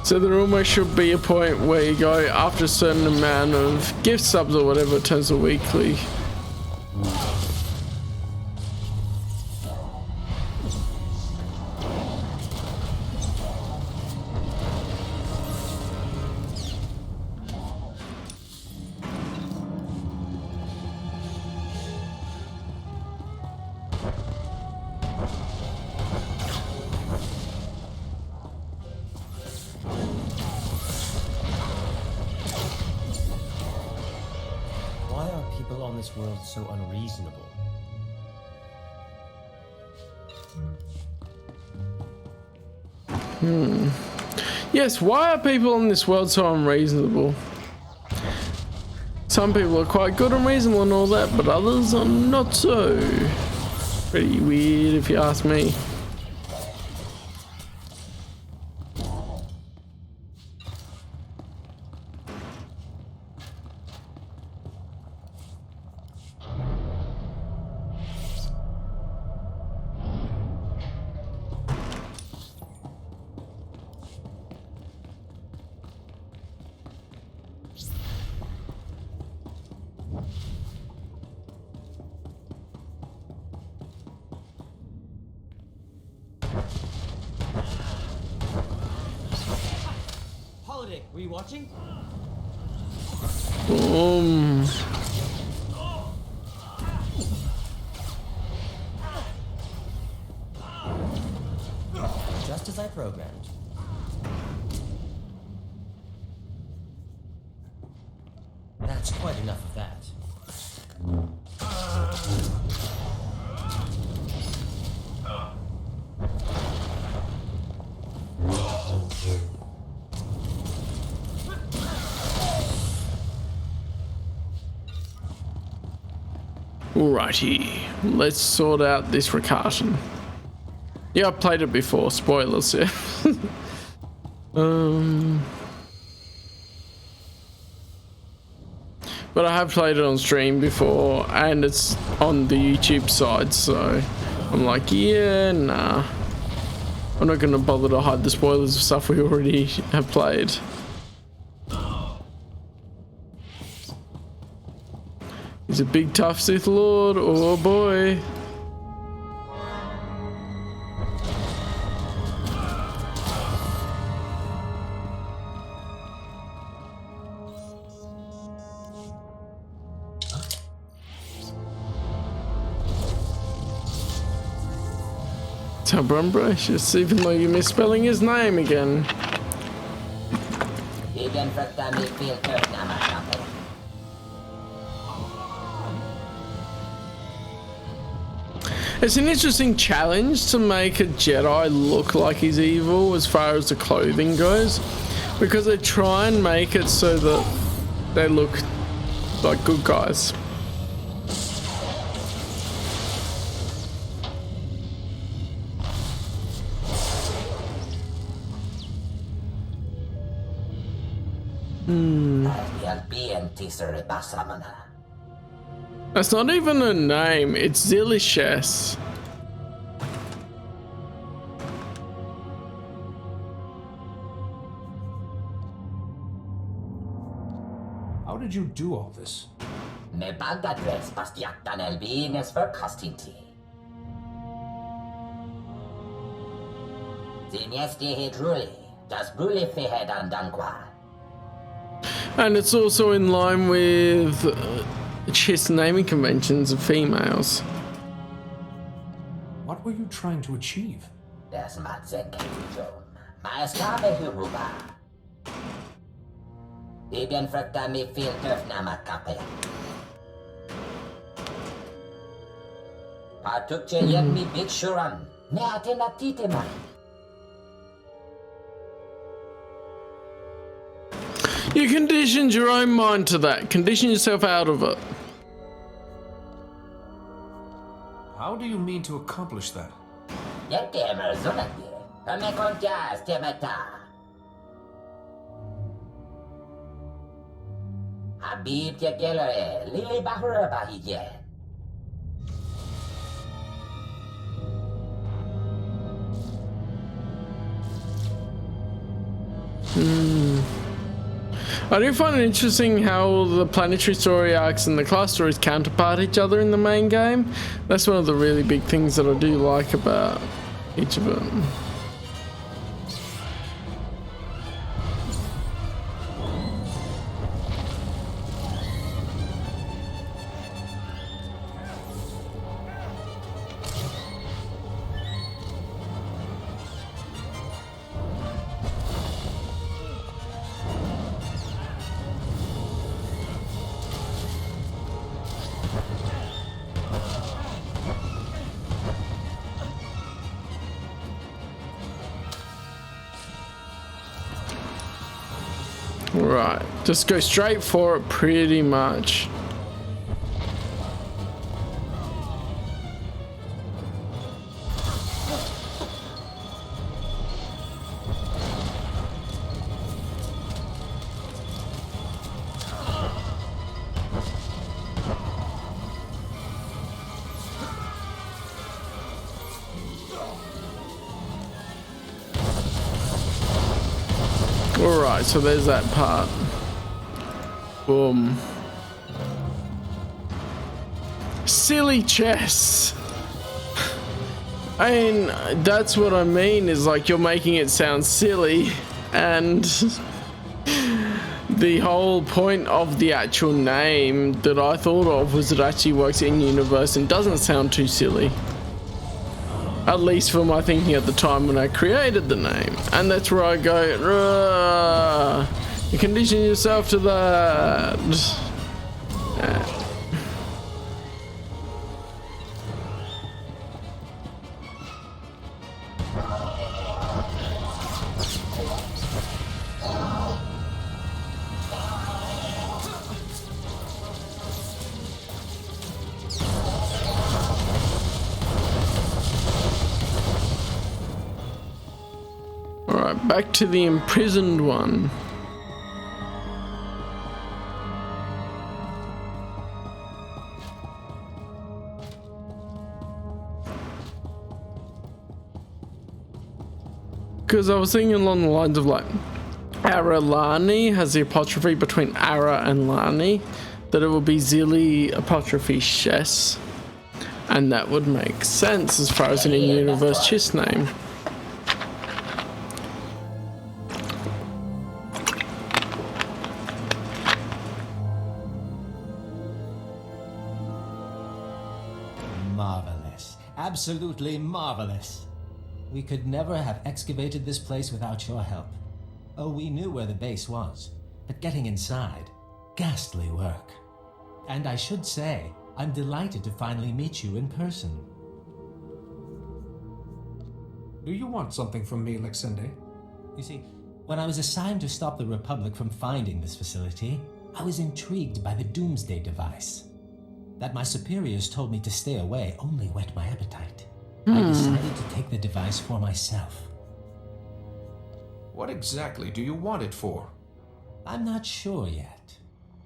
So there almost should be a point where you go after a certain amount of gift subs or whatever, it turns to weekly. World so unreasonable. Yes, why are people in this world so unreasonable? Some people are quite good and reasonable and all that, but others are not so. Pretty weird if you ask me. Were you watching? Boom. Just as I programmed. That's quite enough of that. Alrighty, let's sort out this Riccarton. Yeah, I've played it before, spoilers, yeah. But I have played it on stream before, and it's on the YouTube side, so I'm like, yeah, nah. I'm not gonna bother to hide the spoilers of stuff we already have played. He's a big tough Sith Lord, oh boy. Brumbricious, even though you're misspelling his name again. It's an interesting challenge to make a Jedi look like he's evil as far as the clothing goes, because they try and make it so that they look like good guys. That's not even a name, it's delicious. How did you do all this? And it's also in line with Chiss naming conventions of females. What were you trying to achieve? You conditioned your own mind to that. Condition yourself out of it. How do you mean to accomplish that? I do find it interesting how the planetary story arcs and the class stories counterpart each other in the main game. That's one of the really big things that I do like about each of them. Right, just go straight for it pretty much. Alright, so there's that part. Boom. Silly chess. I mean, that's what I mean, is like you're making it sound silly, and the whole point of the actual name that I thought of was it actually works in universe and doesn't sound too silly. At least for my thinking at the time when I created the name. And that's where I go, "Rah, you condition yourself to that." Alright, back to the imprisoned one. Because I was thinking along the lines of like Aralani has the apostrophe between Ara and Lani, that it would be Zilly apostrophe Shess, and that would make sense as far as an in-universe Chiss name. Marvelous. Absolutely marvelous. We could never have excavated this place without your help. Oh, we knew where the base was, but getting inside, ghastly work. And I should say, I'm delighted to finally meet you in person. Do you want something from me, Lexende? You see, when I was assigned to stop the Republic from finding this facility, I was intrigued by the Doomsday device. That my superiors told me to stay away only whet my appetite. I decided to take the device for myself. What exactly do you want it for? I'm not sure yet.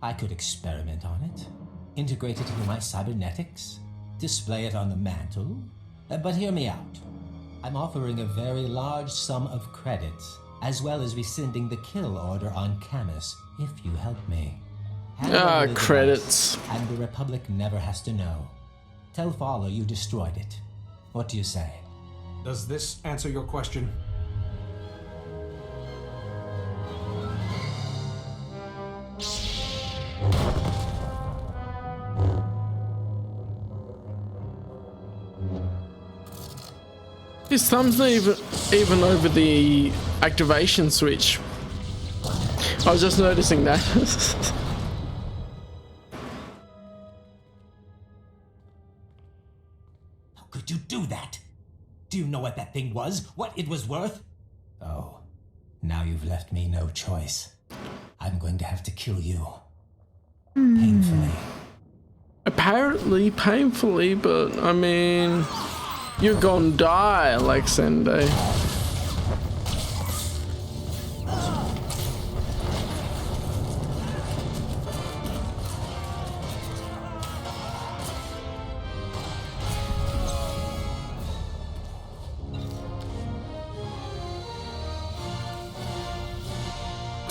I could experiment on it, integrate it into my cybernetics, display it on the mantle. But hear me out. I'm offering a very large sum of credits, as well as rescinding the kill order on Camus, if you help me. Credits. And the Republic never has to know. Tell Fowler you destroyed it. What do you say? Does this answer your question? His thumb's not even over the activation switch. I was just noticing that. How could you do that? Do you know what that thing was? What it was worth? Oh, now you've left me no choice. I'm going to have to kill you. Painfully. Apparently painfully, but I mean, you're gonna die, Alexander.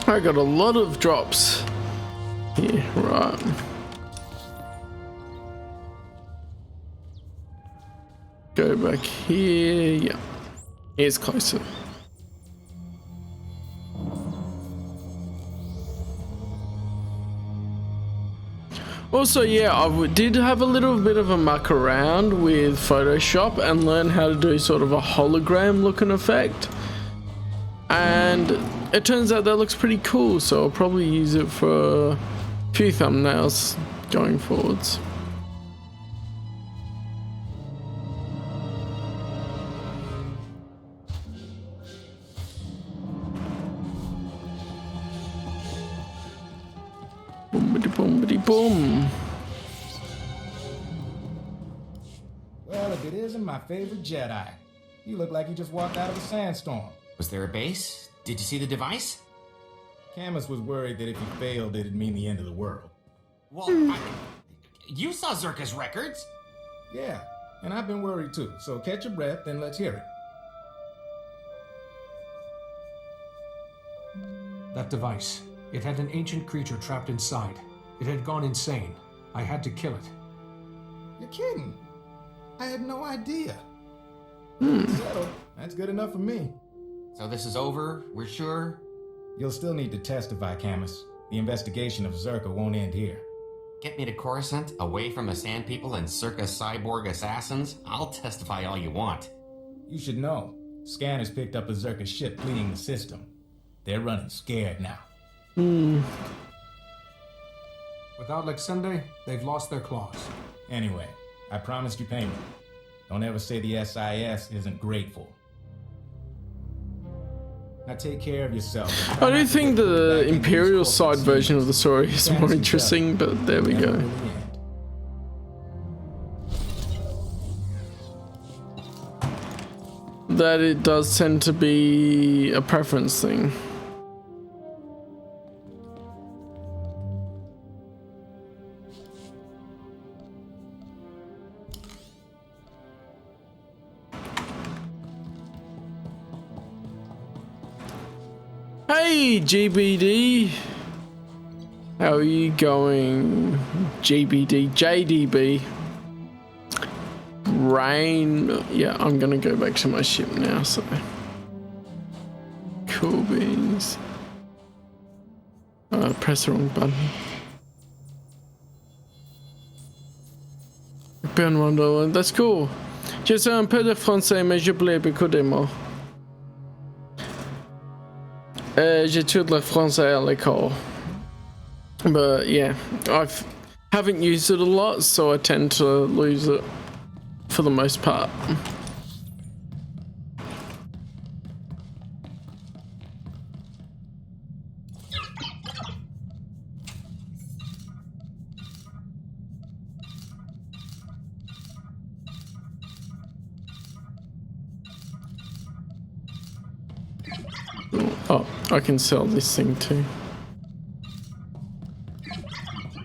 I got a lot of drops here, right. Go back here, yeah. Here's closer. Also, yeah, I did have a little bit of a muck around with Photoshop and learn how to do sort of a hologram looking effect. And it turns out that looks pretty cool, so I'll probably use it for a few thumbnails going forwards. Boom. Well, if it isn't my favorite Jedi. You look like you just walked out of a sandstorm. Was there a base? Did you see the device? Camus was worried that if you failed, it'd mean the end of the world. Well, you saw Zerka's records. Yeah, and I've been worried too, so catch your breath and let's hear it. That device. It had an ancient creature trapped inside. It had gone insane. I had to kill it. You're kidding. I had no idea. So, that's good enough for me. So this is over? We're sure? You'll still need to testify, Camus. The investigation of Zerka won't end here. Get me to Coruscant, away from the Sand People and circa cyborg assassins? I'll testify all you want. You should know. Scanners picked up a Zerka ship fleeing the system. They're running scared now. Without Lexende, they've lost their claws. Anyway, I promised you payment. Don't ever say the SIS isn't grateful. Now take care of yourself. I do think the Imperial side version of the story is more interesting, but there we go. That it does tend to be a preference thing. Hey, GBD. How are you going? GBD, JDB. Rain. Yeah, I'm gonna go back to my ship now, so. Cool beans. Press the wrong button. Burn $1. That's cool. Je sais un peu de français, mais je parle beaucoup de mots. J'étudie le français à l'école. But yeah, haven't used it a lot, so I tend to lose it for the most part. Oh, I can sell this thing too.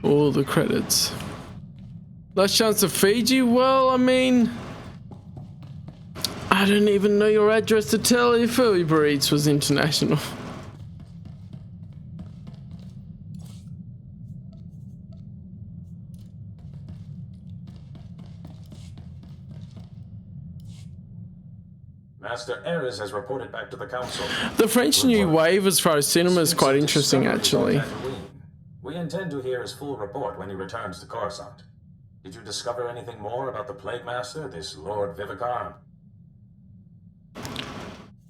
All the credits. Last chance to feed you? Well, I mean, I don't even know your address to tell if Uber Eats was international. Master Ares has reported back to the council. The French New Wave as far as cinema is quite interesting, actually. We intend to hear his full report when he returns to Coruscant. Did you discover anything more about the Plague Master, this Lord Vivicar?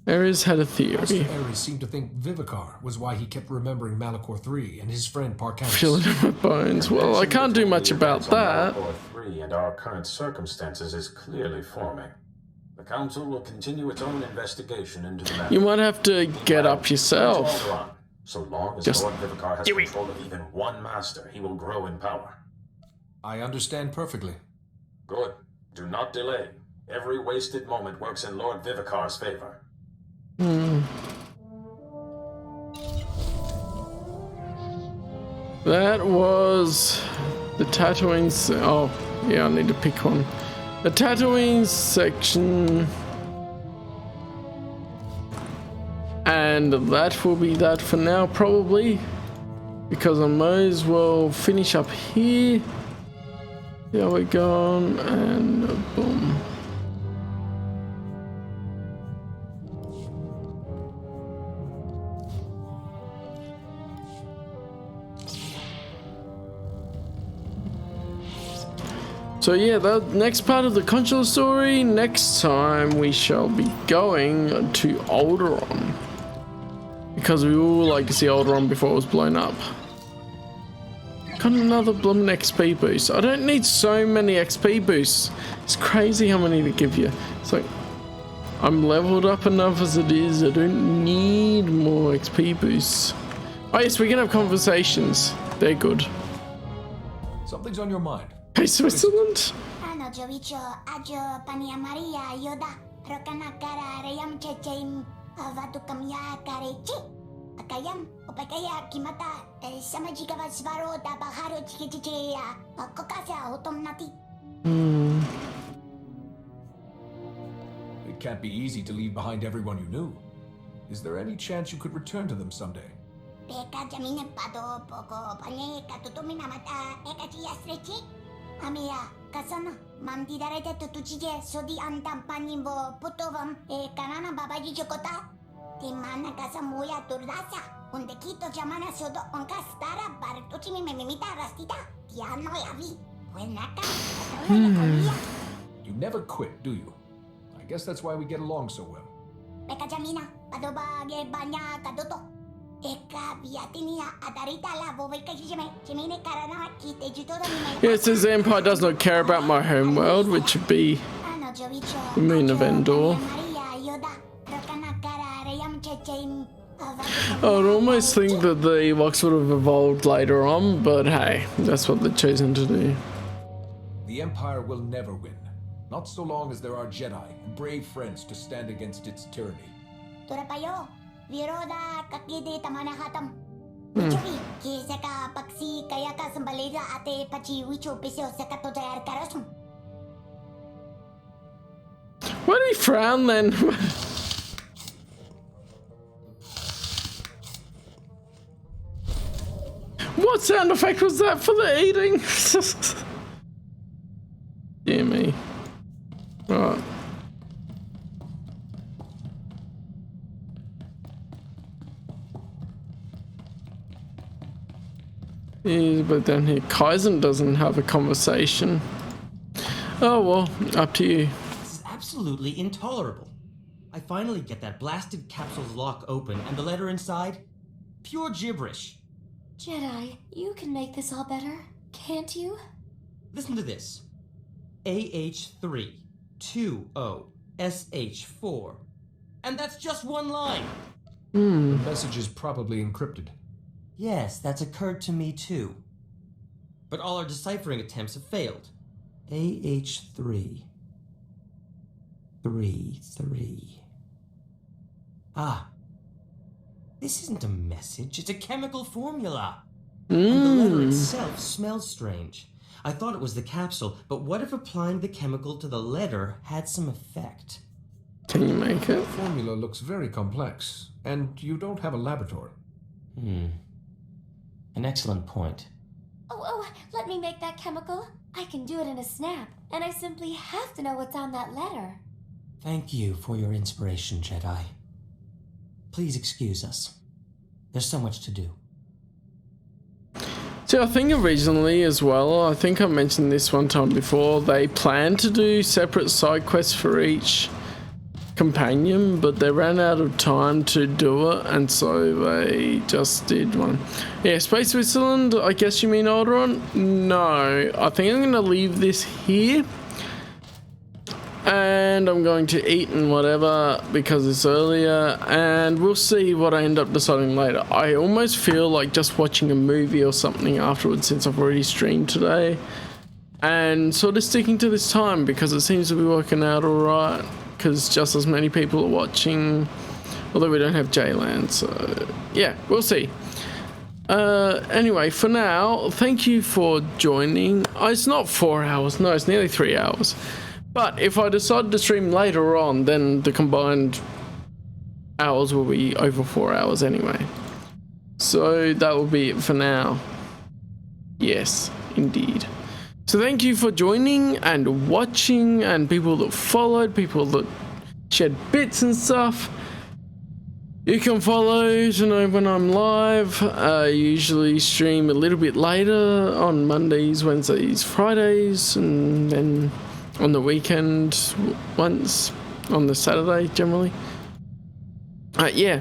Ares had a theory. Master Ares seemed to think Vivicar was why he kept remembering Malachor III and his friend Parcanis. Feel it in my bones. Well, I can't do much about that. Malachor III and our current circumstances is clearly forming. The council will continue its own investigation into the matter. You might have to get up yourself. So long as Lord Vivicar has control of even one master, he will grow in power. I understand perfectly. Good. Do not delay. Every wasted moment works in Lord Vivicar's favor. That was the Tatooine. Oh, yeah, I need to pick one. The Tatooine section. And that will be that for now, probably. Because I might as well finish up here. There we go, and boom. So yeah, the next part of the Consular story, next time we shall be going to Alderaan. Because we all like to see Alderaan before it was blown up. Got another blooming XP boost. I don't need so many XP boosts. It's crazy how many they give you. It's like, I'm leveled up enough as it is. I don't need more XP boosts. Oh yes, we can have conversations. They're good. Something's on your mind. Hey, Switzerland? Akayam, opakaya kimata, samajikava svaro da baharo chikichiya, kokasa automnati. It can't be easy to leave behind everyone you knew. Is there any chance you could return to them someday? Peka jamine pado poko pane katutumina mata ekachiya strechi. Amia, kasana, mamdi darete tutuchije sodi antam panimbo putovam kanana babaji chokota. Timana casa muya turdasa, unde quito llamana sodo onka stara bartuchi mi memimita rastita, tiano yavi, buenaka, You never quit, do you? I guess that's why we get along so well. Peka jamina, padoba ge banya kadoto. Eka biatinia adarita la boveka jime, jimine karana kite jutoda mi. Yes, as the Empire does not care about my home world, which would be the moon of Endor. I would almost think that the Ewoks would have evolved later on, but hey, that's what they've chosen to do. The Empire will never win. Not so long as there are Jedi and brave friends to stand against its tyranny. Turapayo, viroda kakide tamana hatam. Wichoki, kisaka paksi kayaka sambalida ate pachi wicho pisio sakato jayar karosum. Why did he frown then? What sound effect was that for the eating? Dear me. Right. Yeah, but down here, Kaizen doesn't have a conversation. Oh well, up to you. This is absolutely intolerable. I finally get that blasted capsule's lock open and the letter inside. Pure gibberish. Jedi, you can make this all better, can't you? Listen to this. AH3 20 SH4. And that's just one line. The message is probably encrypted. Yes, that's occurred to me too. But all our deciphering attempts have failed. AH3 33. Ah. This isn't a message, it's a chemical formula. And the letter itself smells strange. I thought it was the capsule, but what if applying the chemical to the letter had some effect? Can you make it? The formula looks very complex, and you don't have a laboratory. An excellent point. Oh, let me make that chemical. I can do it in a snap, and I simply have to know what's on that letter. Thank you for your inspiration, Jedi. Please excuse us. There's so much to do. See, I think originally as well, I think I mentioned this one time before, they planned to do separate side quests for each companion, but they ran out of time to do it, and so they just did one. Yeah, Space Switzerland, I guess you mean Alderaan? No, I think I'm going to leave this here. And I'm going to eat and whatever because it's earlier, and we'll see what I end up deciding later. I almost feel like just watching a movie or something afterwards since I've already streamed today, and sort of sticking to this time because it seems to be working out alright, because just as many people are watching, although we don't have J-Land, so yeah, we'll see. Anyway, for now, thank you for joining. It's not 4 hours, no, it's nearly 3 hours. But if I decide to stream later on, then the combined hours will be over 4 hours anyway. So that will be it for now. Yes, indeed. So thank you for joining and watching, and people that followed, people that shared bits and stuff. You can follow to know when I'm live. I usually stream a little bit later on Mondays, Wednesdays, Fridays, and then on the weekend once on the Saturday generally. Yeah,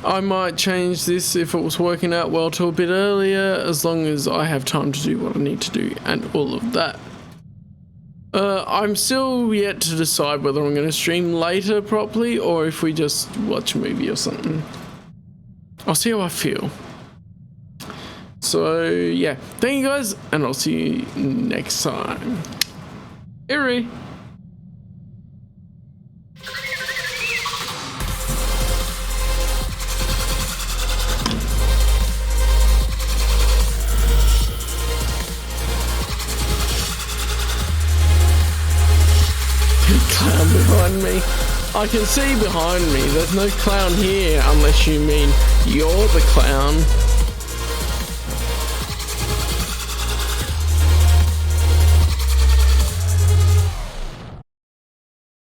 I might change this if it was working out well to a bit earlier, as long as I have time to do what I need to do and all of that. I'm still yet to decide whether I'm going to stream later properly or if we just watch a movie or something. I'll see how I feel. So yeah, thank you guys, and I'll see you next time. Eerie. Clown behind me. I can see behind me. There's no clown here unless you mean you're the clown.